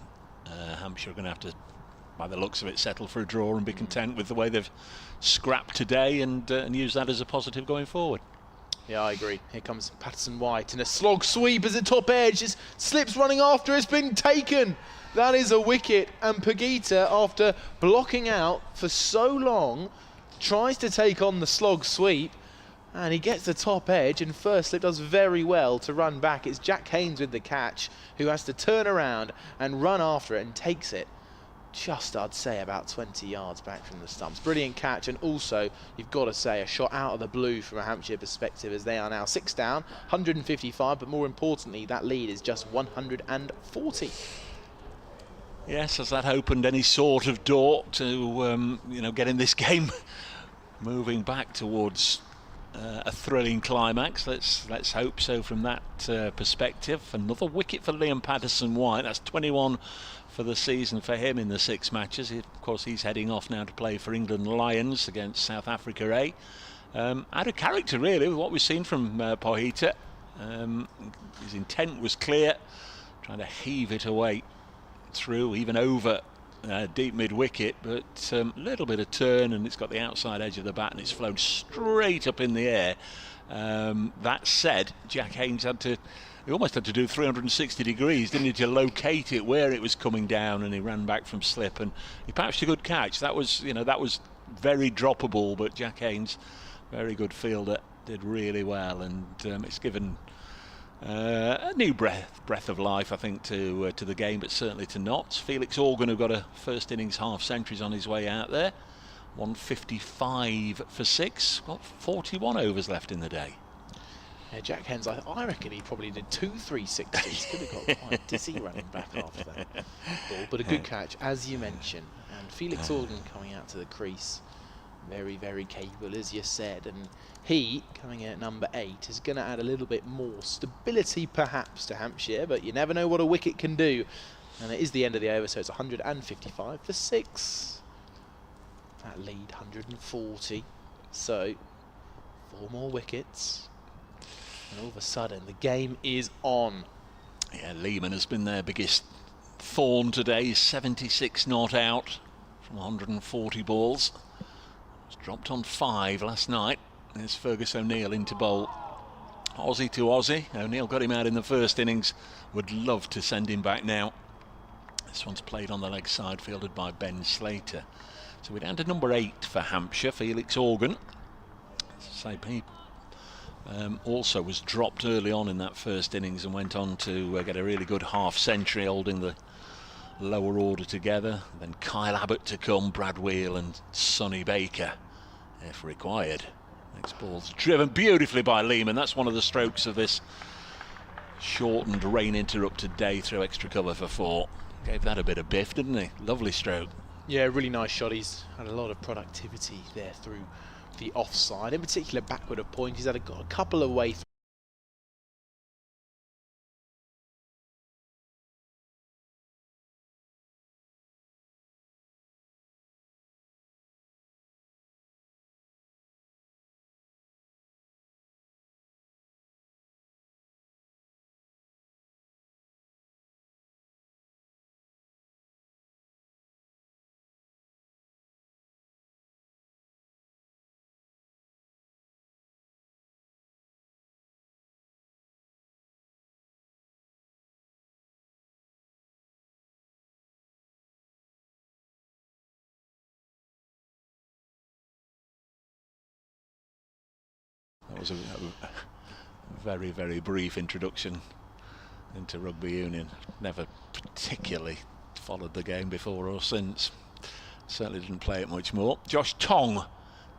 Hampshire are going to have to, by the looks of it, settle for a draw and be content with the way they've scrapped today, and use that as a positive going forward. Yeah, I agree. Here comes Patterson White, and a slog sweep as a top edge. His slip's running after, it's been taken. That is a wicket, and Potgieter, after blocking out for so long, tries to take on the slog sweep, and he gets the top edge, and first slip does very well to run back. It's Jack Haynes with the catch, who has to turn around and run after it and takes it just, I'd say, about 20 yards back from the stumps. Brilliant catch, and also, you've got to say, a shot out of the blue from a Hampshire perspective, as they are now 6 down, 155, but more importantly, that lead is just 140. Yes, has that opened any sort of door to getting this game moving back towards a thrilling climax? Let's hope so from that perspective. Another wicket for Liam Patterson-White. That's 21 for the season for him in the 6 matches. Of course, he's heading off now to play for England Lions against South Africa A. Out of character, really, with what we've seen from Potgieter. His intent was clear, trying to heave it away through, even over deep mid-wicket, but a little bit of turn, and it's got the outside edge of the bat, and it's flown straight up in the air. That said, Jack Haynes he almost had to do 360 degrees, didn't he, to locate it where it was coming down, and he ran back from slip, and he patched a good catch. That was very droppable, but Jack Haynes, very good fielder, did really well, and it's given a new breath of life, I think, to the game, but certainly to Notts. Felix Organ, who got a first innings half centuries on his way out there, 155 for 6, got 41 overs left in the day. Yeah, Jack Haynes, I reckon he probably did 2 360s. Could have got quite dizzy running back after that ball, but a good catch, as you mentioned. And Felix Organ coming out to the crease, very, very capable, as you said, and he, coming in at number 8, is going to add a little bit more stability perhaps to Hampshire, but you never know what a wicket can do. And it is the end of the over, so it's 155 for 6. That lead 140, so 4 more wickets, and all of a sudden the game is on. Yeah, Leman has been their biggest thorn today. He's 76 not out from 140 balls. Was dropped on 5 last night. There's Fergus O'Neill into bowl. Aussie to Aussie. O'Neill got him out in the first innings. Would love to send him back now. This one's played on the leg side, fielded by Ben Slater. So we're down to number 8 for Hampshire, Felix Organ. He also was dropped early on in that first innings and went on to get a really good half century, holding the lower order together. Then Kyle Abbott to come, Brad Wheel and Sonny Baker, if required. Next ball's driven beautifully by Leman. That's one of the strokes of this shortened, rain-interrupted day through extra cover for 4. Gave that a bit of biff, didn't he? Lovely stroke. Yeah, really nice shot. He's had a lot of productivity there through the offside, in particular backward of point. He's had a couple of way through. That was a very, very brief introduction into rugby union. Never particularly followed the game before or since. certainly didn't play it much more. Josh Tong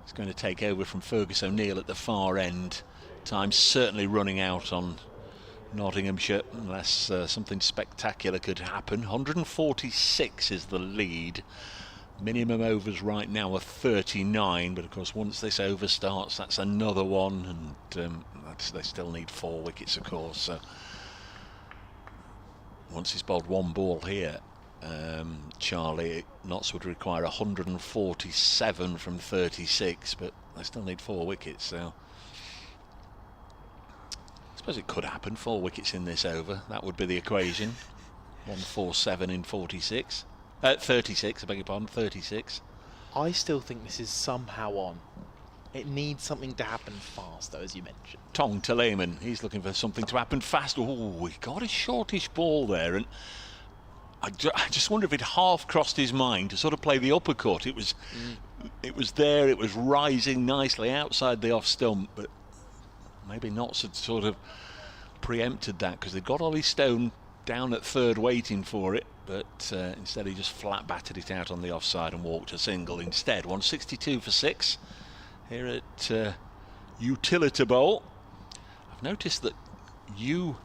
is going to take over from Fergus O'Neill at the far end. Time's certainly running out on Nottinghamshire unless something spectacular could happen. 146 is the lead. Minimum overs right now are 39, but of course once this over starts that's another one, and they still need 4 wickets of course. So once he's bowled 1 ball here, Charlie, Notts would require 147 from 36, but they still need 4 wickets. So I suppose it could happen, 4 wickets in this over. That would be the equation. 147 in 46. 36, I beg your pardon, 36. I still think this is somehow on. It needs something to happen fast, though, as you mentioned. Tong to Leman. He's looking for something to happen fast. Oh, he got a shortish ball there, and I just wonder if it half crossed his mind to sort of play the uppercut. It was there, it was rising nicely outside the off stump, but maybe Notts had sort of preempted that because they'd got Ollie Stone down at third waiting for it, but instead he just flat battered it out on the offside and walked a single instead. 162 for 6 here at Utilita Bowl. I've noticed that you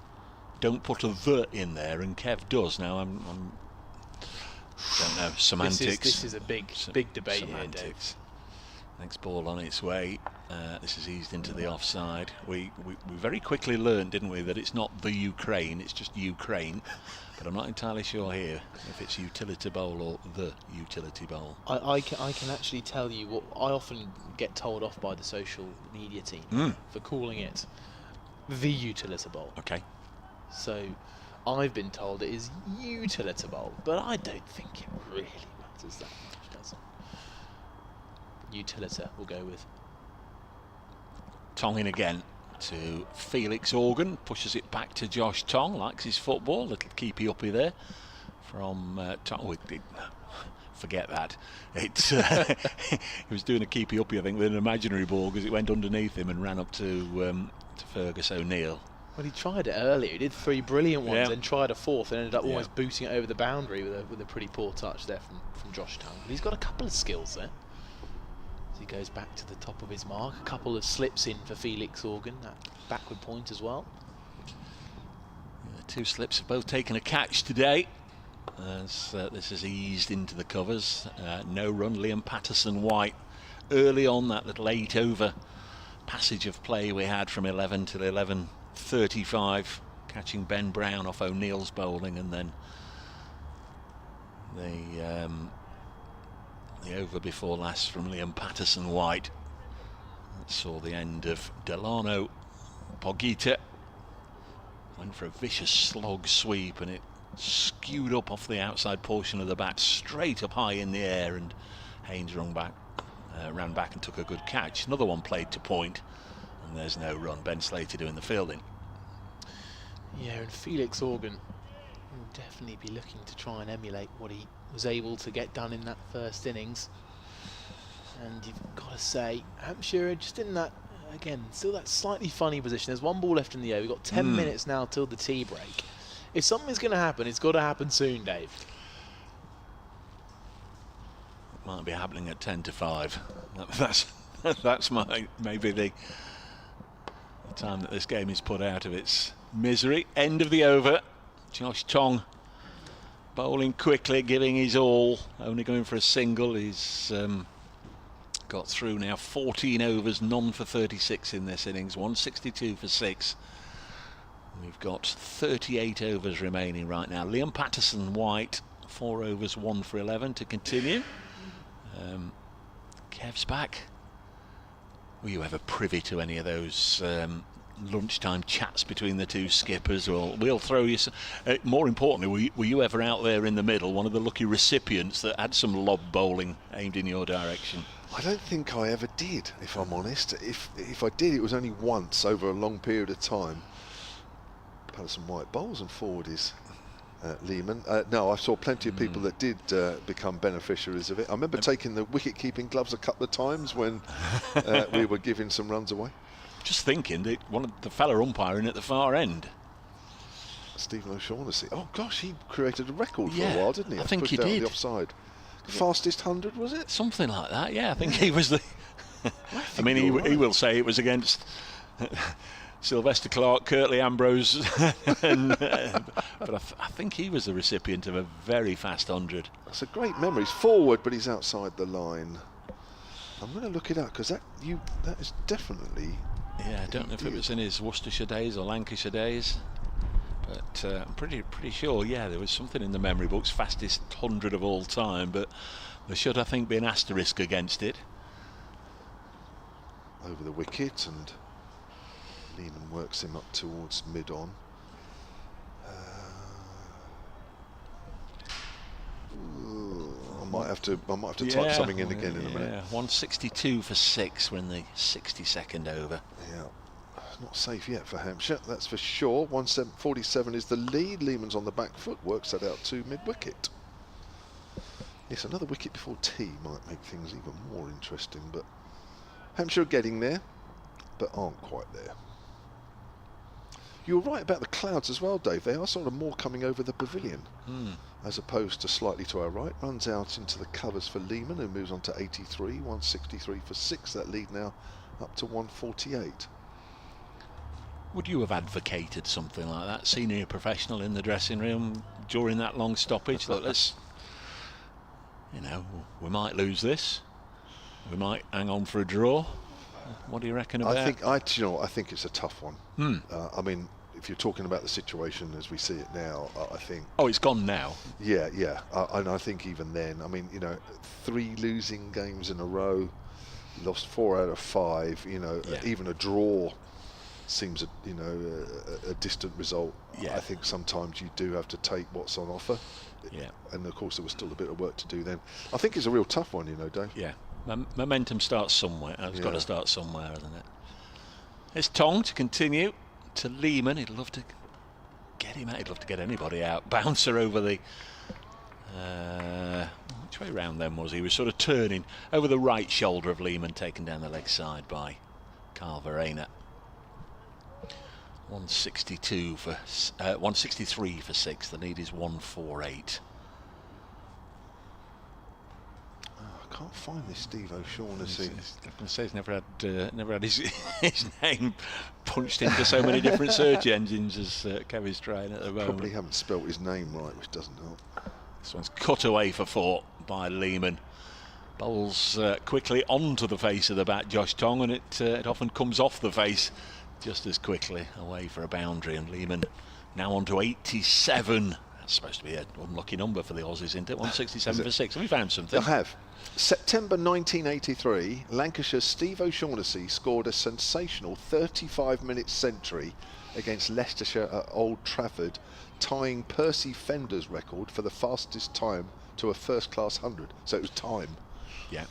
don't put a "the" in there and Kev does. Now I'm don't know, semantics. This is a big debate semantics. here, Dave. Next ball on its way. This is eased into the offside. We very quickly learned, didn't we, that it's not the Ukraine, it's just Ukraine. But I'm not entirely sure here if it's Utilita Bowl or the Utility Bowl. I can actually tell you what I often get told off by the social media team for calling it the Utilita Bowl. Okay. So I've been told it is Utilita Bowl, but I don't think it really matters that much, does it? Utilita we'll go with. Tong in again to Felix Organ, pushes it back to Josh Tong, likes his football, little keepy uppy there from Tong. Oh, forget that. He was doing a keepy uppy, I think, with an imaginary ball because it went underneath him and ran up to Fergus O'Neill. Well, he tried it earlier. He did 3 brilliant ones, Yeah. and tried a 4th, and ended up almost booting it over the boundary with a pretty poor touch there from Josh Tong. But he's got a couple of skills there. He goes back to the top of his mark. A couple of slips in for Felix Organ, that backward point as well. The 2 slips have both taken a catch today as this has eased into the covers. No run, Liam Patterson-White early on, that little 8 over passage of play we had from 11 till 11:35, catching Ben Brown off O'Neill's bowling, and then the over before last from Liam Patterson-White. That saw the end of Delano. Potgieter went for a vicious slog sweep and it skewed up off the outside portion of the bat, straight up high in the air, and Haynes ran back and took a good catch. Another one played to point, and there's no run. Ben Slater doing the fielding. Yeah, and Felix Organ will definitely be looking to try and emulate what he was able to get done in that first innings. And you've got to say, Hampshire just in that, again, still that slightly funny position. There's 1 ball left in the over. We've got 10 minutes now till the tea break. If something's going to happen, it's got to happen soon, Dave. It might be happening at 10 to 5. That's maybe the time that this game is put out of its misery. End of the over. Josh Tong bowling quickly, giving his all, only going for a single. He's got through now 14 overs, none for 36 in this innings, 162 for 6. We've got 38 overs remaining right now. Liam Patterson-White, 4 overs, 1 for 11 to continue. Kev's back. Were you ever privy to any of those lunchtime chats between the 2 skippers? Well, we'll throw you some. More importantly, were you ever out there in the middle, one of the lucky recipients that had some lob bowling aimed in your direction? I don't think I ever did, if I'm honest. If I did, it was only once over a long period of time. Patterson-White bowls and forward is Leman. No, I saw plenty of people that did become beneficiaries of it. I remember taking the wicket-keeping gloves a couple of times when we were giving some runs away. Just thinking that one of the fella umpiring at the far end, Stephen O'Shaughnessy. Oh gosh, he created a record for Yeah, a while, didn't he? I think Pushed he out did. The offside. fastest 100, was it? Something like that, yeah. I think he was the... I mean, he right. will say it was against Sylvester Clark, Curtly Ambrose, but I think he was the recipient of a very fast 100. That's a great memory. He's forward, but he's outside the line. I'm going to look it up because that is definitely... Yeah, I don't know if it was in his Worcestershire days or Lancashire days, but I'm pretty sure, yeah, there was something in the memory books, fastest 100 of all time, but there should, I think, be an asterisk against it. Over the wicket, and Leman works him up towards mid-on. I might have to type something in again in a minute. 162 for 6. We're in the 62nd over. Yeah, not safe yet for Hampshire, that's for sure. 147 is the lead. Leman's on the back foot, works that out to mid-wicket. Yes, another wicket before tea might make things even more interesting, but Hampshire are getting there, but aren't quite there. You were right about the clouds as well, Dave. They are sort of more coming over the pavilion, as opposed to slightly to our right. Runs out into the covers for Leman, who moves on to 83, 163 for 6. That lead now up to 148. Would you have advocated something like that, senior professional in the dressing room during that long stoppage? Look, let's, you know, we might lose this. We might hang on for a draw. What do you reckon about that? I think it's a tough one. I mean, if you're talking about the situation as we see it now, I think... Oh, it's gone now. Yeah. And I think even then, I mean, you know, 3 losing games in a row, lost 4 out of 5, you know, even a draw seems, a distant result. Yeah. I think sometimes you do have to take what's on offer. Yeah. And of course, there was still a bit of work to do then. I think it's a real tough one, Dave. Yeah. Momentum starts somewhere. It's got to start somewhere, hasn't it? It's Tong to continue to Leman. He'd love to get him out. He'd love to get anybody out. Bouncer over the... which way round then was he? He was sort of turning over the right shoulder of Leman, taken down the leg side by Carl Verena. 162 for 163 for 6. The lead is 148. I can't find this Steve O'Shaughnessy. I was going to say he's never had his name punched into so many different search engines as Kevin's trying at the moment. Probably haven't spelt his name right, which doesn't help. This one's cut away for 4 by Leman. Bowls quickly onto the face of the bat, Josh Tong, and it often comes off the face just as quickly, away for a boundary. And Leman now on to 87. That's supposed to be an unlucky number for the Aussies, isn't it? 167 for 6. Have we found something? I have. September 1983, Lancashire's Steve O'Shaughnessy scored a sensational 35-minute century against Leicestershire at Old Trafford, tying Percy Fender's record for the fastest time to a first-class 100. So it was time. Yeah.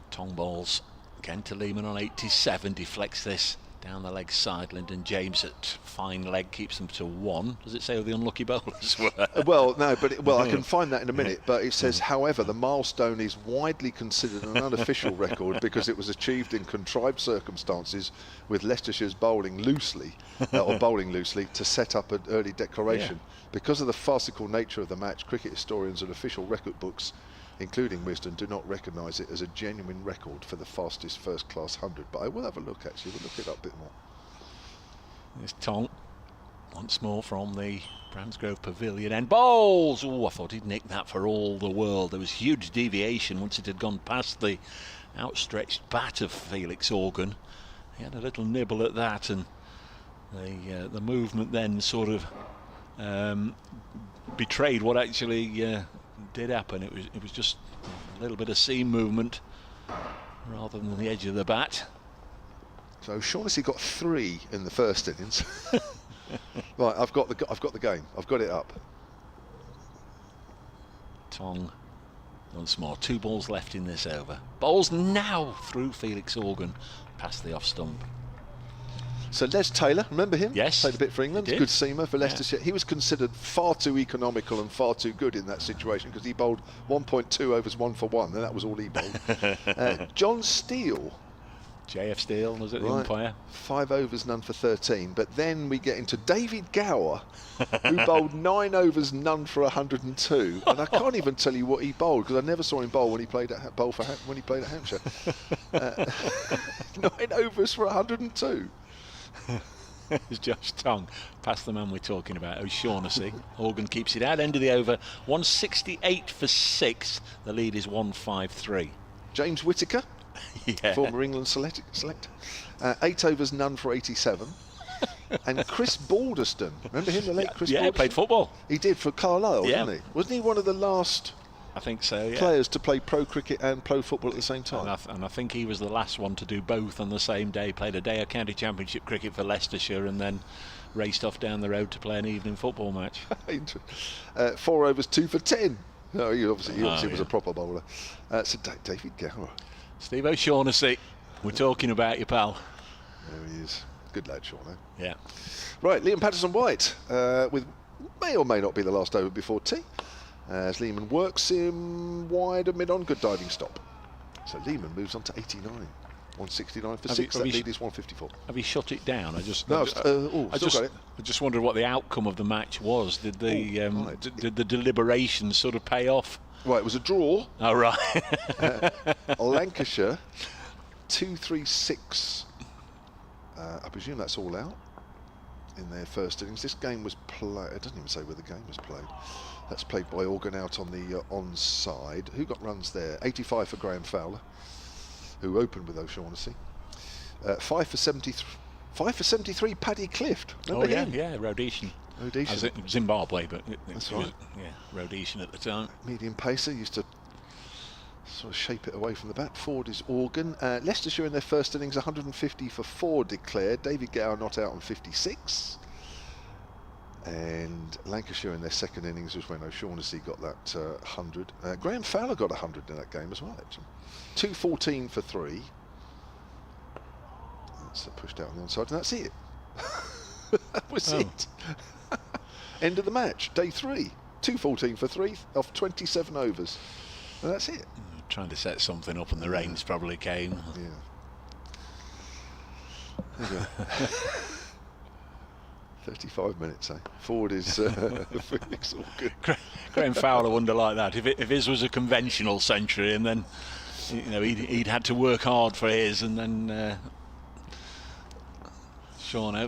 Tong balls again to Leman on 87, deflects this down the leg side. Lyndon James at fine leg keeps them to 1. Does it say who the unlucky bowlers were? Well, no, but I can find that in a minute. But it says, however, the milestone is widely considered an unofficial record because it was achieved in contrived circumstances, with Leicestershire's bowling loosely to set up an early declaration. Because of the farcical nature of the match, cricket historians and official record books, including Wisdom, do not recognise it as a genuine record for the fastest first-class 100. But I will have a look, actually. We'll look it up a bit more. There's Tong once more from the Bransgrove Pavilion end. Bowls! Oh, I thought he'd nick that for all the world. There was huge deviation once it had gone past the outstretched bat of Felix Organ. He had a little nibble at that, and the movement then sort of betrayed what actually did happen. It was just a little bit of seam movement rather than the edge of the bat. So Shaughnessy got 3 in the first innings. Right, I've got the game. I've got it up. Tong once more. 2 balls left in this over. Bowls now through Felix Organ past the off stump. So Les Taylor, remember him? Yes. Played a bit for England. Good seamer for Leicestershire. He was considered far too economical and far too good in that situation because he bowled 1.2 overs 1 for 1, and that was all he bowled. John Steele JF Steele, was it the Right. umpire? 5 overs, none for 13. But then we get into David Gower, who bowled 9 overs, none for 102. And I can't even tell you what he bowled because I never saw him bowl when he played at when he played at Hampshire. 9 overs for 102. It's Josh Tong, past the man we're talking about, O'Shaughnessy. Organ keeps it out, end of the over, 168 for 6. The lead is 153. James Whittaker, Yeah. former England selector. 8 overs, none for 87. And Chris Balderston, remember him, the late Chris Yeah, he Balderston? played football. He did for Carlisle, Yeah. didn't he? Wasn't he one of the last I think so, yeah. players to play pro cricket and pro football at the same time? And I think he was the last one to do both on the same day. Played a day of county championship cricket for Leicestershire and then raced off down the road to play an evening football match. 4 overs, 2 for 10. No, he obviously yeah. was a proper bowler. So David Gower, Steve O'Shaughnessy, we're talking about you, pal. there he is. Good lad, Sean. Yeah. Right, Liam Patterson-White with may or may not be the last over before tea. As Leman works him wide and mid-on, good diving stop. So Leman moves on to 89. 169 for 6, that lead is 154. Have you shut it down? I just wondered what the outcome of the match was. Did the did the deliberations sort of pay off? Right, it was a draw. Oh, right. Lancashire 236. I presume that's all out in their first innings. This game was played. It doesn't even say where the game was played. That's played by Organ out on the onside. Who got runs there? 85 for Graham Fowler, who opened with O'Shaughnessy. 5 for 73. 5 for 73. Paddy Clift. Remember him? Yeah, Rhodesian. Zimbabwe, but That's it right. was, Rhodesian at the time. Medium pacer, used to sort of shape it away from the bat. Forward is Organ. Leicestershire in their first innings 150 for 4 declared. David Gower not out on 56. And Lancashire in their second innings was when O'Shaughnessy got that 100. Graham Fowler got 100 in that game as well, actually. 214 for 3. That's pushed out on the onside, and that's it. That was it. End of the match, day 3. 214 for 3 off 27 overs. And that's it. Trying to set something up, and the rains probably came. Yeah. There you go. 35 minutes, eh? Forward is it's all good. Graham Fowler wonder like that. If his was a conventional century, and then he'd had to work hard for his, and then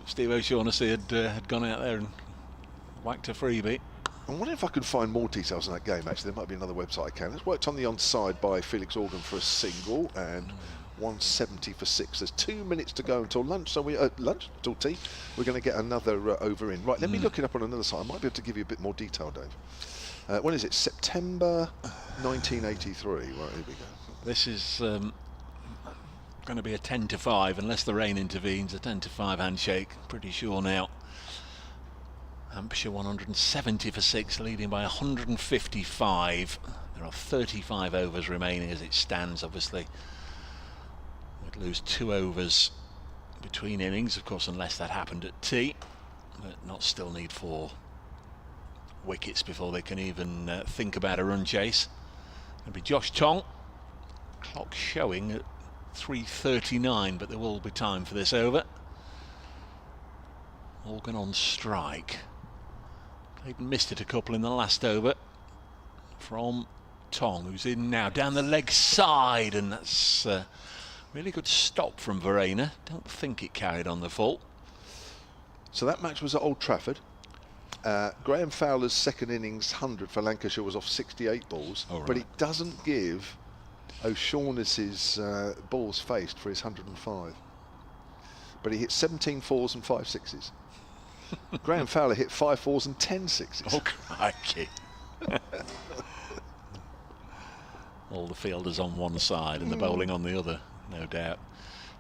Steve O'Shaughnessy had gone out there and whacked a freebie. I wonder if I could find more details on that game. Actually, there might be another website I can. It's worked on the onside by Felix Organ for a single and 170 for 6. There's 2 minutes to go until lunch. So till tea. We're going to get another over in. Right, let me look it up on another site. I might be able to give you a bit more detail, Dave. When is it? September 1983. Right, here we go. This is going to be a 10 to 5 unless the rain intervenes. A 10 to 5 handshake. Pretty sure now. Hampshire 170 for 6, leading by 155. There are 35 overs remaining as it stands, obviously. We'd lose 2 overs between innings, of course, unless that happened at tea. But not still need 4 wickets before they can even think about a run chase. It'll be Josh Tong. Clock showing at 3:39, but there will be time for this over. Organ on strike. They'd missed it a couple in the last over from Tong, who's in now down the leg side, and that's a really good stop from Verena. Don't think it carried on the full. So that match was at Old Trafford. Graham Fowler's second innings 100 for Lancashire was off 68 balls, but it doesn't give O'Shaughnessy's balls faced for his 105. But he hit 17 fours and 5 sixes. Graham Fowler hit 5 fours and 10 sixes. Oh, crikey. All the fielders on one side and the bowling on the other, no doubt.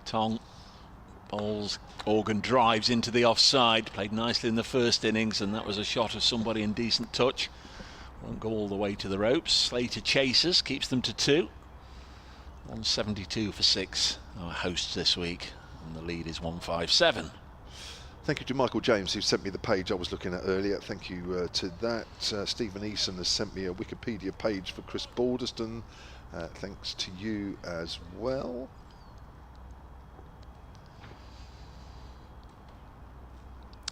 Tong bowls, Organ drives into the offside, played nicely in the first innings, and that was a shot of somebody in decent touch. Won't go all the way to the ropes. Slater chases, keeps them to 2. 172 for 6, our hosts this week, and the lead is 157. Thank you to Michael James, who sent me the page I was looking at earlier. Thank you to that. Stephen Eason has sent me a Wikipedia page for Chris Balderston. Thanks to you as well.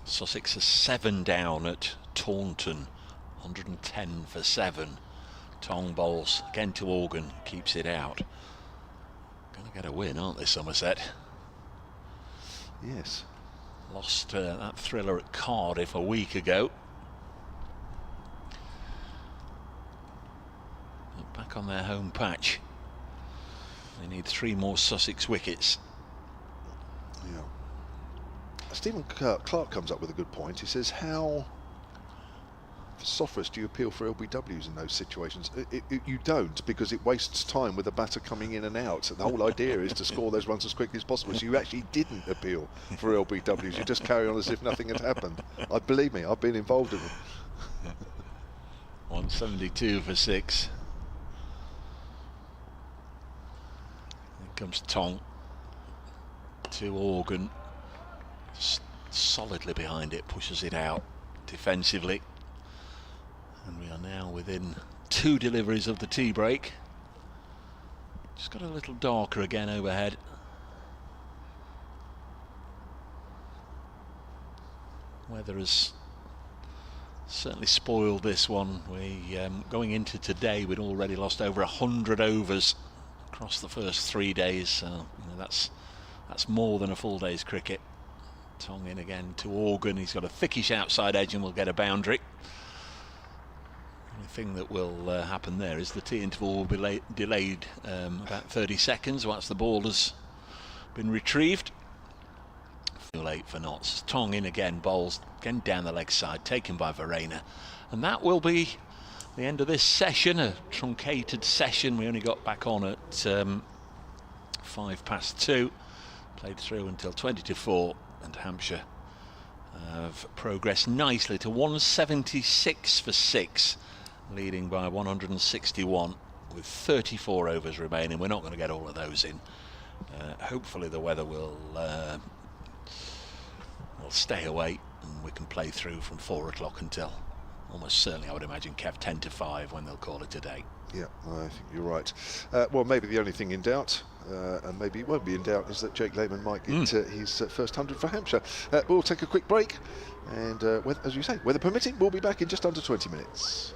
Sussex are 7 down at Taunton, 110 for 7. Tong bowls again to Organ, keeps it out. Gonna get a win, aren't they, Somerset? Yes. Lost that thriller at Cardiff a week ago. But back on their home patch. They need 3 more Sussex wickets. Yeah. Stephen Clark comes up with a good point. He says, how sophomores do you appeal for LBWs in those situations? You don't, because it wastes time with the batter coming in and out. The whole idea is to score those runs as quickly as possible. So you actually didn't appeal for LBWs. You just carry on as if nothing had happened. Believe me, I've been involved in them. 172 for 6. Here comes Tong to Organ. Solidly behind it, pushes it out defensively. And we are now within 2 deliveries of the tea break. Just got a little darker again overhead. Weather has certainly spoiled this one. We going into today, we'd already lost over 100 overs across the first 3 days. So you know, that's more than a full day's cricket. Tong in again to Organ. He's got a thickish outside edge and will get a boundary. The only thing that will happen there is the tea interval will be delayed about 30 seconds once the ball has been retrieved. Too late for Notts. Tong in again, bowls again down the leg side, taken by Verena. And that will be the end of this session, a truncated session. We only got back on at 2:05. Played through until 20 to 4, and Hampshire have progressed nicely to 176 for 6, leading by 161 with 34 overs remaining. We're not going to get all of those in. Hopefully the weather will stay away and we can play through from 4 o'clock until almost certainly, I would imagine, Kev, 10 to 5 when they'll call it a day. Yeah, I think you're right. Well, maybe the only thing in doubt, and maybe it won't be in doubt, is that Jake Leman might get his first 100 for Hampshire. We'll take a quick break, and as you say, weather permitting, we'll be back in just under 20 minutes.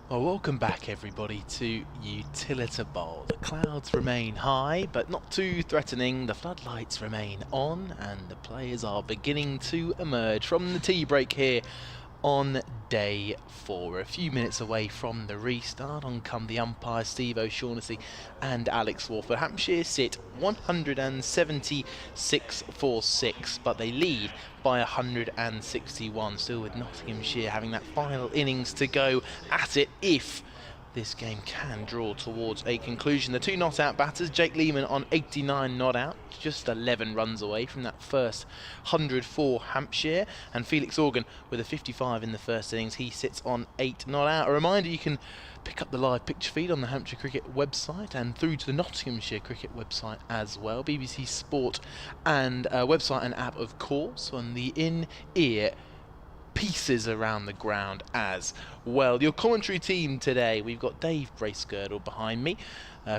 Well, welcome back everybody to Utilita Bowl. The clouds remain high, but not too threatening. The floodlights remain on, and the players are beginning to emerge from the tea break here on day 4. We're a few minutes away from the restart. On come the umpires Steve O'Shaughnessy and Alex Warford. Hampshire sit 176 for 6, but they lead by 161. Still with Nottinghamshire having that final innings to go at it if this game can draw towards a conclusion. The 2 not-out batters, Jake Leman on 89 not out, just 11 runs away from that first 100 for Hampshire, and Felix Organ with a 55 in the first innings. He sits on 8 not out. A reminder, you can pick up the live picture feed on the Hampshire Cricket website and through to the Nottinghamshire Cricket website as well. BBC Sport and website and app, of course, on the in-ear pieces around the ground as well. Your commentary team today, we've got Dave Bracegirdle behind me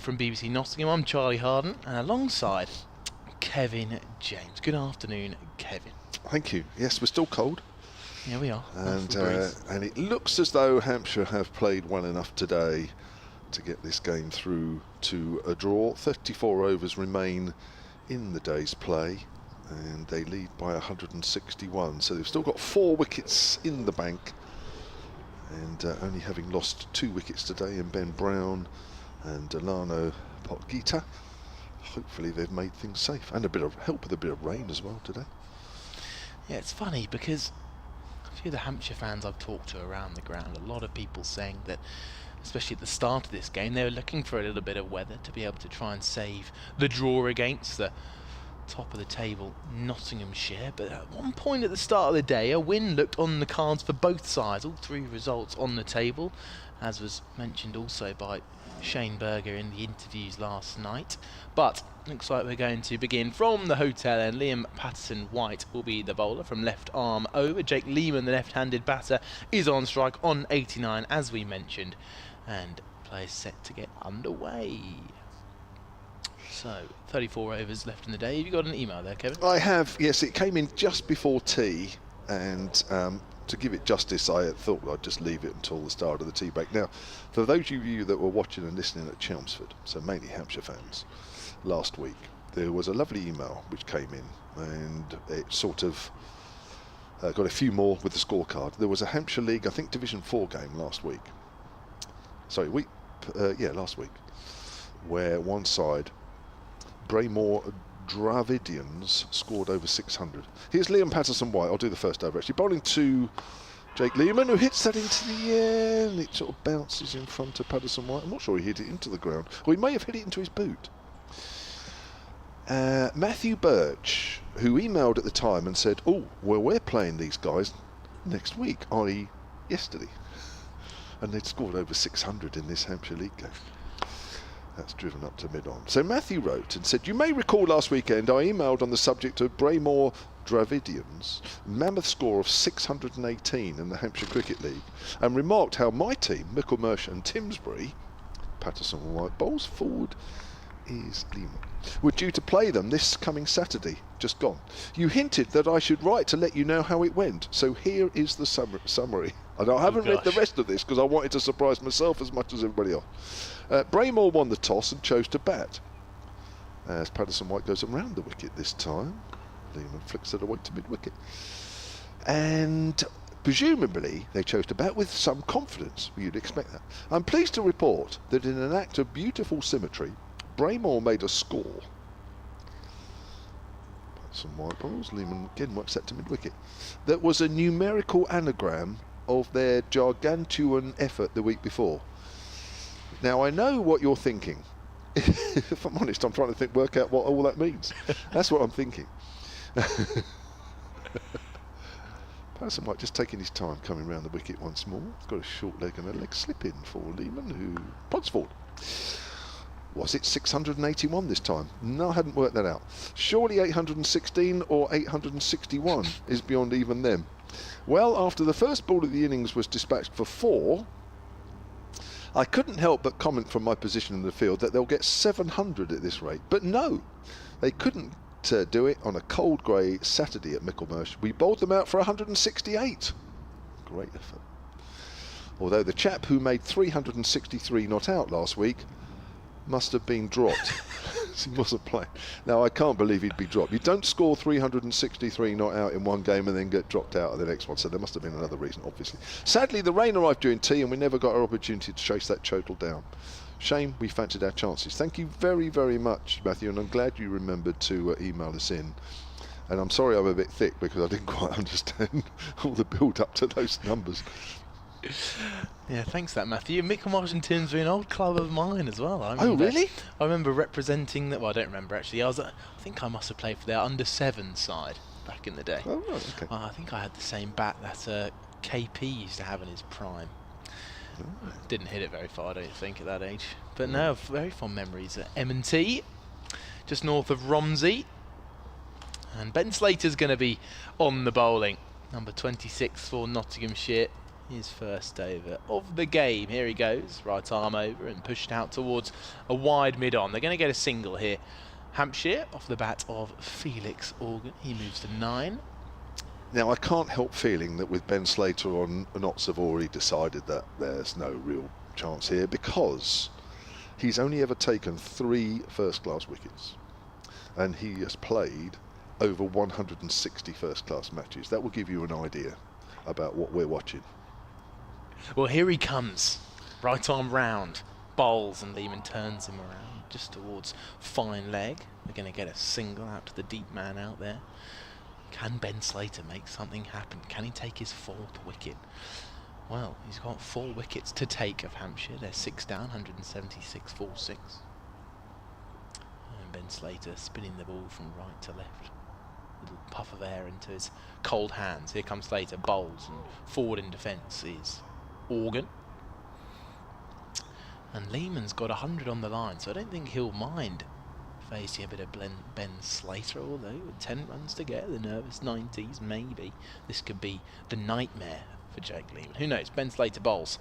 from BBC Nottingham. I'm Charlie Harden, and alongside Kevin James. Good afternoon, Kevin. Thank you. Yes, we're still cold. Yeah, we are. And it looks as though Hampshire have played well enough today to get this game through to a draw. 34 overs remain in the day's play, and they lead by 161, so they've still got 4 wickets in the bank, and only having lost 2 wickets today in Ben Brown and Delano Potgieter. Hopefully they've made things safe, and a bit of help with a bit of rain as well today. Yeah, it's funny because a few of the Hampshire fans I've talked to around the ground, a lot of people saying that, especially at the start of this game, they were looking for a little bit of weather to be able to try and save the draw against the top of the table Nottinghamshire. But at one point at the start of the day, a win looked on the cards for both sides. All 3 results on the table, as was mentioned also by Shane Berger in the interviews last night. But looks like we're going to begin from the hotel, and Liam Patterson-White will be the bowler from left arm over. Jake Leman, the left-handed batter, is on strike on 89 as we mentioned, and play set to get underway. So, 34 overs left in the day. Have you got an email there, Kevin? I have, yes. It came in just before tea, and to give it justice, I thought I'd just leave it until the start of the tea break. Now, for those of you that were watching and listening at Chelmsford, so mainly Hampshire fans, last week, there was a lovely email which came in, and it sort of got a few more with the scorecard. There was a Hampshire League, I think, Division 4 game last week. Sorry, last week, where one side, Braymore Dravidians, scored over 600. Here's Liam Patterson-White. I'll do the first over actually. Bowling to Jake Leman, who hits that into the air, and it sort of bounces in front of Patterson-White. I'm not sure he hit it into the ground, or he may have hit it into his boot. Matthew Birch, who emailed at the time and said, "Oh, well, we're playing these guys next week," i.e. yesterday, and they'd scored over 600 in this Hampshire League game. That's driven up to mid-on. So Matthew wrote and said, "You may recall last weekend I emailed on the subject of Braymore Dravidians' mammoth score of 618 in the Hampshire Cricket League, and remarked how my team, Micklemarsh and Timsbury, Patterson-White bowls forward is Leman, were due to play them this coming Saturday, just gone. You hinted that I should write to let you know how it went, so here is the summary. And I haven't read the rest of this because I wanted to surprise myself as much as everybody else. Braymore won the toss and chose to bat. As Patterson-White goes around the wicket this time, Leman flicks it away to mid-wicket. And presumably they chose to bat with some confidence. You'd expect that. I'm pleased to report that in an act of beautiful symmetry, Braymore made a score. Some white balls. Leman again works that to mid-wicket. That was a numerical anagram of their gargantuan effort the week before. Now, I know what you're thinking. If I'm honest, I'm trying to work out what all that means. That's what I'm thinking. Patterson-White just taking his time coming round the wicket once more. He's got a short leg and a leg slip in for Leman, who pods forward. Was it 681 this time? No, I hadn't worked that out. Surely 816 or 861 is beyond even them. Well, after the first ball of the innings was dispatched for 4, I couldn't help but comment from my position in the field that they'll get 700 at this rate. But no, they couldn't do it on a cold grey Saturday at Micklemarsh. We bowled them out for 168. Great effort. Although the chap who made 363 not out last week must have been dropped. He wasn't playing. Now, I can't believe he'd be dropped. You don't score 363 not out in one game and then get dropped out of the next one, so there must have been another reason, obviously. Sadly, the rain arrived during tea and we never got our opportunity to chase that total down. Shame, we fancied our chances. Thank you very, very much, Matthew, and I'm glad you remembered to email us in. And I'm sorry I'm a bit thick because I didn't quite understand all the build up to those numbers. Yeah, thanks for that, Matthew. Micklemarston Tim's an old club of mine as well. Oh, really? I remember representing that. Well, I don't remember actually. I think I must have played for their under-7 side back in the day. Oh, right, okay. I think I had the same bat that KP used to have in his prime. Didn't hit it very far, I don't think, at that age. But no, very fond memories at M&T, just north of Romsey. And Ben Slater's going to be on the bowling. Number 26 for Nottinghamshire. His first over of the game. Here he goes, right arm over and pushed out towards a wide mid-on. They're going to get a single here. Hampshire off the bat of Felix Organ. He moves to 9. Now, I can't help feeling that with Ben Slater on, Notts have already decided that there's no real chance here because he's only ever taken 3 first-class wickets and he has played over 160 first-class matches. That will give you an idea about what we're watching. Well, here he comes. Right arm round. Bowls and Leman turns him around just towards fine leg. We're going to get a single out to the deep man out there. Can Ben Slater make something happen? Can he take his 4th wicket? Well, he's got 4 wickets to take of Hampshire. They're 6 down, 176 for 6. And Ben Slater spinning the ball from right to left. Little puff of air into his cold hands. Here comes Slater, bowls, and forward in defence is Organ. And Leman's got 100 on the line, so I don't think he'll mind facing a bit of Ben Slater, although with 10 runs to get, the nervous 90s, maybe this could be the nightmare for Jake Leman. Who knows? Ben Slater bowls,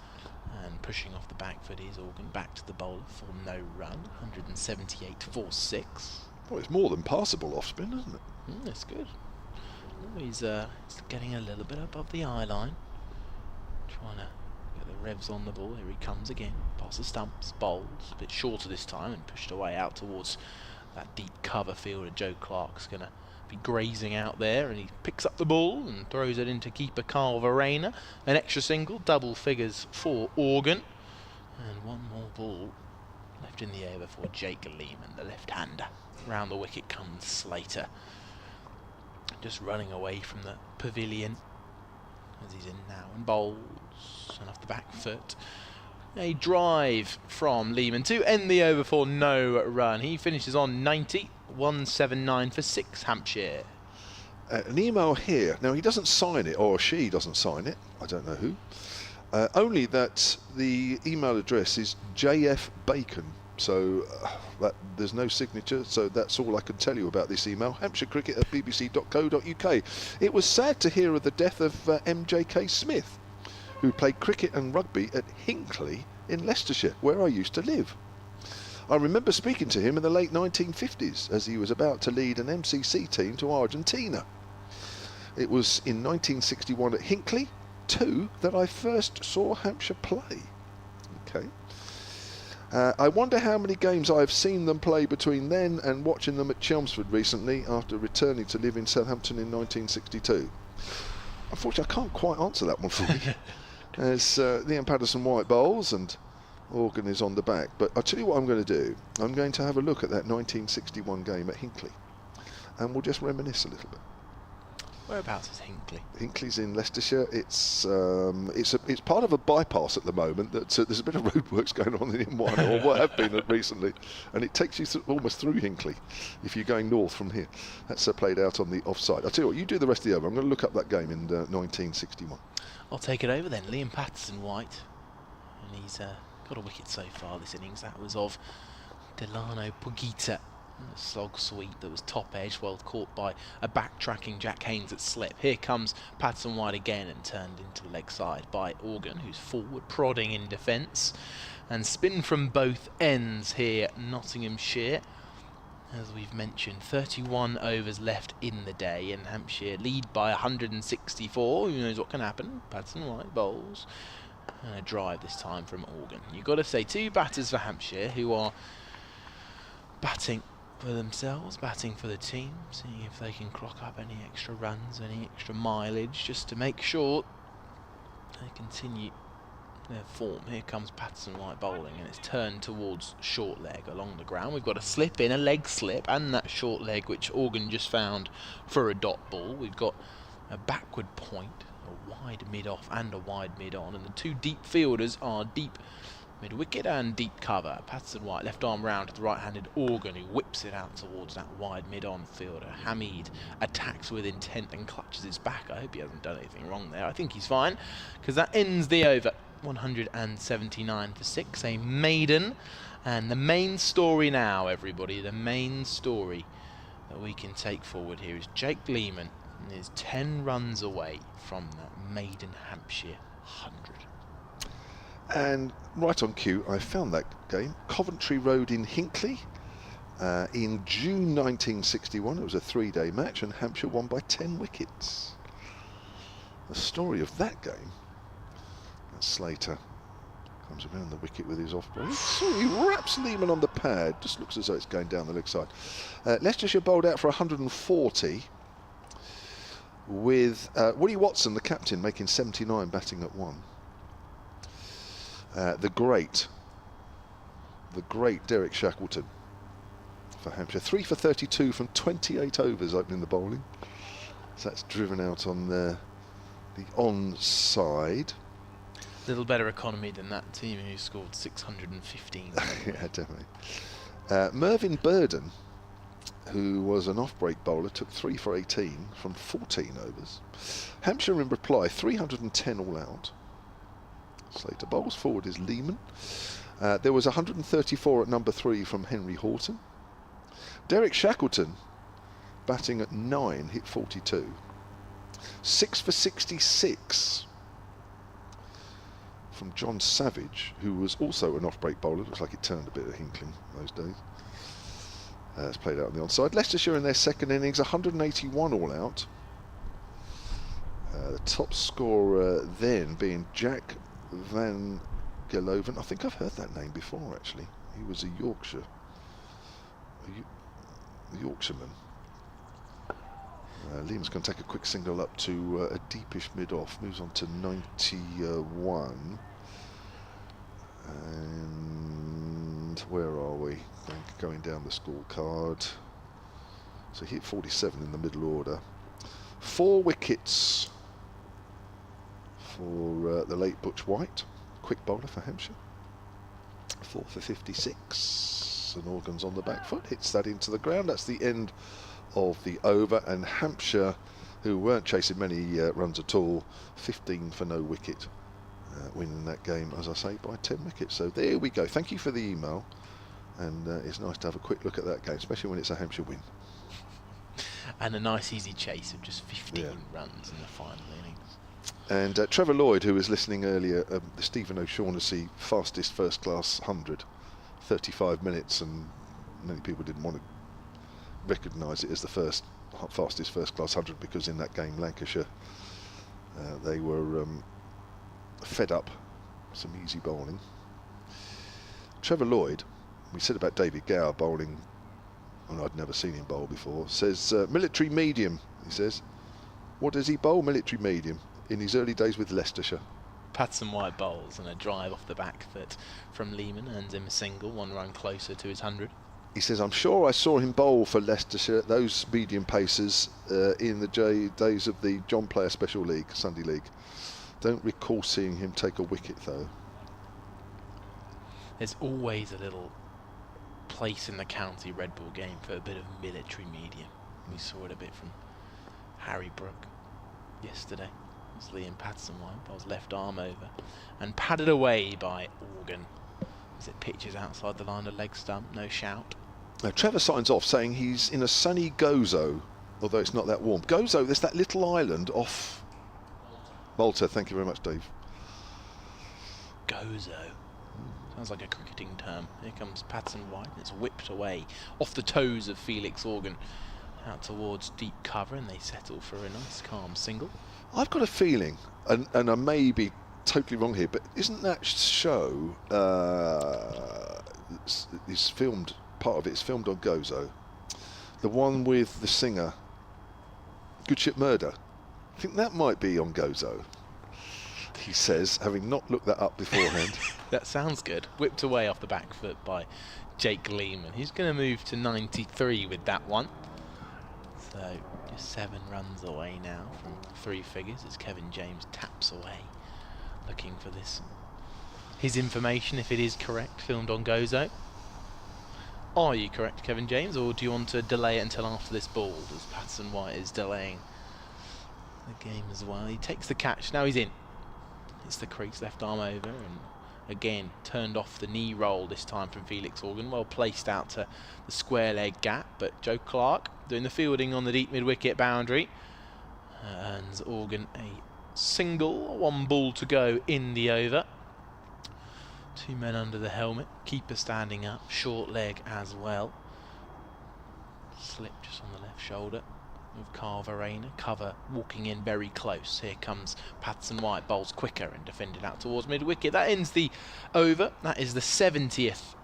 and pushing off the back foot is Organ back to the bowler for no run, 178 for 6. Well, it's more than passable off spin, isn't it? That's good. He's getting a little bit above the eye line, trying to get the revs on the ball. Here he comes again, past the stumps, bowls, a bit shorter this time and pushed away out towards that deep cover fielder. Joe Clark's going to be grazing out there, and he picks up the ball and throws it into keeper Carl Verena. An extra single, double figures for Organ, and one more ball left in the over for Jake Leman, the left-hander. Round the wicket comes Slater, just running away from the pavilion as he's in now, and bowls, and off the back foot a drive from Leman to end the over for no run. He finishes on 90, 179 for 6 Hampshire. An email here. Now, he doesn't sign it, or she doesn't sign it. I don't know who. Only that the email address is JF Bacon. So there's no signature, so that's all I can tell you about this email. HampshireCricket@bbc.co.uk. It was sad to hear of the death of MJK Smith, who played cricket and rugby at Hinckley in Leicestershire, where I used to live. I remember speaking to him in the late 1950s as he was about to lead an MCC team to Argentina. It was in 1961 at Hinckley, too, that I first saw Hampshire play. Okay. I wonder how many games I've seen them play between then and watching them at Chelmsford recently after returning to live in Southampton in 1962. Unfortunately, I can't quite answer that one for you. As Liam Patterson-White bowls and Organ is on the back. But I'll tell you what I'm going to do. I'm going to have a look at that 1961 game at Hinckley, and we'll just reminisce a little bit. Whereabouts is Hinckley? Hinckley's in Leicestershire. It's part of a bypass at the moment. That there's a bit of roadworks going on in M1, or what have been recently, and it takes you almost through Hinckley if you're going north from here. That's played out on the offside. I'll tell you what, you do the rest of the over. I'm going to look up that game in 1961. I'll take it over then. Liam Patterson-White, and he's got a wicket so far this innings. That was of Delano Potgieter. A slog sweep that was top edge, well caught by a backtracking Jack Haynes at slip. Here comes Patterson-White again and turned into the leg side by Organ, who's forward prodding in defence. And spin from both ends here, Nottinghamshire. As we've mentioned, 31 overs left in the day, and Hampshire lead by 164. Who knows what can happen? Patterson-White bowls. And a drive this time from Organ. You've got to say 2 batters for Hampshire who are batting for themselves, batting for the team, seeing if they can clock up any extra runs, any extra mileage, just to make sure they continue their form. Here comes Patterson White bowling, and it's turned towards short leg along the ground. We've got a slip in, a leg slip, and that short leg which Organ just found for a dot ball. We've got a backward point, a wide mid-off and a wide mid-on, and the 2 deep fielders are deep mid-wicket and deep cover. Patterson White left arm round to the right-handed Organ, who whips it out towards that wide mid-on fielder. Hamid attacks with intent and clutches his back. I hope he hasn't done anything wrong there. I think he's fine, because that ends the over. 179 for 6, a maiden. And the main story now, everybody, the main story that we can take forward here is Jake Leman is 10 runs away from that maiden Hampshire 100. And right on cue, I found that game. Coventry Road in Hinckley in June 1961. It was a 3-day match, and Hampshire won by 10 wickets. The story of that game. Slater comes around the wicket with his off break. He wraps Leman on the pad. Just looks as though it's going down the leg side. Leicestershire bowled out for 140 with Woody Watson, the captain, making 79, batting at 1. The great Derek Shackleton for Hampshire. 3 for 32 from 28 overs opening the bowling. So that's driven out on the onside. Little better economy than that team who scored 615. Yeah, definitely. Mervyn Burden, who was an off-break bowler, took 3 for 18 from 14 overs. Hampshire in reply, 310 all out. Slater bowls. Forward is Leman. There was 134 at number 3 from Henry Horton. Derek Shackleton, batting at 9, hit 42. 6 for 66 from John Savage, who was also an off-break bowler. Looks like it turned a bit of Hinckley those days. It's played out on the onside. Leicestershire in their second innings, 181 all out. The top scorer then being Jack Van Geloven. I think I've heard that name before, actually. He was a Yorkshireman. Leman's going to take a quick single up to a deepish mid-off, moves on to 91. And where are we? Going down the scorecard. So he hit 47 in the middle order. 4 wickets for the late Butch White, quick bowler for Hampshire. 4 for 56. And Organ's on the back foot, hits that into the ground. That's the end of the over, and Hampshire, who weren't chasing many runs at all, 15 for no wicket, winning that game, as I say, by 10 wickets. So there we go. Thank you for the email, and it's nice to have a quick look at that game, especially when it's a Hampshire win. And a nice easy chase of just 15 runs in the final innings. And Trevor Lloyd, who was listening earlier, the Stephen O'Shaughnessy fastest first class 100, 35 minutes, and many people didn't want to recognise it as the fastest first class 100 because in that game Lancashire they were fed up some easy bowling. Trevor Lloyd, we said about David Gower bowling, and I'd never seen him bowl before, says military medium. He says, what does he bowl? Military medium in his early days with Leicestershire. Patterson White bowls, and a drive off the back foot from Leman earns him a single, 1 run closer to his 100. He says, I'm sure I saw him bowl for Leicestershire, those medium pacers, in the days of the John Player Special League, Sunday League. Don't recall seeing him take a wicket, though. There's always a little place in the county Red Bull game for a bit of military medium. We saw it a bit from Harry Brook yesterday. It's Liam Patterson White, bowls left arm over, and padded away by Organ as it pitches outside the line of leg stump, no shout. Now, Trevor signs off saying he's in a sunny Gozo, although it's not that warm. Gozo, there's that little island off Malta. Thank you very much, Dave. Gozo. Sounds like a cricketing term. Here comes Patterson White, and it's whipped away off the toes of Felix Organ out towards deep cover, and they settle for a nice calm single. I've got a feeling, and I may be totally wrong here, but isn't that show is filmed? Part of it is filmed on Gozo. The one with the singer, Good Ship Murder. I think that might be on Gozo. He says, having not looked that up beforehand. That sounds good. Whipped away off the back foot by Jake Leman. He's going to move to 93 with that one. So just 7 runs away now from 3 figures as Kevin James taps away, looking for this. His information, if it is correct, filmed on Gozo. Are you correct, Kevin James, or do you want to delay it until after this ball, as Patterson White is delaying the game as well? He takes the catch. Now he's in. It's the crease, left arm over, and again turned off the knee roll this time from Felix Organ. Well placed out to the square leg gap, but Joe Clark doing the fielding on the deep mid wicket boundary. Earns Organ a single, 1 ball to go in the over. 2 men under the helmet, keeper standing up, short leg as well. Slip just on the left shoulder of Carver Rayner. Cover walking in very close. Here comes Patterson White, bowls quicker and defended out towards mid wicket. That ends the over. That is the 70th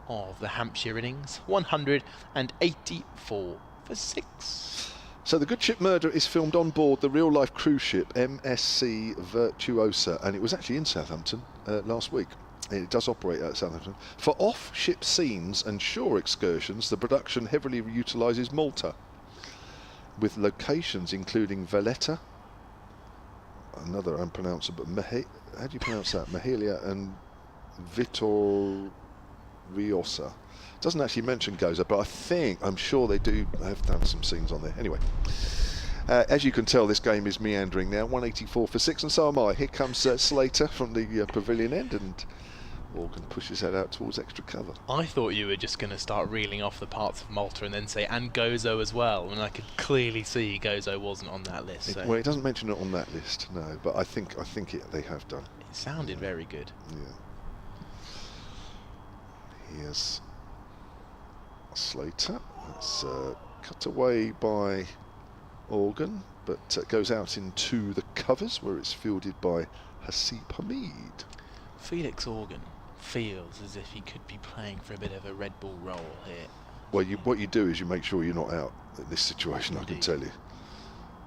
of the Hampshire innings. 184 for 6. So the Good Ship Murder is filmed on board the real-life cruise ship MSC Virtuosa, and it was actually in Southampton last week. It does operate at Southampton. For off-ship scenes and shore excursions, the production heavily utilises Malta, with locations including Valletta, another unpronounceable, how do you pronounce that? Mahalia and Vitoriosa. It doesn't actually mention Gozo, but I'm sure they do have done some scenes on there. Anyway, as you can tell, this game is meandering now. 184 for 6, and so am I. Here comes Slater from the pavilion end, and Organ pushes that out towards extra cover. I thought you were just going to start reeling off the parts of Malta and then say, and Gozo as well, and I could clearly see Gozo wasn't on that list. So. Well, it doesn't mention it on that list, no, but I think they have done. It sounded very good. Yeah. Here's Slater. That's cut away by Organ, but goes out into the covers where it's fielded by Hasib Hamid. Felix Organ feels as if he could be playing for a bit of a Red Bull role here. Well, what you do is you make sure you're not out in this situation. Indeed. I can tell you.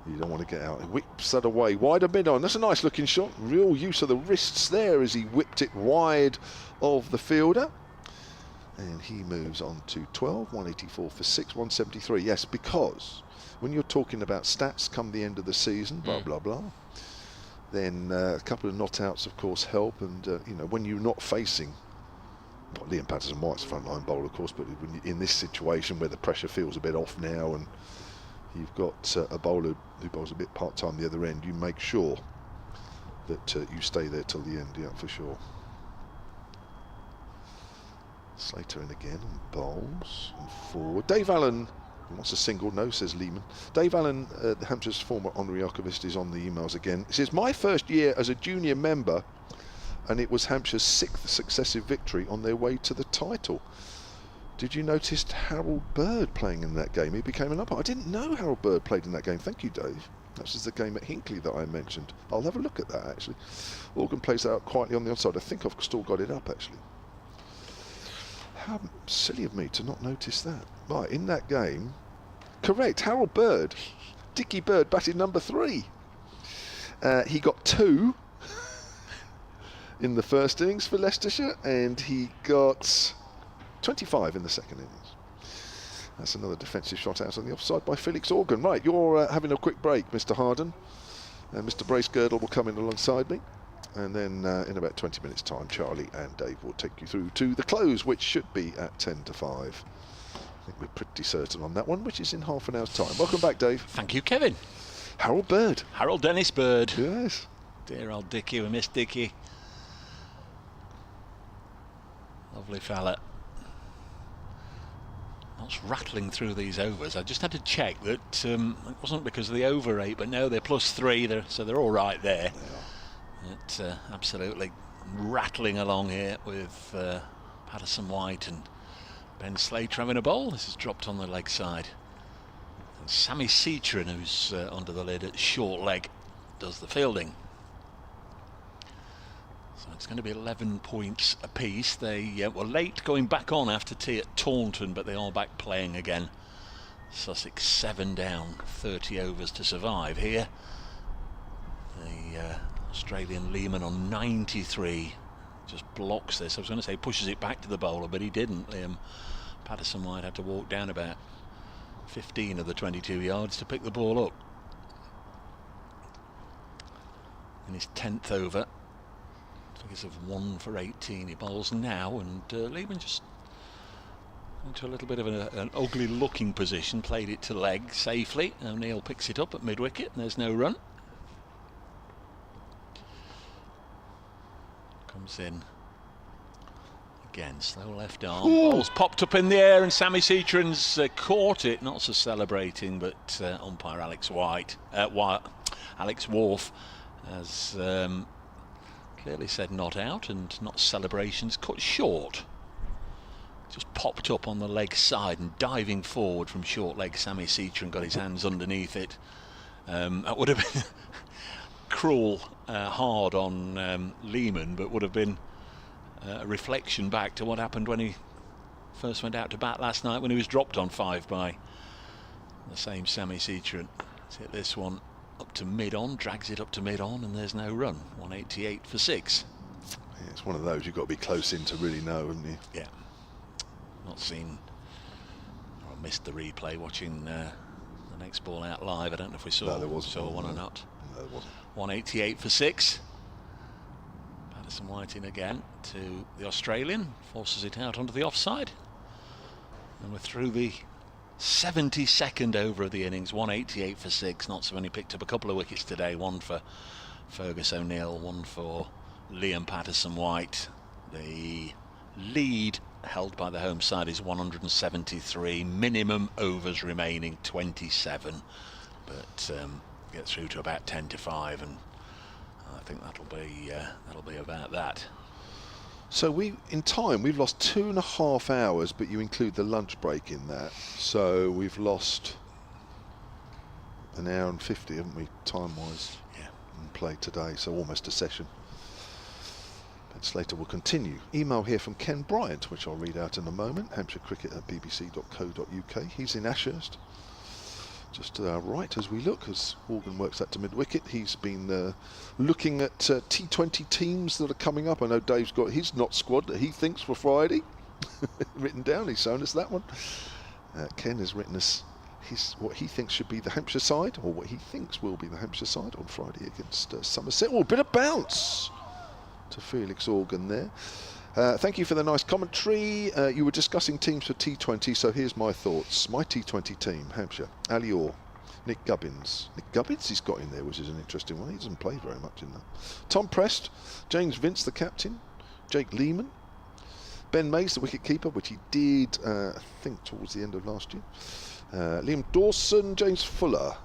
You don't want to get out. He whips that away, wider mid-on. That's a nice looking shot. Real use of the wrists there as he whipped it wide of the fielder. And he moves on to 12, 184 for 6, 173. Yes, because when you're talking about stats come the end of the season, blah, blah, blah, then a couple of not outs, of course, help. And, you know, when you're not facing, well, Liam Patterson White's frontline bowler, of course, but when in this situation where the pressure feels a bit off now and you've got a bowler who bowls a bit part-time the other end, you make sure that you stay there till the end, yeah, for sure. Slater in again and bowls and forward. Dave Allen wants a single. No, says Leman. Dave Allen, Hampshire's former honorary archivist, is on the emails again. It says, my first year as a junior member, and it was Hampshire's 6th successive victory on their way to the title. Did you notice Harold Bird playing in that game? He became an umpire. I didn't know Harold Bird played in that game. Thank you, Dave. That was the game at Hinckley that I mentioned. I'll have a look at that, actually. Organ plays that out quietly on the onside. I think I've still got it up, actually. How silly of me to not notice that. Right, in that game, correct, Harold Bird. Dickie Bird batted number 3. He got 2 in the first innings for Leicestershire, and he got 25 in the second innings. That's another defensive shot out on the offside by Felix Organ. Right, you're having a quick break, Mr. Harden. And Mr. Bracegirdle will come in alongside me. And then in about 20 minutes' time, Charlie and Dave will take you through to the close, which should be at 10 to 5. I think we're pretty certain on that one, which is in half an hour's time. Welcome back, Dave. Thank you, Kevin. Harold Bird. Harold Dennis Bird. Yes. Dear old Dickie, we miss Dickie. Lovely fella. What's rattling through these overs? I just had to check that it wasn't because of the over 8, but no, they're +3, so they're all right there. It's absolutely rattling along here with Patterson White and Ben Slater having a bowl. This is dropped on the leg side. And Sammy Seatron, who's under the lid at short leg, does the fielding. So it's going to be 11 points apiece. They were late going back on after tea at Taunton, but they are back playing again. Sussex 7 down, 30 overs to survive here. The Australian Leman on 93 just blocks this. I was going to say pushes it back to the bowler, but he didn't. Liam Patterson-White had to walk down about 15 of the 22 yards to pick the ball up. In his 10th over, figures of 1 for 18. He bowls now, and Leman just into a little bit of an ugly looking position, played it to leg safely. O'Neill picks it up at mid-wicket, and there's no run. Comes in again, slow left arm. Ball's popped up in the air, and Sammy Citron's caught it, not so celebrating, but umpire Alex Wharf has clearly said not out, and not celebrations, cut short. Just popped up on the leg side, and diving forward from short leg, Sammy Citron got his hands underneath it. That would have been cruel, hard on Leman, but would have been a reflection back to what happened when he first went out to bat last night, when he was dropped on 5 by the same Sammy Citron. Let's hit this one up to mid-on, drags it up to mid-on, and there's no run. 188 for 6. Yeah, it's one of those you've got to be close in to really know, haven't you? Yeah. Not seen, or missed the replay watching the next ball out live. I don't know if we saw, one or not. No, there wasn't. 188 for 6. Patterson-White in again to the Australian, forces it out onto the offside, and we're through the 72nd over of the innings. 188 for 6. Notts have only picked up a couple of wickets today, one for Fergus O'Neill, one for Liam Patterson-White. The lead held by the home side is 173, minimum overs remaining 27, but get through to about 10 to 5, and I think that'll be about that. So we've lost 2.5 hours, but you include the lunch break in that, so we've lost an hour and 50, haven't we, time-wise? Yeah. In play today, so almost a session. Ben Slater will continue. Email here from Ken Bryant, which I'll read out in a moment. Hampshire Cricket at bbc.co.uk. He's in Ashurst, just to our right as we look, as Morgan works that to mid-wicket. He's been looking at T20 teams that are coming up. I know Dave's got his not squad that he thinks for Friday written down. He's shown us that one. Ken has written us what he thinks should be the Hampshire side, or what he thinks will be the Hampshire side on Friday against Somerset. Oh, a bit of bounce to Felix Organ there. Thank you for the nice commentary. You were discussing teams for T20, so here's my thoughts. My T20 team: Hampshire, Ali Orr, Nick Gubbins. Nick Gubbins he's got in there, which is an interesting one. He doesn't play very much in that. Tom Prest, James Vince, the captain, Jake Leman, Ben Mays, the wicket-keeper, which he did, I think, towards the end of last year. Liam Dawson, James Fuller.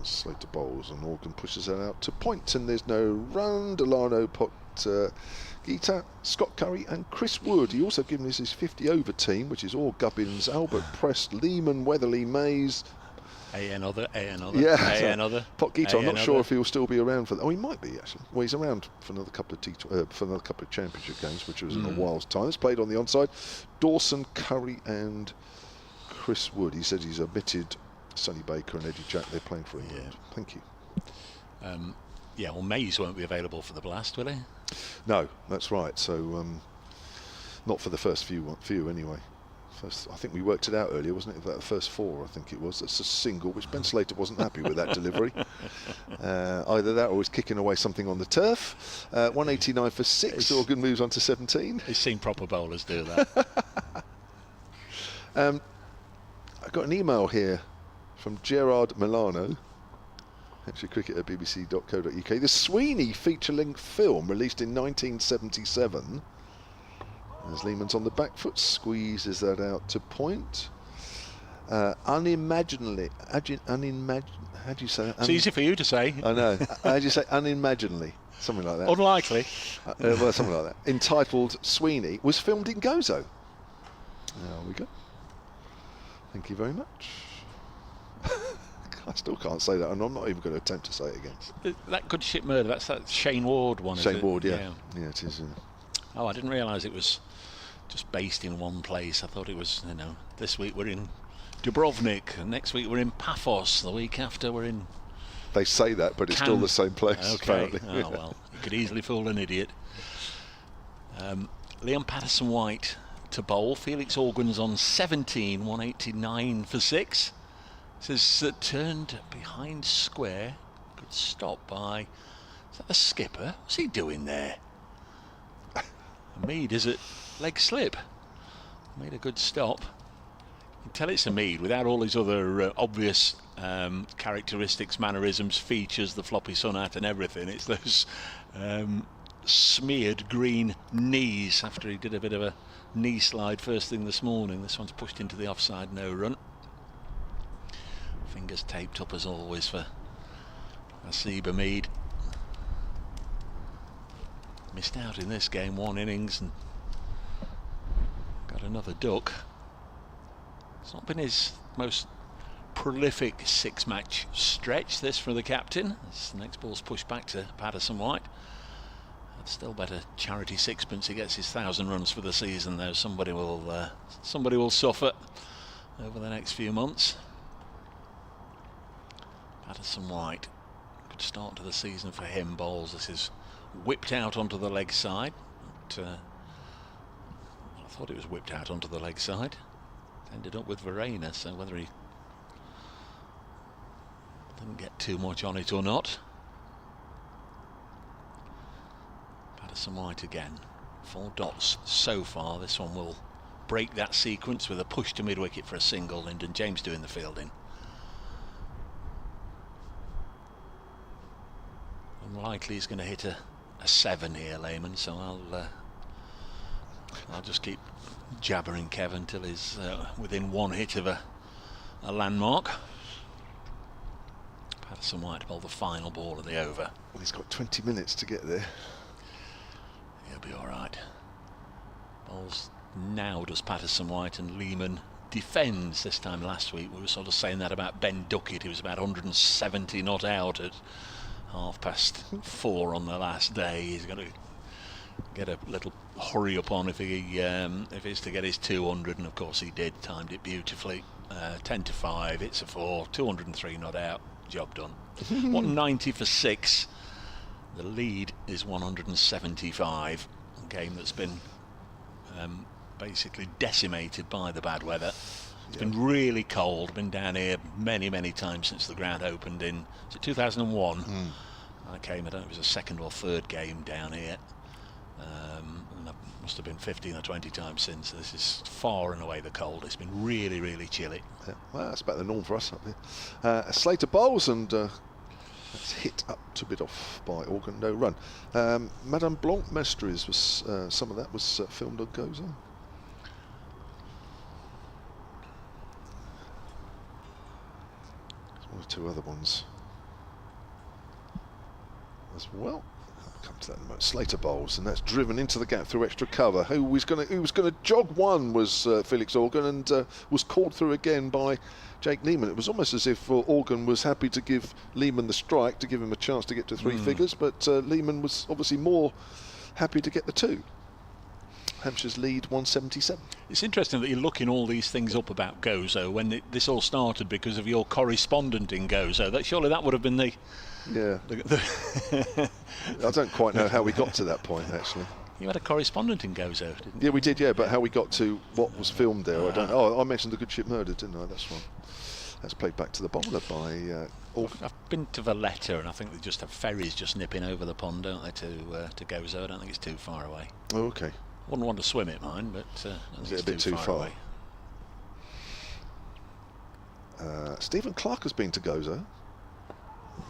Slater bowls, and Organ pushes that out to point, and there's no run. Delano, Potgieter, Scott Curry and Chris Wood. He also given us his 50 over team, which is Orr, Gubbins, Albert, Prest, Leman, Weatherly, Mays. Another. Yeah, Potgieter. I'm not sure if he'll still be around for that. Oh, he might be actually. Well, he's around for another couple of championship games, which was in a while's time. It's played on the onside. Dawson, Curry and Chris Wood. He said he's omitted Sonny Baker and Eddie Jack. They're playing for England. Yeah. Thank you. Yeah, well, Mays won't be available for the Blast, will he? No, that's right. So not for the first few anyway. I think we worked it out earlier, wasn't it? The first 4, I think it was. That's a single, which Ben Slater wasn't happy with that delivery. Either that or he's kicking away something on the turf. 189 for 6. Organ moves on to 17. He's seen proper bowlers do that. I got an email here from Gerard Milano, Hampshire Cricket at bbc.co.uk. The Sweeney feature-length film released in 1977. As Leman's on the back foot, squeezes that out to point. Unimaginably. How do you say that? It's easy for you to say. I know. How do you say unimaginably? Something like that. Unlikely. Well, something like that. Entitled Sweeney, was filmed in Gozo. There we go. Thank you very much. I still can't say that, and I'm not even going to attempt to say it again. That Good Ship Murder, that's that Shane Ward one, Shane is it? Ward, yeah. Yeah, it is. Oh, I didn't realise it was just based in one place. I thought it was, this week we're in Dubrovnik, and next week we're in Paphos, the week after we're in... They say that, but it's still the same place, okay. apparently. Oh, well, you could easily fool an idiot. Liam Patterson-White to bowl. Felix Organ's on 17, 189 for 6. Says turned behind square. Good stop by... Is that the skipper? What's he doing there? Mead is at leg slip. Made a good stop. You can tell it's a Mead without all his other obvious characteristics, mannerisms, features, the floppy sun hat and everything. It's those smeared green knees after he did a bit of a knee slide first thing this morning. This one's pushed into the offside, no run. Fingers taped up as always for Asiba Mead. Missed out in this game, 1 innings and got another duck. It's not been his most prolific 6-match stretch, this, for the captain. As the next ball's pushed back to Patterson-White. I'd still bet a charity sixpence he gets his 1,000 runs for the season, though. Somebody will suffer over the next few months. Patterson-White, good start to the season for him. Bowls, this is whipped out onto the leg side. But, I thought it was whipped out onto the leg side. Ended up with Verena, so whether he didn't get too much on it or not. Patterson-White again. 4 dots so far. This one will break that sequence with a push to mid-wicket for a single. Lyndon James doing the fielding. Unlikely he's going to hit a 7 here, Leman, so I'll just keep jabbering Kev until he's within 1 hit of a landmark. Patterson-White to bowl the final ball of the over. Well, he's got 20 minutes to get there. He'll be alright. Bowls now does Patterson-White, and Leman defends. This time last week we were sort of saying that about Ben Duckett. He was about 170 not out at 4:30 on the last day. He's got to get a little hurry up on if he's to get his 200, and of course he did. Timed it beautifully. 10 to 5. It's a 4. 203 not out. Job done. 190 for 6. The lead is 175. A game that's been basically decimated by the bad weather. It's been really cold. Been down here many times since the ground opened in 2001. I came, I don't know if it was a 2nd or 3rd game down here. And that must have been 15 or 20 times since. This is far and away the coldest. It's been really chilly. Yeah, well, that's about the norm for us up here. Slater bowls, and that's hit up to bid off by Organ, no run. Madame Blanc Mestres was some of that was filmed on Gozo. 1 or 2 other ones as well. I'll come to that in a moment. Slater bowls, and that's driven into the gap through extra cover. Who was going to jog one was Felix Organ, and was called through again by Jake Leman. It was almost as if Organ was happy to give Leman the strike to give him a chance to get to 3 figures, but Leman was obviously more happy to get the 2. Hampshire's lead 177. It's interesting that you're looking all these things up about Gozo when this all started because of your correspondent in Gozo. Surely that would have been the... Yeah. I don't quite know how we got to that point, actually. You had a correspondent in Gozo, didn't you? Yeah, we did, yeah, but how we got to what was filmed there, I don't know. Oh, I mentioned the Good Ship Murder, didn't I? That's one. That's played back to the bowler by... I've been to Valletta, and I think they just have ferries just nipping over the pond, don't they, to Gozo. I don't think it's too far away. Oh, okay. Wouldn't want to swim it, mine, but is it a bit too far? Stephen Clark has been to Gozo.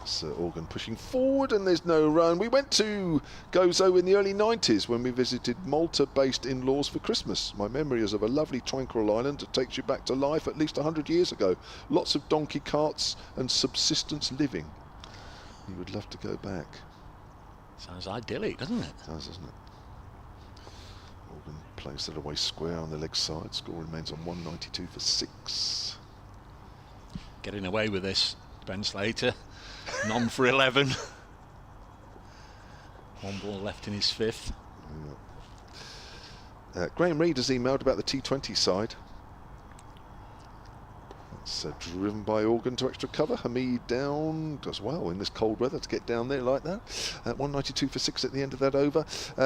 Sir Organ pushing forward, and there's no run. We went to Gozo in the early 90s when we visited Malta-based in-laws for Christmas. My memory is of a lovely tranquil island that takes you back to life at least 100 years ago. Lots of donkey carts and subsistence living. You would love to go back. Sounds idyllic, doesn't it? Does, doesn't it? Organ plays that away square on the leg side. Score remains on 192 for 6. Getting away with this Ben Slater, none for 11. One ball left in his fifth. Graham Reid has emailed about the T20 side. It's driven by Organ to extra cover. Hamid down, does well in this cold weather to get down there like that. 192 for 6 at the end of that over.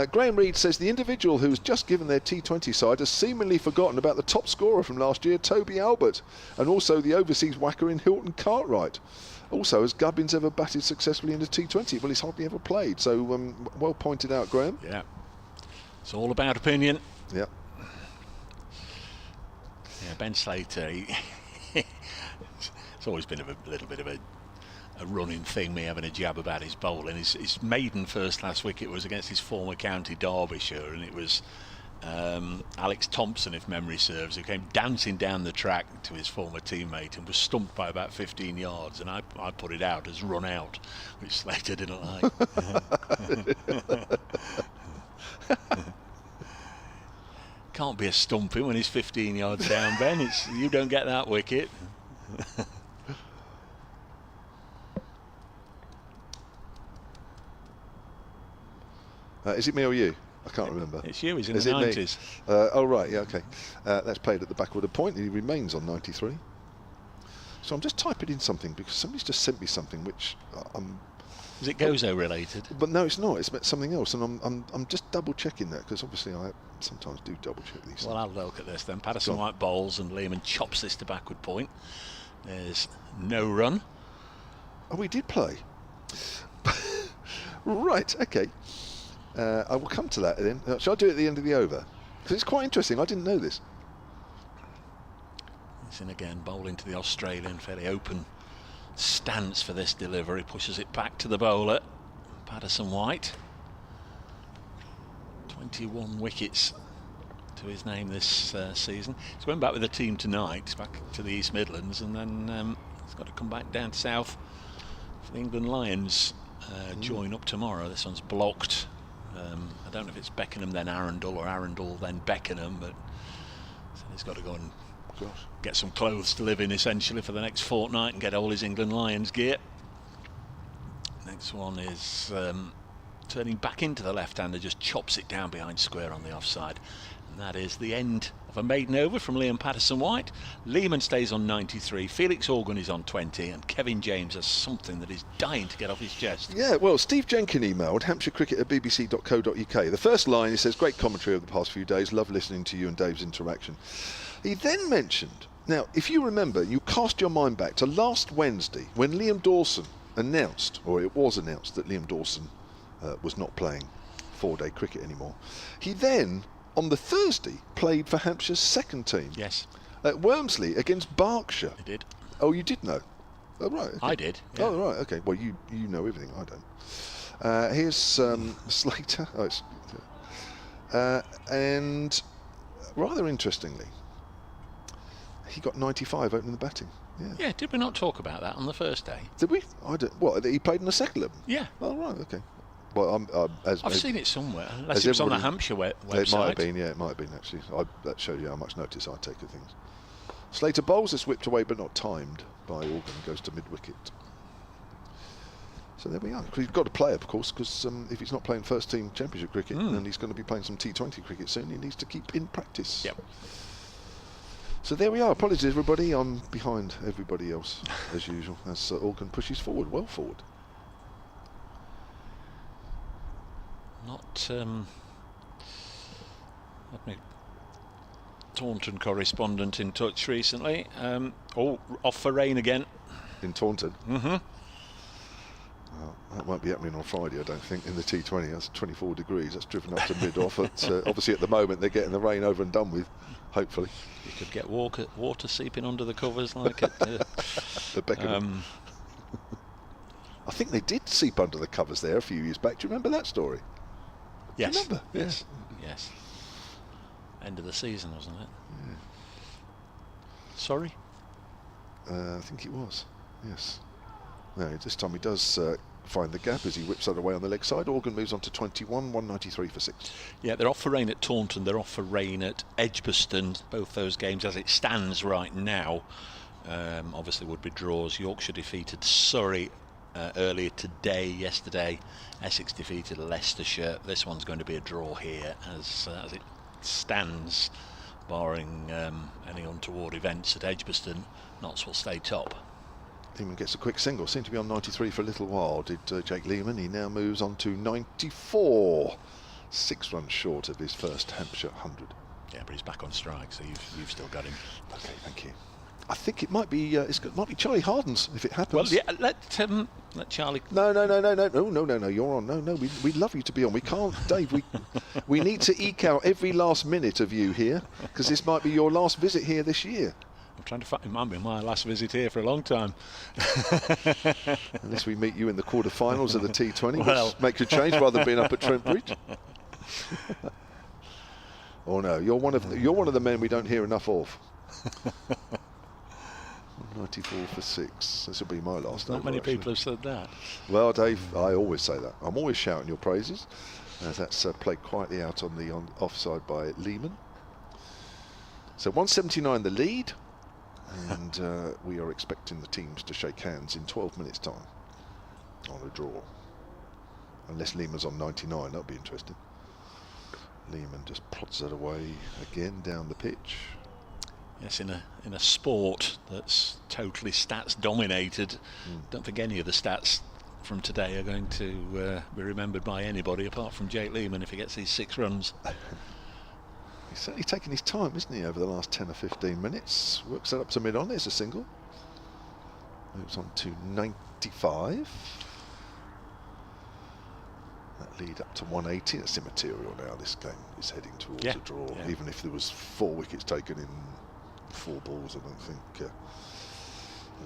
Graham Reid says the individual who's just given their T20 side has seemingly forgotten about the top scorer from last year, Toby Albert, and also the overseas whacker in Hilton Cartwright. Also, has Gubbins ever batted successfully in the T20? Well, he's hardly ever played, so well pointed out, Graham. Yeah, it's all about opinion. Yeah. Yeah, Ben Slater, it's always been a little bit of a running thing, me having a jab about his bowling. His maiden first class wicket was against his former county Derbyshire, and it was Alex Thompson, if memory serves, who came dancing down the track to his former teammate and was stumped by about 15 yards, and I put it out as run out, which Slater didn't like. Can't be a stumping when he's 15 yards down, Ben. You don't get that wicket. Is it me or you? I can't remember. It's you. He's in Is the it 90s. Oh, right. Yeah, okay. That's played at the backward of point. He remains on 93. So I'm just typing in something because somebody's just sent me something which Is it Gozo related? But no, it's not. It's something else, and I'm just double checking that because obviously I sometimes do double check these. Well, I'll look at this then. Patterson White bowls and Leman chops this to backward point. There's no run. Oh, we did play. Right. Okay. I will come to that then. Shall I do it at the end of the over? Because it's quite interesting. I didn't know this. He's in again, bowling to the Australian, fairly open stance for this delivery. Pushes it back to the bowler, Patterson White. 21 wickets to his name this season. He's going back with the team tonight, back to the East Midlands, and then he's got to come back down south for the England Lions. Join up tomorrow. This one's blocked. I don't know if it's Beckenham then Arundel or Arundel then Beckenham, but so he's got to go and get some clothes to live in essentially for the next fortnight and get all his England Lions gear. Next one is turning back into the left-hander, just chops it down behind square on the offside. And that is the end of a maiden over from Liam Patterson-White. Leman stays on 93, Felix Organ is on 20, and Kevin James has something that is dying to get off his chest. Yeah, well, Steve Jenkin emailed hampshirecricket@bbc.co.uk. The first line, he says, great commentary over the past few days, love listening to you and Dave's interaction. He then mentioned, now, if you remember, you cast your mind back to last Wednesday when Liam Dawson announced, or it was announced, that Liam Dawson was not playing four-day cricket anymore. He then, on the Thursday, played for Hampshire's second team. Yes. At Wormsley against Berkshire. I did. Oh, you did know? Oh, right. Okay. I did. Yeah. Oh, right. Okay. Well, you know everything. I don't. Here's Slater. Oh, it's, and rather interestingly, he got 95 opening the batting. Yeah. Yeah, did we not talk about that on the first day? Did we? I don't. What? He played in the second 11? Yeah. Oh, right. Okay. Well, I've seen it somewhere, unless it was on the Hampshire website. It might have been, yeah, it might have been actually. That shows you how much notice I take of things. Slater bowls is whipped away but not timed by Organ, goes to mid-wicket. So there we are. He's got to play, of course, because if he's not playing first-team championship cricket, and he's going to be playing some T20 cricket soon, he needs to keep in practice. Yep. So there we are. Apologies, everybody. I'm behind everybody else, as usual, as Organ pushes forward, well forward. Not Taunton correspondent in touch recently. Off for rain again. In Taunton? Mm-hmm. Well, that won't be happening on Friday, I don't think, in the T20. That's 24 degrees. That's driven up to mid-off. Obviously, at the moment, they're getting the rain over and done with, hopefully. You could get water seeping under the covers like it. The Beckenham. I think they did seep under the covers there a few years back. Do you remember that story? Yes. Do you remember? Yes. Yeah. Yes. End of the season, wasn't it? Yeah. Sorry? I think it was. Yes. No, this time he does find the gap as he whips that away on the leg side. Organ moves on to 21, 193 for 6. Yeah, they're off for rain at Taunton. They're off for rain at Edgbaston. Both those games, as it stands right now, obviously would be draws. Yorkshire defeated Surrey earlier today. Yesterday, Essex defeated Leicestershire. This one's going to be a draw here as it stands, barring any untoward events at Edgbaston. Notts will stay top. Leman gets a quick single. Seemed to be on 93 for a little while, did Jake Leman. He now moves on to 94. 6 runs short of his first Hampshire 100. Yeah, but he's back on strike, so you've still got him. Okay, thank you. I think it might be might be Charlie Harden's if it happens. Well, yeah, let Charlie. No. You're on. No. We'd love you to be on. We can't, Dave. We need to eke out every last minute of you here, because this might be your last visit here this year. I'm trying to find. It might be my last visit here for a long time. Unless we meet you in the quarterfinals of the T20, well, which makes a change rather than being up at Trent Bridge. Oh no, you're one of the men we don't hear enough of. 94 for 6. This will be my last. Not many people have said that. Well, Dave, I always say that. I'm always shouting your praises. As that's played quietly out on the offside by Leman. So 179 the lead, and we are expecting the teams to shake hands in 12 minutes' time on a draw. Unless Leman's on 99, that'll be interesting. Leman just prods it away again down the pitch. Yes, in a sport that's totally stats dominated, don't think any of the stats from today are going to be remembered by anybody apart from Jake Leman if he gets these 6 runs. He's certainly taken his time, isn't he, over the last 10 or 15 minutes. Works it up to mid-on. There's a single. Moves on to 95. That lead up to 180. That's immaterial now. This game is heading towards a draw. Yeah. Even if there was 4 wickets taken in 4 balls, I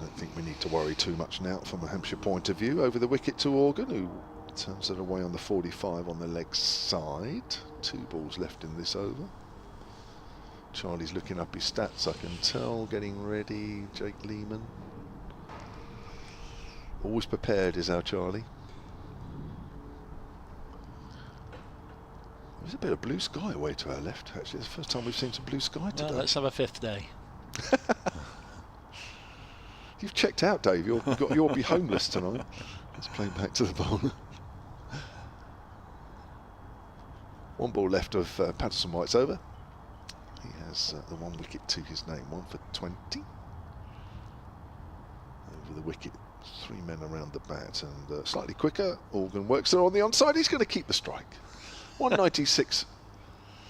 don't think we need to worry too much now from a Hampshire point of view. Over the wicket to Organ, who turns it away on the 45 on the leg side. 2 balls left in this over. Charlie's looking up his stats, I can tell, getting ready. Jake Leman. Always prepared is our Charlie. There's a bit of blue sky away to our left, actually. It's the first time we've seen some blue sky today. Well, let's have a 5th day. You've checked out, Dave. You'll be homeless tonight. Let's play back to the bowler. 1 ball left of Patterson White's over. He has the 1 wicket to his name, 1 for 20. Over the wicket, 3 men around the bat, and slightly quicker. Organ works there on the onside. He's going to keep the strike. 196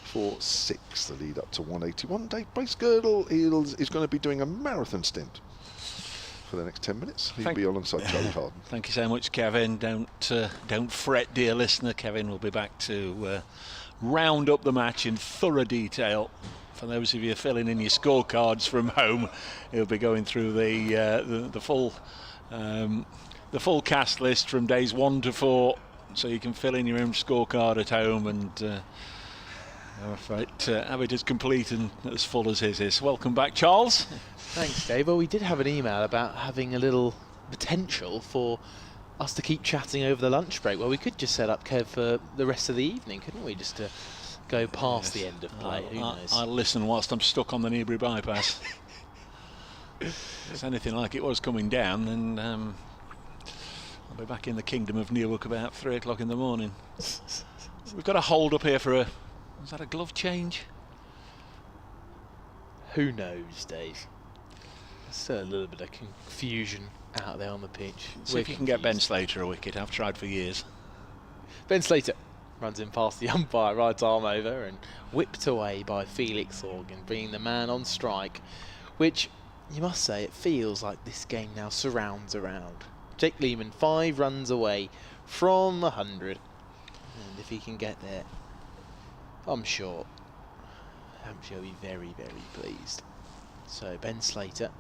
for 6. The lead up to 181. Dave Bracegirdle is going to be doing a marathon stint for the next 10 minutes. He'll be alongside Charlie Harden. Thank you so much, Kevin. Don't fret, dear listener. Kevin will be back to round up the match in thorough detail. For those of you filling in your scorecards from home, he'll be going through the full cast list from days 1 to 4, so you can fill in your own scorecard at home and have it as complete and as full as his is. Welcome back, Charles. Thanks, Dave. Well, we did have an email about having a little potential for us to keep chatting over the lunch break. Well, we could just set up Kev for the rest of the evening, couldn't we? Just to go past the end of play. Who knows? I'll listen whilst I'm stuck on the Newbury bypass. If it's anything like it was coming down, then I'll be back in the kingdom of Newark about 3 o'clock in the morning. We've got a hold up here for a... Was that a glove change? Who knows, Dave? There's a little bit of confusion out there on the pitch. See if you can get Ben Slater a wicket. I've tried for years. Ben Slater runs in past the umpire, right arm over, and whipped away by Felix Organ, bringing the man on strike, which, you must say, it feels like this game now surrounds around. Jake Leman 5 runs away from 100, and if he can get there, I'm sure Hampshire will be very, very pleased. So Ben Slater,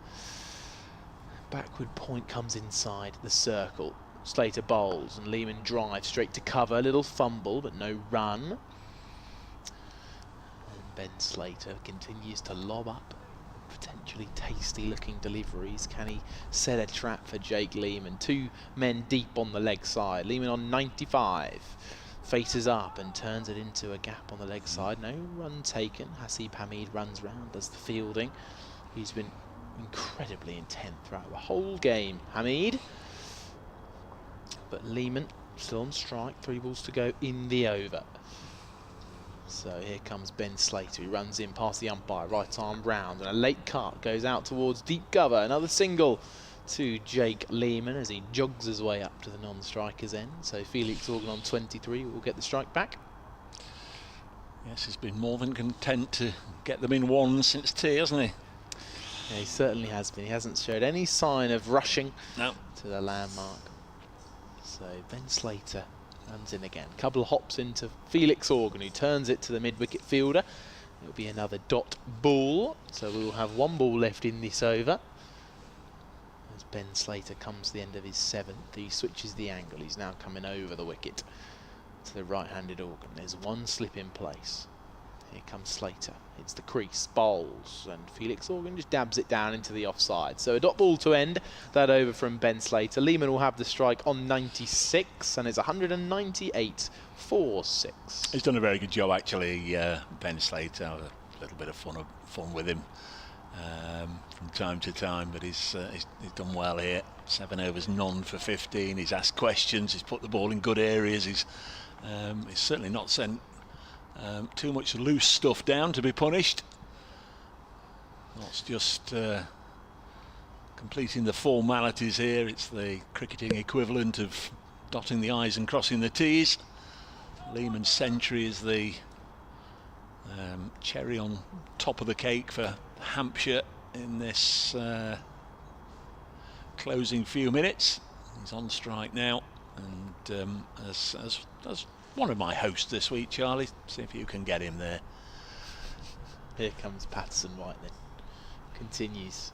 backward point comes inside the circle. Slater bowls and Leman drives straight to cover. A little fumble, but no run. And Ben Slater continues to lob up potentially tasty looking deliveries. Can he set a trap for Jake Leman? 2 men deep on the leg side. Leman on 95. Faces up and turns it into a gap on the leg side. No run taken. Hasib Hamid runs round, does the fielding. He's been incredibly intent throughout the whole game. Hamid. But Leman still on strike, 3 balls to go in the over. So here comes Ben Slater, he runs in past the umpire, right arm round, and a late cut goes out towards deep cover. Another single to Jake Leman as he jogs his way up to the non-striker's end. So Felix Organ on 23 will get the strike back. Yes, he's been more than content to get them in 1 since tee, hasn't he? Yeah, he certainly has been. He hasn't showed any sign of rushing to the landmark. So Ben Slater runs in again. Couple of hops into Felix Organ, who turns it to the mid-wicket fielder. It'll be another dot ball. So we will have 1 ball left in this over. As Ben Slater comes to the end of his 7th, he switches the angle. He's now coming over the wicket to the right-handed Organ. There's 1 slip in place. Here comes Slater. It's the crease, bowls, and Felix Organ just dabs it down into the offside. So a dot ball to end that over from Ben Slater. Leman will have the strike on 96, and it's 198 for 6. He's done a very good job, actually, Ben Slater. Have a little bit of fun with him from time to time, but he's done well here. 7 overs, none for 15. He's asked questions. He's put the ball in good areas. He's certainly not sent too much loose stuff down to be punished. It's just completing the formalities here. It's the cricketing equivalent of dotting the I's and crossing the T's. Leman's century is the cherry on top of the cake for Hampshire in this closing few minutes. He's on strike now, and as one of my hosts this week, Charlie, see if you can get him there. Here comes Patterson White then. Continues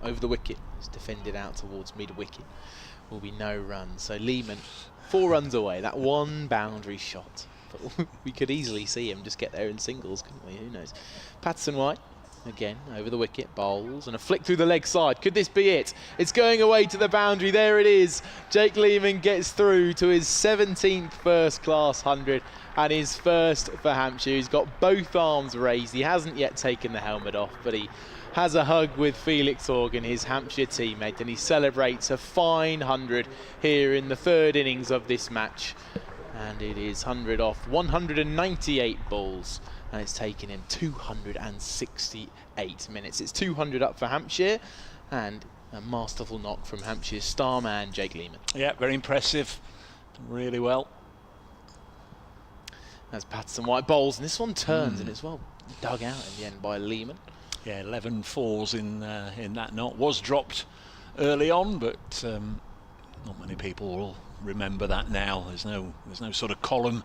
over the wicket. It's defended out towards mid-wicket. Will be no run. So Leman, 4 runs away. That 1 boundary shot. But we could easily see him just get there in singles, couldn't we? Who knows? Patterson White. Again, over the wicket, bowls, and a flick through the leg side. Could this be it? It's going away to the boundary. There it is. Jake Leman gets through to his 17th first-class 100 and his first for Hampshire. He's got both arms raised. He hasn't yet taken the helmet off, but he has a hug with Felix Organ, his Hampshire teammate, and he celebrates a fine 100 here in the 3rd innings of this match. And it is 100 off 198 balls. And it's taken him 268 minutes. It's 200 up for Hampshire, and a masterful knock from Hampshire's star man, Jake Leman. Yeah, very impressive. Done really well. As Patterson White bowls, and this one turns, and it's well dug out in the end by Leman. Yeah, 11 fours in that knot. Was dropped early on, but not many people will remember that now. There's no sort of column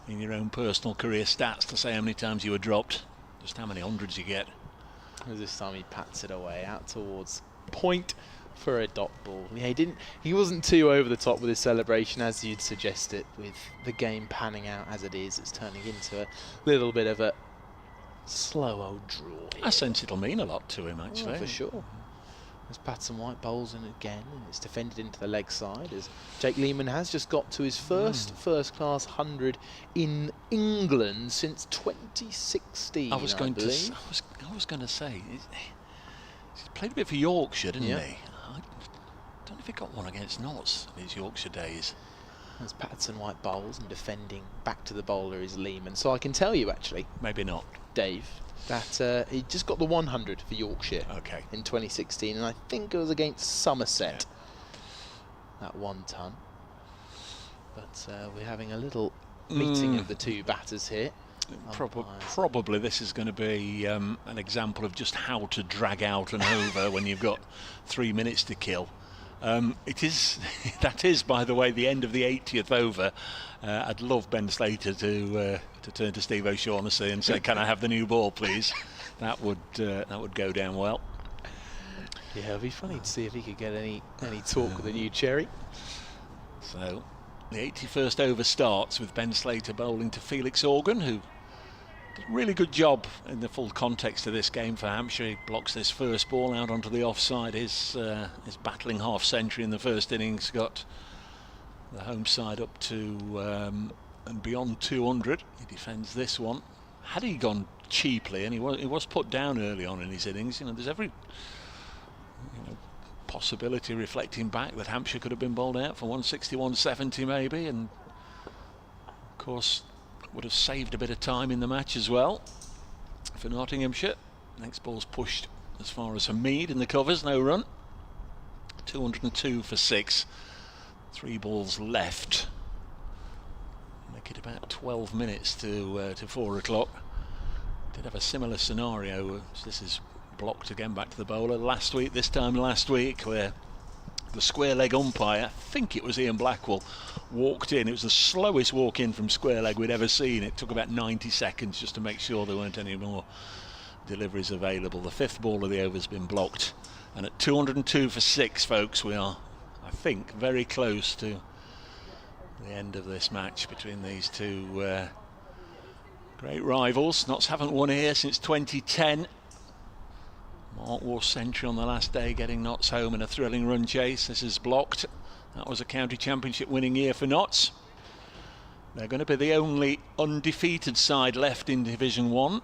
in your own personal career stats to say how many times you were dropped, just how many hundreds you get. This time he pats it away out towards point for a dot ball. Yeah, he wasn't too over the top with his celebration, as you'd suggest it, with the game panning out as it is. It's turning into a little bit of a slow old draw here. I sense it'll mean a lot to him, actually. Oh, for sure. As Patterson White bowls in again, and it's defended into the leg side as Jake Leman has just got to his first-class 100 in England since 2016. I was going to say, he's played a bit for Yorkshire, didn't he? I don't know if he got one against Notts in his Yorkshire days. As Patterson White bowls and defending back to the bowler is Leman. So I can tell you, actually, maybe not, Dave, that he just got the 100 for Yorkshire in 2016, and I think it was against Somerset, that 1 ton. But we're having a little meeting of the 2 batters here. Probably this is going to be an example of just how to drag out an over when you've got 3 minutes to kill. That is, by the way, the end of the 80th over. I'd love Ben Slater to turn to Steve O'Shaughnessy and say, "Can I have the new ball, please?" That would go down well. Yeah, it'd be funny to see if he could get any talk with the new cherry. So the 81st over starts with Ben Slater bowling to Felix Organ, who did a really good job in the full context of this game for Hampshire. He blocks this first ball out onto the offside. His battling half century in the first innings got the home side up to and beyond 200. He defends this one. Had he gone cheaply, and he was put down early on in his innings, there's every possibility, reflecting back, that Hampshire could have been bowled out for 160-170 maybe, and of course would have saved a bit of time in the match as well for Nottinghamshire. Next ball's pushed as far as Hamid in the covers, no run. 202 for 6. 3 balls left. Make it about 12 minutes to 4 o'clock. Did have a similar scenario. This is blocked again back to the bowler this time last week, where the square leg umpire, I think it was Ian Blackwell, walked in. It was the slowest walk in from square leg we'd ever seen. It took about 90 seconds just to make sure there weren't any more deliveries available. The 5th ball of the over's been blocked, and at 202 for 6, folks, we are, I think, very close to the end of this match between these two great rivals. Notts haven't won here since 2010. Mark wore century on the last day, getting Notts home in a thrilling run chase. This is blocked. That was a county championship winning year for Notts. They're going to be the only undefeated side left in Division 1.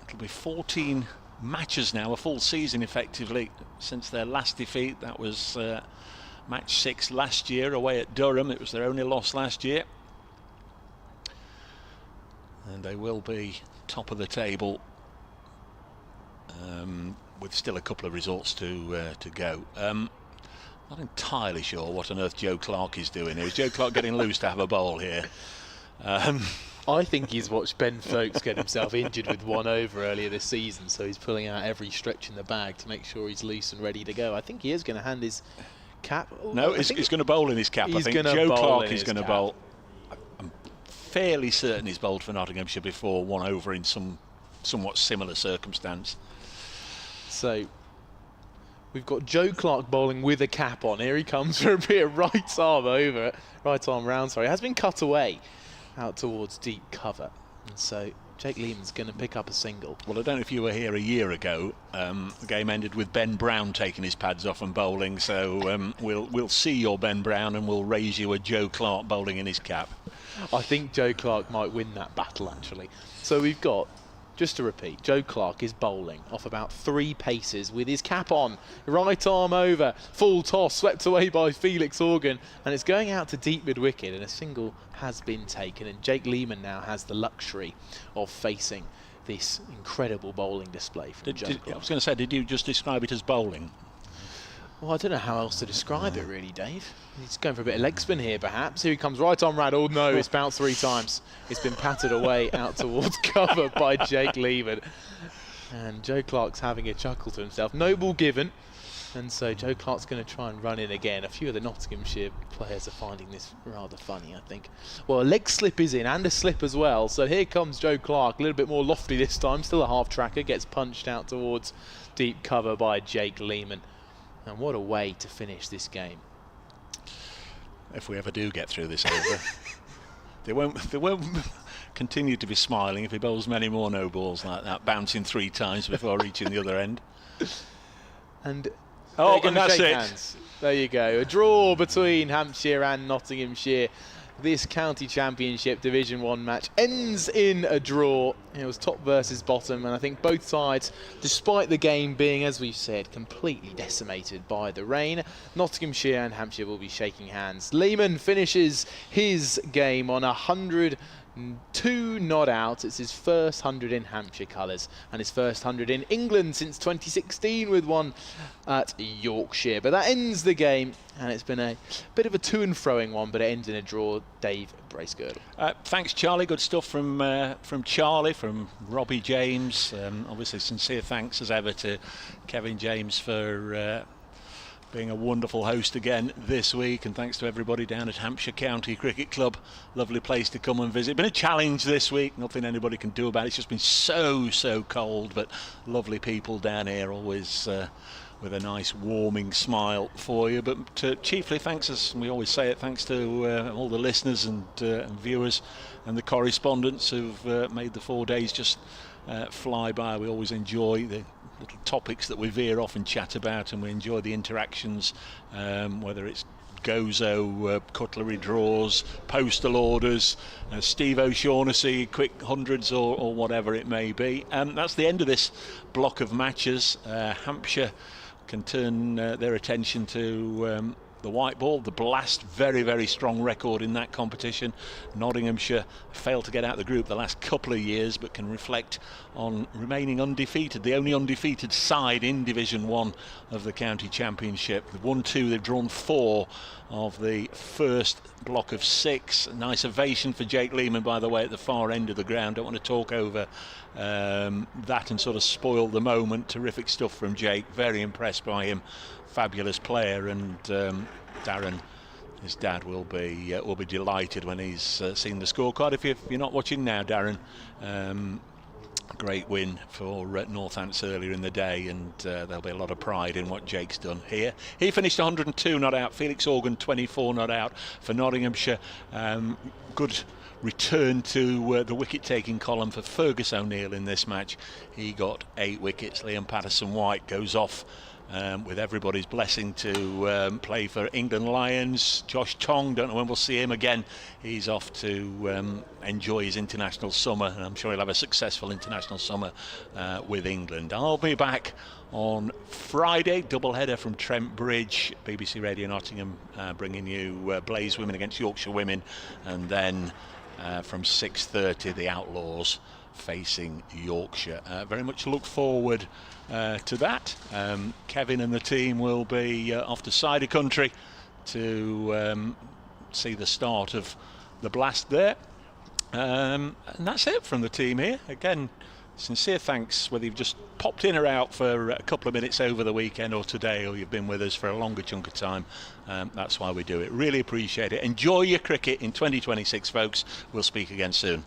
It'll be 14 matches now, a full season effectively, since their last defeat. That was match 6 last year away at Durham. It was their only loss last year. And they will be top of the table with still a couple of results to go. Not entirely sure what on earth Joe Clark is doing here. Is Joe Clark getting loose to have a bowl here? I think he's watched Ben Folkes get himself injured with 1 over earlier this season, so he's pulling out every stretch in the bag to make sure he's loose and ready to go. I think he is going to hand his cap. No, he's going to bowl in his cap. I think Joe Clark is going to bowl. I'm fairly certain he's bowled for Nottinghamshire before, 1 over in somewhat similar circumstance. So we've got Joe Clark bowling with a cap on. Here he comes for a bit of right arm round. Sorry, has been cut away out towards deep cover, and so Jake Leman's going to pick up a single. Well, I don't know if you were here a year ago. The game ended with Ben Brown taking his pads off and bowling. So we'll see your Ben Brown, and we'll raise you a Joe Clark bowling in his cap. I think Joe Clark might win that battle, actually. So we've got, just to repeat, Joe Clark is bowling off about 3 paces with his cap on. Right arm over, full toss, swept away by Felix Organ, and it's going out to deep mid-wicket, and a single has been taken. And Jake Leman now has the luxury of facing this incredible bowling display from Joe Clark. I was going to say, did you just describe it as bowling? Well, I don't know how else to describe it really, Dave. He's going for a bit of leg spin here, perhaps. Here he comes, right on Rad. Oh no, it's bounced 3 times. It's been patted away out towards cover by Jake Leman. And Joe Clark's having a chuckle to himself. No ball given. And so Joe Clark's going to try and run in again. A few of the Nottinghamshire players are finding this rather funny, I think. Well, a leg slip is in, and a slip as well. So here comes Joe Clark, a little bit more lofty this time. Still a half tracker, gets punched out towards deep cover by Jake Leman. And what a way to finish this game. If we ever do get through this over, they won't continue to be smiling if he bowls many more no balls like that, bouncing 3 times before reaching the other end. And and that's it. Hands. There you go. A draw between Hampshire and Nottinghamshire. This county championship Division 1 match ends in a draw. It was top versus bottom, and I think both sides, despite the game being, as we've said, completely decimated by the rain, Nottinghamshire and Hampshire will be shaking hands. Leman finishes his game on 102 not out. It's his first 100 in Hampshire colours and his first 100 in England since 2016 with one at Yorkshire. But that ends the game, and it's been a bit of a to and froing one, but it ends in a draw. Dave Bracegirdle. Thanks, Charlie. Good stuff from Charlie, from Robbie James. Obviously, sincere thanks as ever to Kevin James for being a wonderful host again this week, and thanks to everybody down at Hampshire County Cricket Club. Lovely place to come and visit. Been a challenge this week, nothing anybody can do about it. It's just been so cold, but lovely people down here, always with a nice warming smile for you. But chiefly thanks, as we always say it, thanks to all the listeners and viewers and the correspondents who've made the 4 days just fly by. We always enjoy the little topics that we veer off and chat about, and we enjoy the interactions, whether it's Gozo, cutlery draws, postal orders, Steve O'Shaughnessy, quick hundreds or whatever it may be. That's the end of this block of matches. Hampshire can turn their attention to the white ball. The Blast, very, very strong record in that competition. Nottinghamshire failed to get out of the group the last couple of years, but can reflect on remaining undefeated, the only undefeated side in Division 1 of the county championship. They've won 2, they've drawn 4 of the first block of 6. A nice ovation for Jake Leman, by the way, at the far end of the ground. Don't want to talk over that and sort of spoil the moment. Terrific stuff from Jake, very impressed by him. Fabulous player, and Darren, his dad, will be delighted when he's seen the scorecard. If you're not watching now, Darren, great win for Northants earlier in the day, and there'll be a lot of pride in what Jake's done here. He finished 102 not out. Felix Organ 24 not out for Nottinghamshire. Good return to the wicket-taking column for Fergus O'Neill in this match. He got 8 wickets. Liam Patterson-White goes off with everybody's blessing to play for England Lions. Josh Tong, don't know when we'll see him again. He's off to enjoy his international summer, and I'm sure he'll have a successful international summer with England. I'll be back on Friday, double-header from Trent Bridge, BBC Radio Nottingham, bringing you Blaze Women against Yorkshire Women, and then from 6:30 the Outlaws facing Yorkshire. Very much look forward to that. Kevin and the team will be off to Cider Country to see the start of the Blast there. And that's it from the team here. Again, sincere thanks whether you've just popped in or out for a couple of minutes over the weekend or today, or you've been with us for a longer chunk of time. That's why we do it. Really appreciate it. Enjoy your cricket in 2026, folks. We'll speak again soon.